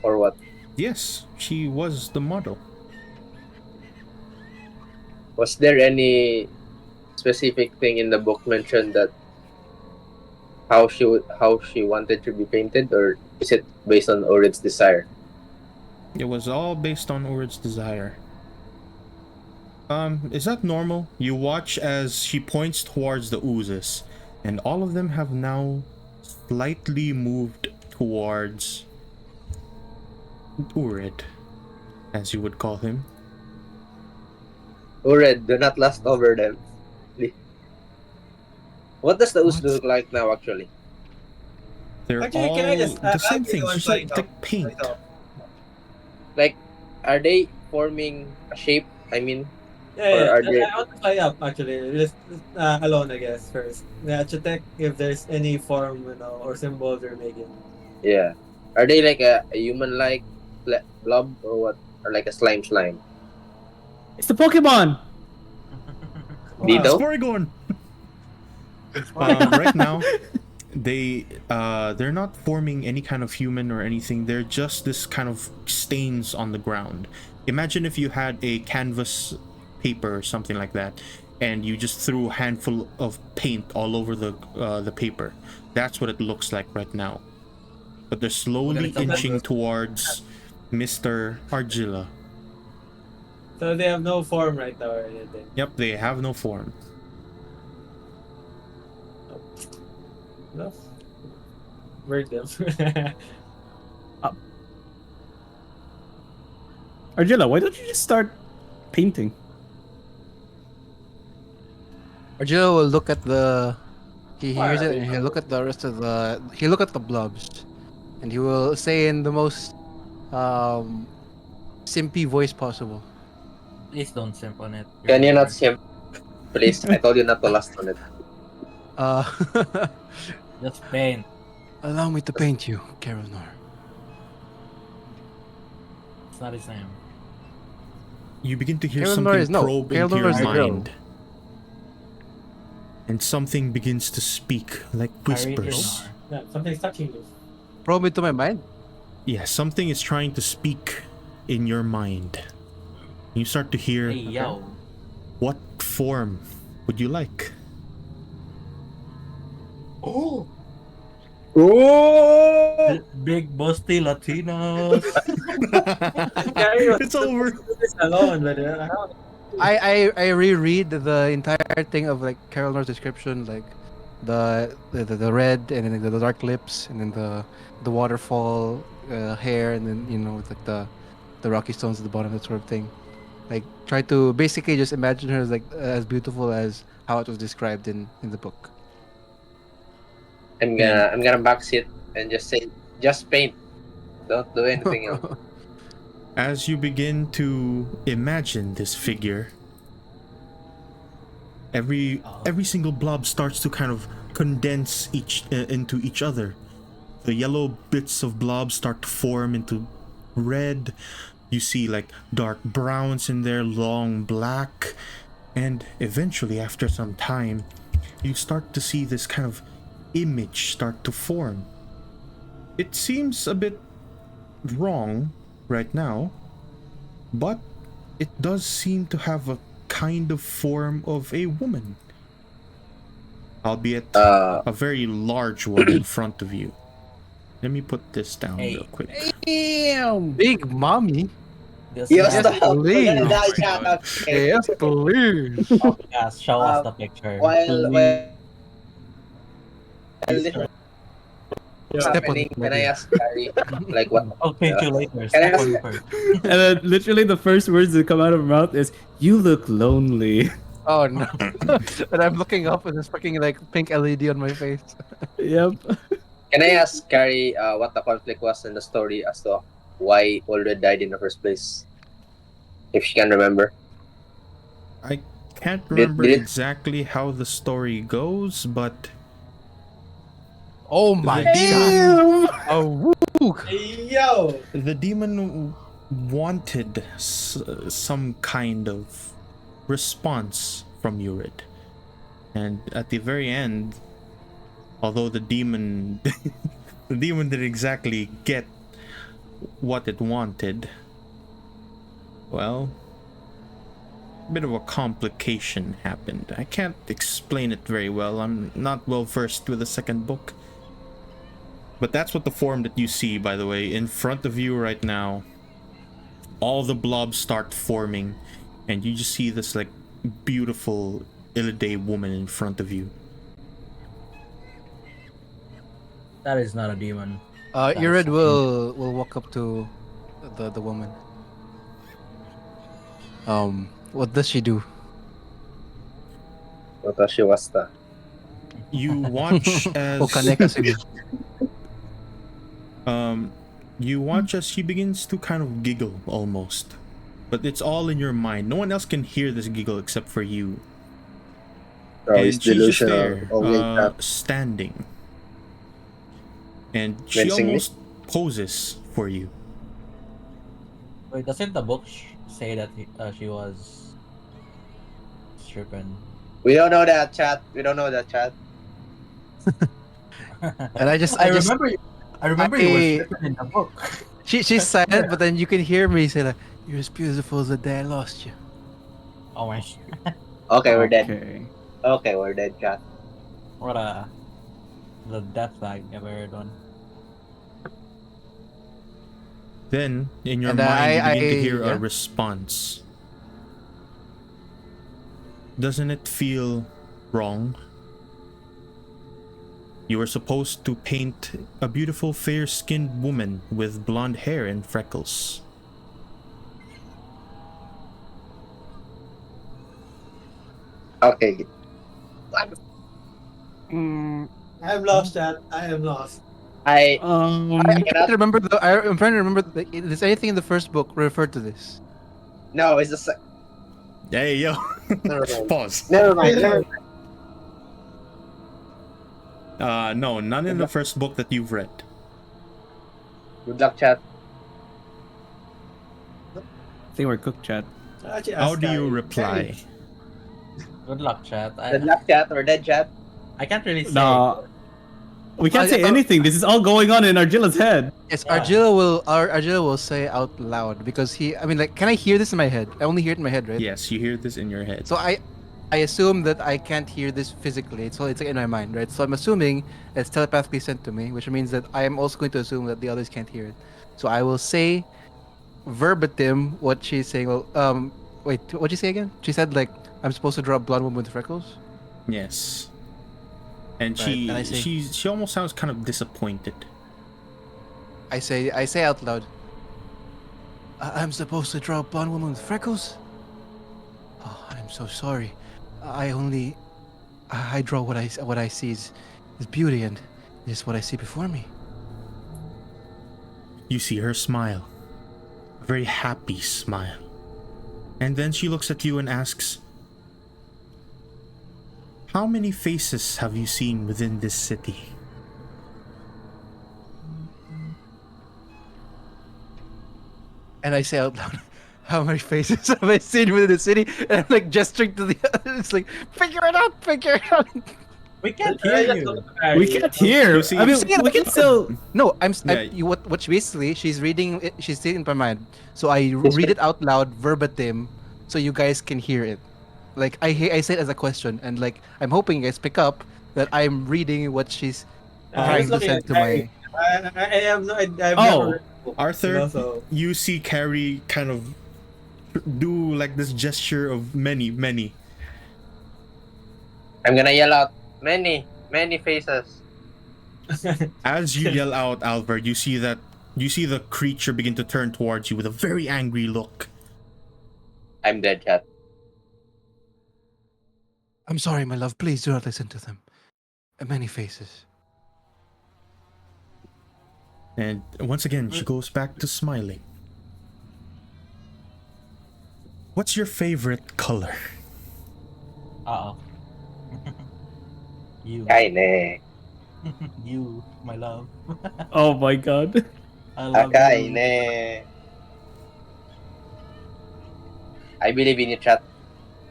or what? Yes, she was the model. Was there any specific thing in the book mentioned that how she wanted to be painted, or is it based on Orid's desire? It was all based on Urid's desire. Is that normal? You watch as she points towards the oozes, and all of them have now slightly moved towards Urid, as you would call him. Orid, do not lust over them. What does the ooze What? look like now, actually? They're Actually, all can I just the same ask you thing, one just point like paint. Like, are they forming a shape? I mean, Yeah, or yeah. are they? I want to fly up actually. Just alone, I guess first. Yeah, to check if there's any form, or symbols they're making. Yeah. Are they like a human-like blob or what? Or like a slime? It's the Pokemon. Wow. Beetle? Sporigorn! It's fine. Right now, they're not forming any kind of human or anything. They're just this kind of stains on the ground. Imagine if you had a canvas paper or something like that, and you just threw a handful of paint all over the paper. That's what it looks like right now. But they're slowly it's a inching canvas. towards Mr. Argilla. So they have no form right now or anything. Yep, they have no form. No. Where'd them? Argilla, why don't you just start painting? Argilla will look at the. He hears Why? it and he'll look at the rest of the. He'll look at the blobs, and he will say in the most simpy voice possible. Please don't simp on it. Can you not simp, please? I told you not to lust on it. Uh, Just paint. allow me to paint you, Carolnor. It's not his name. You begin to hear Kael'thar something is- no, probe into Kael'thar your is the girl. mind. And something begins to speak like whispers. Ignore. Yeah, something's touching you. Probe into my mind. Yeah, something is trying to speak in your mind. You start to hear, Hey, yo. what form would you like? Oh! Oh! Big busty Latinos. It's over. This alone, but how? I reread the entire thing of like Carolnor's description, like the red and then the dark lips and then the waterfall hair and then with like the rocky stones at the bottom, that sort of thing. Like try to basically just imagine her as like as beautiful as how it was described in the book. I'm gonna backseat and just say, just paint. Don't do anything else. As you begin to imagine this figure, every single blob starts to kind of condense into each other. The yellow bits of blobs start to form into red. You see like dark browns in there, long black, and eventually after some time you start to see this kind of image start to form. It seems a bit wrong right now, but it does seem to have a kind of form of a woman, albeit a very large one in front of you. Let me put this down Hey. real quick. Damn, big mommy. Just Yes, yes, please. We're gonna die, shut up. Yes, please. yes, show us the picture. While this Please. is Step on happening, it, can I buddy. ask Harry, like what? I'll paint you later. Can I Step ask- on first. And then literally the first words that come out of her mouth is, "You look lonely." Oh no! And I'm looking up and there's fucking like pink LED on my face. Yep. Can I ask Carrie what the conflict was in the story as to why Ulred died in the first place? If she can remember. I can't Did- remember did it- exactly how the story goes, but Oh my god! Damn. Oh woo! Hey, yo! the demon wanted some kind of response from Urid. And at the very end, although the demon the demon didn't exactly get what it wanted, well, a bit of a complication happened. I can't explain it very well. I'm not well versed with the second book. But that's what the form that you see, by the way, in front of you right now. All the blobs start forming, and you just see this like beautiful Illide woman in front of you. That is not a demon. Urid will walk up to the woman. What does she do? Watashi wasta. You watch as Okaneka sumi. you watch as she begins to kind of giggle almost. But it's all in your mind. No one else can hear this giggle except for you. Oh, And it's she's just delusional. there, Oh, wait, that. standing. And she Menacingly? almost poses for you. Wait, doesn't the book say that she was stripping? We don't know that, chat. We don't know that, chat. And I just remember you. I remember you were stripping in the book. she's silent, but then you can hear me say like, "You're as beautiful as the day I lost you." Oh my! Okay, we're dead. Okay. Okay, we're dead, chat. What the death flag ever heard one. Then, in your And, mind, you I- begin to hear yeah? a response. Doesn't it feel wrong? You were supposed to paint a beautiful fair-skinned woman with blonde hair and freckles. Okay. I am lost, chat. I am lost. I I'm trying to remember. I'm trying to remember. Does anything in the first book refer to this? no, it's the Hey, yo. Never mind. Pause. never mind. Never mind. No, none in the first book that you've read. Good luck, chat. I think we're cooked, chat. Actually, How ask do you Kyle. reply? Good luck, chat. Good luck, chat, or dead, chat. I can't really say. No, we can't say Oh. anything. This is all going on in Argilla's head. Yes, Yeah. Argilla will say out loud because I mean, like, can I hear this in my head? I only hear it in my head, right? Yes, you hear this in your head. So I assume that I can't hear this physically, so it's like in my mind, right? So I'm assuming it's telepathically sent to me, which means that I am also going to assume that the others can't hear it. So I will say verbatim what she's saying. Well, wait, what'd you say again? She said like I'm supposed to draw a blonde woman with freckles. Yes. And Right, and I say- she almost sounds kind of disappointed. I say out loud. I'm supposed to draw a blonde woman with freckles. Oh, I'm so sorry. I draw what I see is beauty and is what I see before me. You see her smile. A very happy smile. And then she looks at you and asks, "How many faces have you seen within this city?" And I say out loud, how many faces have I seen within the city? And I'm like gesturing to the others, like, figure it out. We can't I hear just you. look at We Harry. can't hear. You see- I mean, I'm saying we can still. No, Yeah. what basically she's reading it, she's saying in my mind. So I read it out loud verbatim so you guys can hear it. Like I say it as a question and like I'm hoping you guys pick up that I'm reading what she's trying I was to looking send at to Harry. my I have no. I've Oh, never read the book, Arthur, you know, so you see Carrie kind of do like this gesture of many. I'm gonna yell out, many faces. As you yell out, Albert, you see the creature begin to turn towards you with a very angry look. I'm dead, chat. I'm sorry, my love, please do not listen to them. Many faces. And once again, she goes back to smiling. What's your favorite color? Uh oh. You. Kaine. You, my love. Oh my god. I love you. Akaine. I believe in you, chat.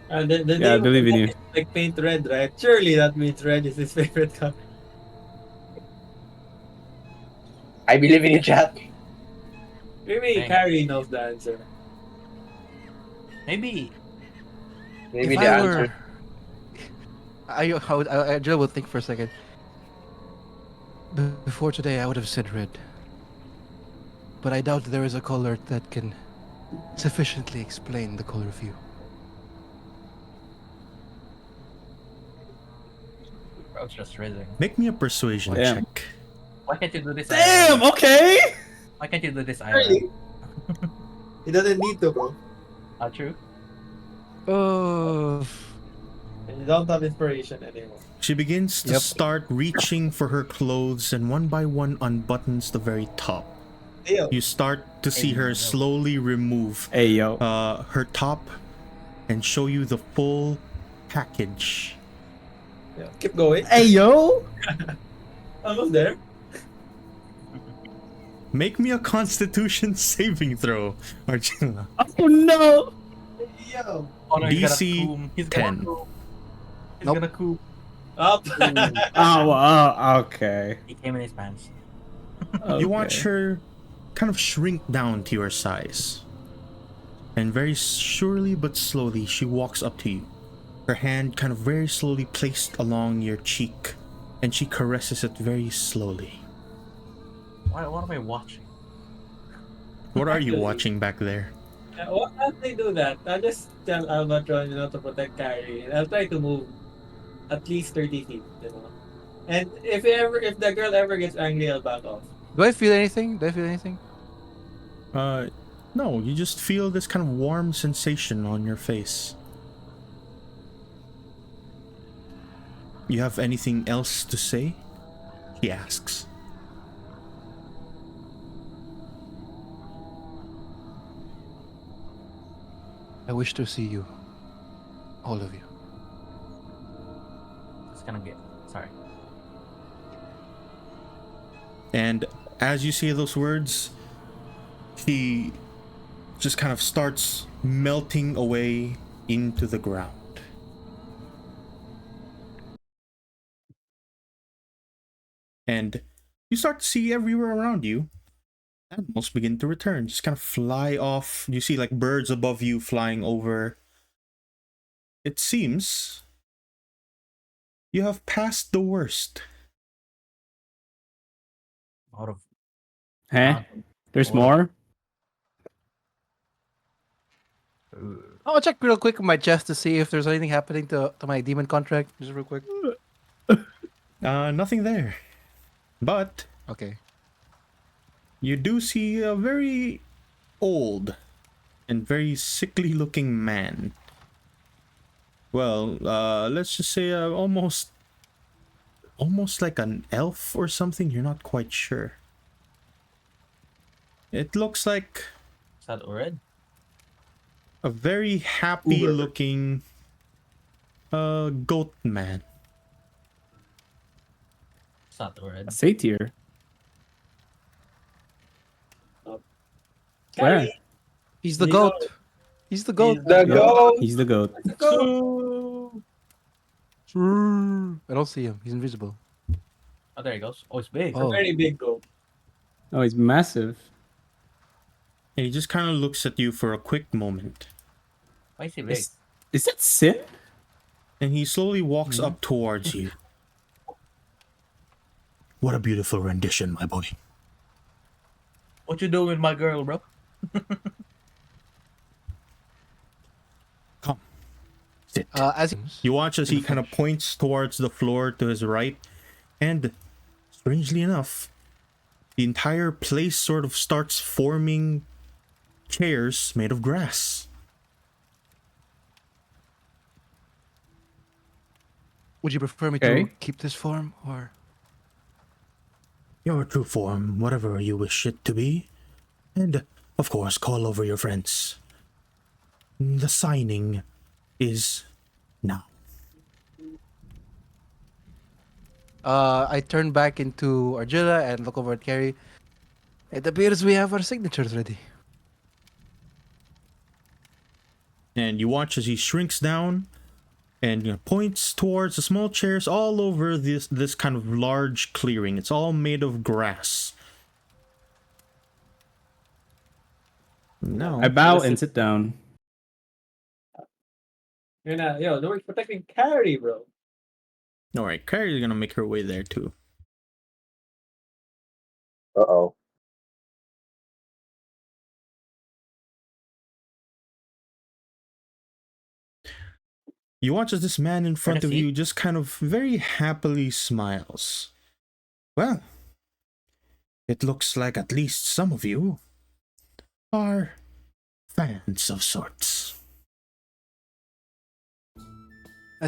The Yeah, I name of the believe in book you. is like paint red, right? Surely that means red is his favorite color. I believe in you, chat. Maybe Dang. Carrie knows the answer. Maybe If the I answer. were, I just will think for a second. Before today, I would have said red, but I doubt there is a color that can sufficiently explain the color of you. I was just rizzing. Make me a persuasion Damn. check. Why can't you do this Damn. IRL? Okay. Why can't you do this IRL? Really? He doesn't need to, bro. True. Oh. And you don't have inspiration anymore. She begins to Yep. start reaching for her clothes and one by one unbuttons the very top. Deal. You start to see her Hey, yo. slowly remove Hey yo. her top and show you the full package. Yeah. Keep going. Hey yo. Almost there. Make me a Constitution saving throw, Arjuna. Oh no. Yo. Oh no, he's DC gonna coom. He's 10. gonna coom. He's Nope. gonna coom. Up. Oh. Okay. He came in his pants. You watch Okay. her kind of shrink down to your size. And very surely but slowly, she walks up to you. Her hand kind of very slowly placed along your cheek, and she caresses it very slowly. What am I watching? What are you Actually- watching back there? Well, as they do that, I'll just tell Albatron, to protect Carrie. I'll try to move at least 30 feet, And if the girl ever gets angry, I'll back off. Do I feel anything? Do I feel anything? No, you just feel this kind of warm sensation on your face. You have anything else to say? He asks. I wish to see you, all of you. It's gonna get. Sorry. And as you say those words, he just kind of starts melting away into the ground. And you start to see everywhere around you, animals begin to return, just kind of fly off. You see like birds above you flying over. It seems you have passed the worst. Out of. Huh? There's Or- more. I'll check real quick on my chest to see if there's anything happening to my demon contract. Just real quick. Nothing there. But Okay. you do see a very old and very sickly looking man. Well, let's just say almost like an elf or something. You're not quite sure. It looks like Is that red? a very happy looking goat man. It's not red. A satyr. Where? Carrie, He's the You goat. know- He's the goat. The goat. He's the goat. let's go. I don't see him. He's invisible. Oh, there he goes. Oh, it's big. Oh. Very big goat. Oh, he's massive. And he just kind of looks at you for a quick moment. Why is he big? Is that Sin? And he slowly walks up towards you. What a beautiful rendition, my boy. What you doing with my girl, bro? Come, sit. As You watch as he kind of points towards the floor to his right, and strangely enough, the entire place sort of starts forming chairs made of grass. would you prefer me Okay. to keep this form or? Your true form, whatever you wish it to be. And, of course, call over your friends. The signing is now. I turn back into Arjuna and look over at Carrie. It appears we have our signatures ready. And you watch as he shrinks down and points towards the small chairs all over this kind of large clearing. It's all made of grass. No. I bow and sit down. Yo, no one's protecting Carrie, bro. All right, Carrie's gonna make her way there too. Uh-oh. You watch as this man in front to of see? you just kind of very happily smiles. Well, it looks like at least some of you are fans of sorts.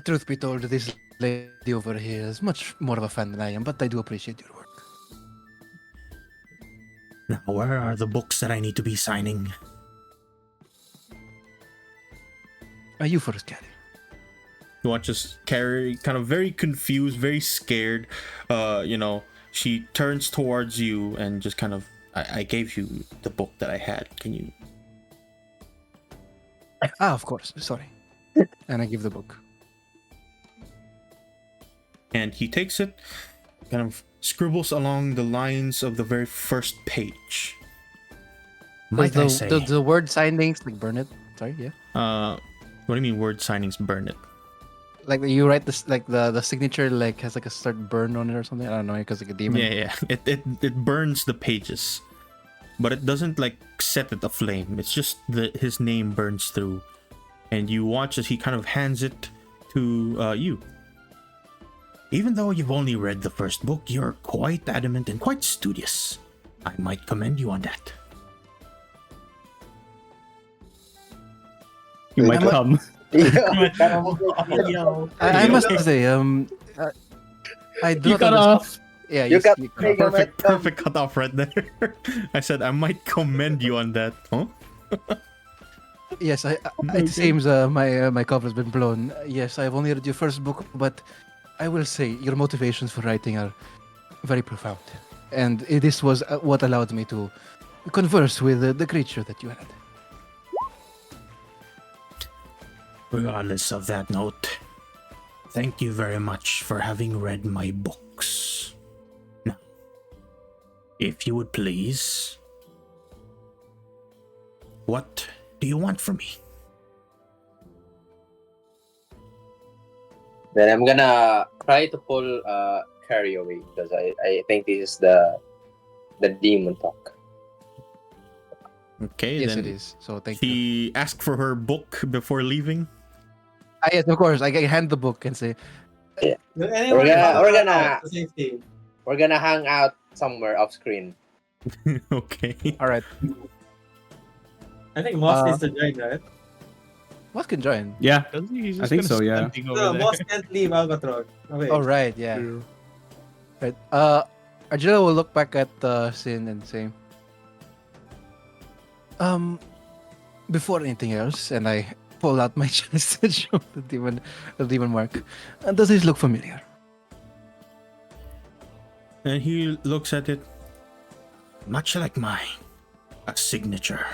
Truth be told, this lady over here is much more of a fan than I am, but I do appreciate your work. Now, where are the books that I need to be signing? You first, Carrie. You watch as Carrie, kind of very confused, very scared. She turns towards you and just kind of, I gave you the book that I had. Can you? Of course. Sorry. And I give the book. And he takes it, kind of scribbles along the lines of the very first page. Might I say? The word signings, like burn it. Sorry, yeah. What do you mean word signings burn it? Like you write this, like the signature, like has like a start burn on it or something. I don't know, because like a demon. Yeah. It burns the pages, but it doesn't like set it aflame. It's just that his name burns through, and you watch as he kind of hands it to you. Even though you've only read the first book, you're quite adamant and quite studious. I might commend you on that. You might come. I must say, I do You not cut understand- off. Yeah, You cut- you cut off. Perfect cutoff right there. I said I might commend you on that, huh? Yes, Okay. it seems my cover has been blown. Yes, I've only read your first book, but I will say your motivations for writing are very profound, and this was what allowed me to converse with the creature that you had. Regardless of that note, thank you very much for having read my books. Now, if you would please, what do you want from me? Then I'm gonna try to pull Carrie away because I think this is the demon talk. Okay, Yes, then it is. So thank you. he asked for her book before leaving. Yes, of course. I hand the book and say, Anyone We're gonna- for safety. We're gonna hang out somewhere off screen. Okay. "All right, I think Moss Uh, needs to join, right? Moss can join." Yeah. Doesn't he? He's I just think gonna so, yeah. standing over No, there. Moss can't leave Albatron. Okay. All right, yeah. True. Right. Arjuna will look back at Sin and say, before anything else, and I pull out my chest and show the demon mark. Does this look familiar? And he looks at it, much like mine, a signature.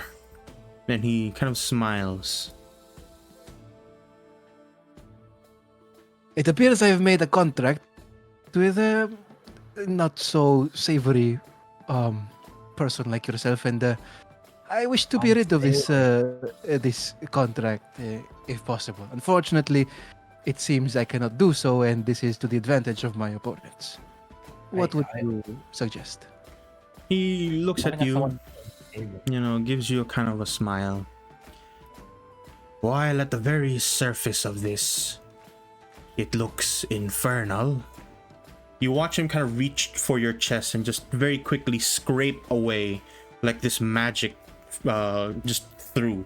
And he kind of smiles. It appears I have made a contract with a not so savory person like yourself, and I wish to be rid of this contract if possible. Unfortunately, it seems I cannot do so, and this is to the advantage of my opponents. What would you suggest? He looks at you, gives you a kind of a smile. While at the very surface of this, it looks infernal. You watch him kind of reach for your chest and just very quickly scrape away like this magic just through.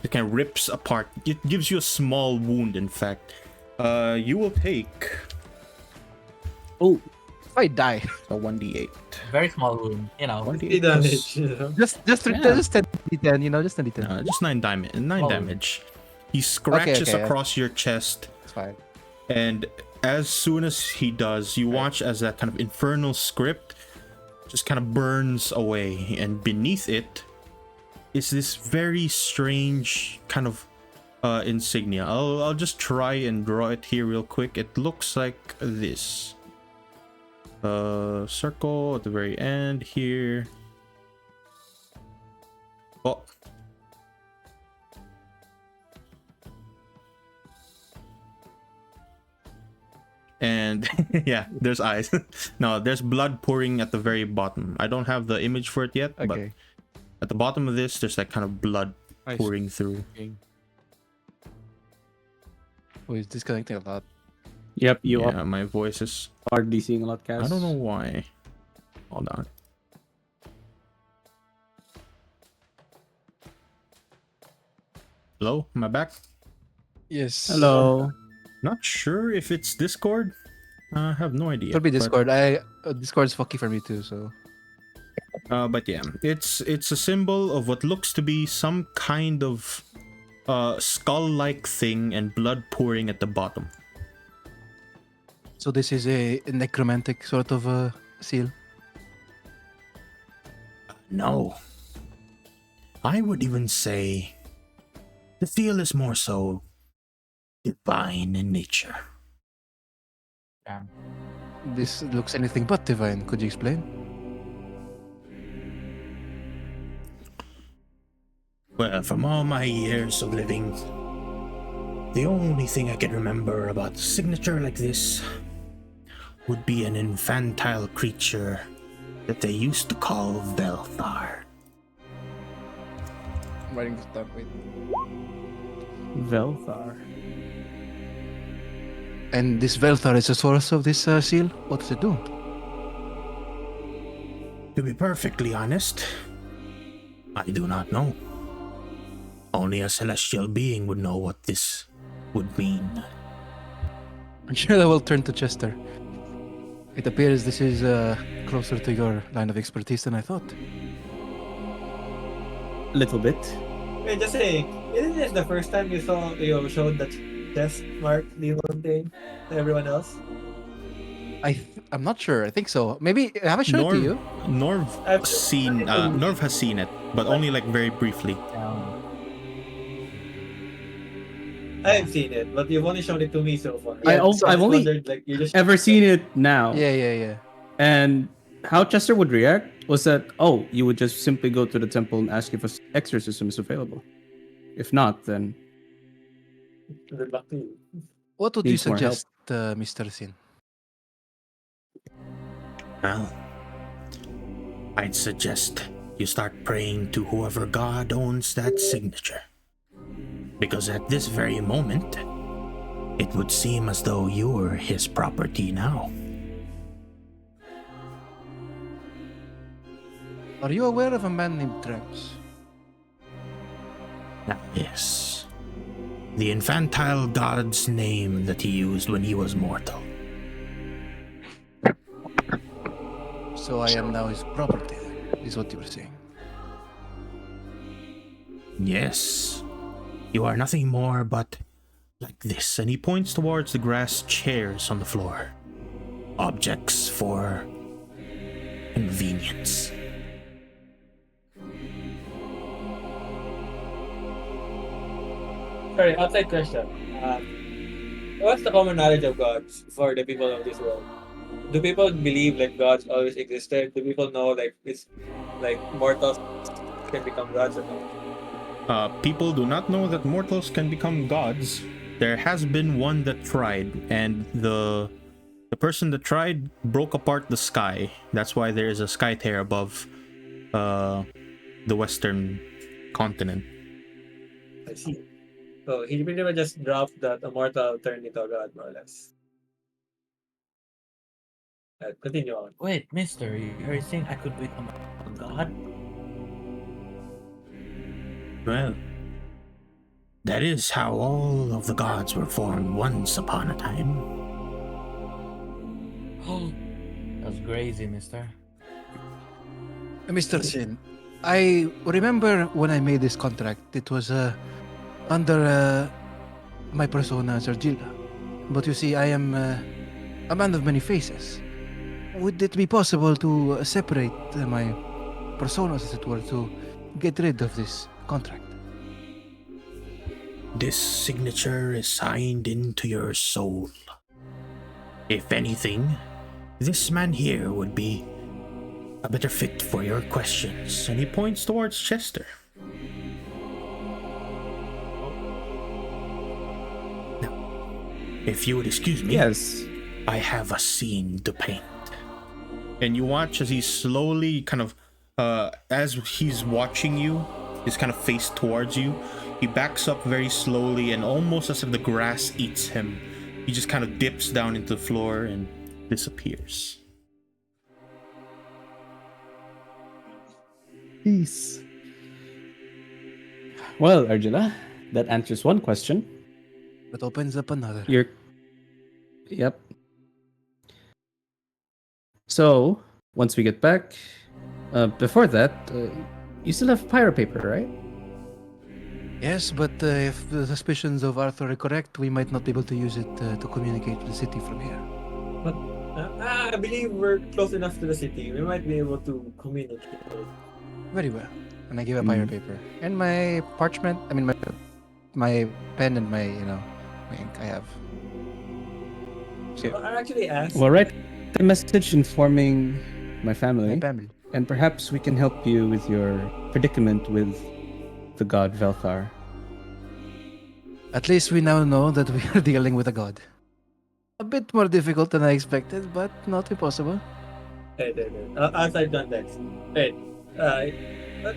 It kind of rips apart. It gives you a small wound, in fact. You will take If I die, a 1d8. Very small wound, you know. 1d8 damage. just Yeah. just 10d10, just 10d10. just 9 damage. 9 Oh. damage. He scratches okay. across your chest, It's fine. and as soon as he does, you watch as that kind of infernal script just kind of burns away, and beneath it is this very strange kind of insignia. I'll just try and draw it here real quick. It looks like this. Circle at the very end here. Oh. And yeah, there's eyes. No, there's blood pouring at the very bottom. I don't have the image for it yet, but Okay. at the bottom of this, there's like kind of blood I pouring through. see. Oh, he's disconnecting a lot. Yep, you Yeah, are my voice is. hardly seeing a lot, Cass. I don't know why. Hold on. Hello, am I back? Yes. Hello. Not sure if it's Discord. I have no idea. It'll be but- Discord. Discord's fucky for me too. So But yeah, it's a symbol of what looks to be some kind of skull-like thing and blood pouring at the bottom. so this is a necromantic sort of seal. No. I would even say the seal is more so divine in nature. Damn. This looks anything but divine. Could you explain? Well, from all my years of living, the only thing I can remember about a signature like this would be an infantile creature that they used to call Velthar. I'm writing this down. Wait. Velthar. And this Velthar is the source of this seal. What does it do? To be perfectly honest, I do not know. Only a celestial being would know what this would mean. I'm sure I will turn to Chester. It appears this is closer to your line of expertise than I thought. Little bit. Wait, just saying, isn't this the first time you showed that chest mark demon thing to everyone else? I'm not sure. I think so. Maybe have I showed it to you? Norv I've- seen Norv has seen it, but only like very briefly. I've seen it, but you've only shown it to me so far. I've just only wondered, like, you just Ever seen it now? Yeah. And how Chester would react was that, oh, you would just simply go to the temple and ask if an exorcism is available. If not, then Good luck to you. What would you Needs more help. suggest, Mr. Sin? Well, I'd suggest you start praying to whoever god owns that signature. Because at this very moment, it would seem as though you're his property now. Are you aware of a man named Travis? Yes. The infantile god's name that he used when he was mortal. So I am now his property, is what you were saying. Yes. You are nothing more but like this. And he points towards the grass chairs on the floor. Objects for convenience. Sorry, outside question. What's the common knowledge of gods for the people of this world? Do people believe like gods always existed? Do people know like it's like mortals can become gods or not? People do not know that mortals can become gods. There has been one that tried, and the person that tried broke apart the sky. That's why there is a sky tear above the western continent. I see. So he pretty much just dropped that a mortal turned into a god, more or less. Continue on. Wait, mister, you're saying I could become a god? Well, that is how all of the gods were formed once upon a time. That's crazy, mister. Mr. Sin, I remember when I made this contract, it was under my persona as Argilla. But you see, I am a man of many faces. Would it be possible to separate my personas, as it were, to get rid of this contract? This signature is signed into your soul. If anything, this man here would be a better fit for your questions. And he points towards Chester. Now, if you would excuse me, Yes. I have a scene to paint. And you watch as he slowly kind of, as he's watching you, his kind of face towards you, he backs up very slowly and almost as if the grass eats him. He just kind of dips down into the floor and disappears. Peace. Well, Arjuna, that answers one question. That opens up another. Yep. So, once we get back, before that, you still have pyro paper, right? Yes, but if the suspicions of Arthur are correct, we might not be able to use it to communicate with the city from here. But I believe we're close enough to the city. We might be able to communicate. Very well. And I give a pyro paper and my parchment. I mean my pen and my my ink. I have. I actually asked. Well, write a message informing my family, My family. and perhaps we can help you with your predicament with the god Velthar. At least we now know that we are dealing with a god. A bit more difficult than I expected, but not impossible. Hey. Outside context. Wait. But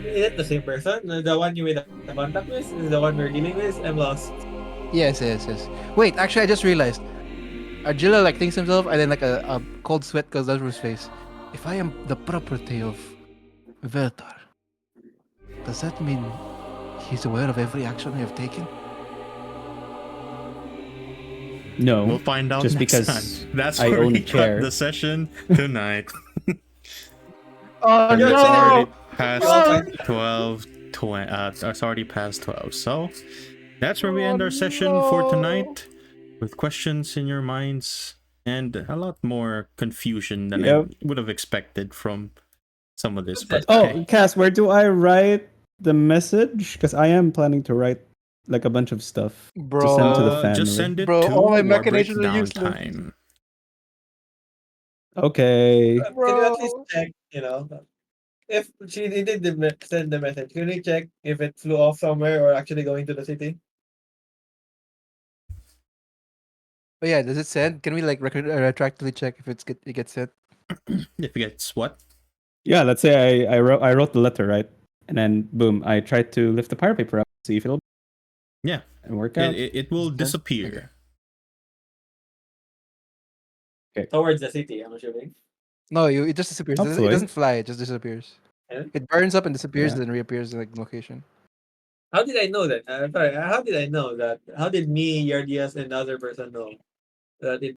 is it the same person? The one you made the contact with? Is the one we're dealing with? I'm lost. Yes. Wait, actually, I just realized. Argilla thinks himself, and then a cold sweat goes down his face. If I am the property of Veltar, does that mean he's aware of every action I have taken? No, We'll find out just next because time. That's I where only we care. cut the session tonight. Oh It's already past No! 12, it's already past 12. So that's where we end our session for tonight, with questions in your minds and a lot more confusion than Yep. I would have expected from some of this. But Oh, okay. Cass, where do I write the message? Because I am planning to write like a bunch of stuff to send to the family. Just send it Bro, to all my Warbreak machinations are useless. Downtime. Okay. Can you at least check, if she did send the message, can you check if it flew off somewhere or actually going to the city? But yeah, does it send? Can we retroactively check if it gets sent? If it gets what? Yeah, let's say I wrote the letter, right? And then boom, I tried to lift the pyro paper up, see if it'll Yeah, and work out. it will Okay. disappear. Towards the city, I'm assuming. No, it just disappears. It Hopefully. doesn't fly. It just disappears. Yeah. It burns up and disappears, Yeah. then reappears in location. How did I know that? Sorry, how did I know that? How did me, Yardias, and the other person know that it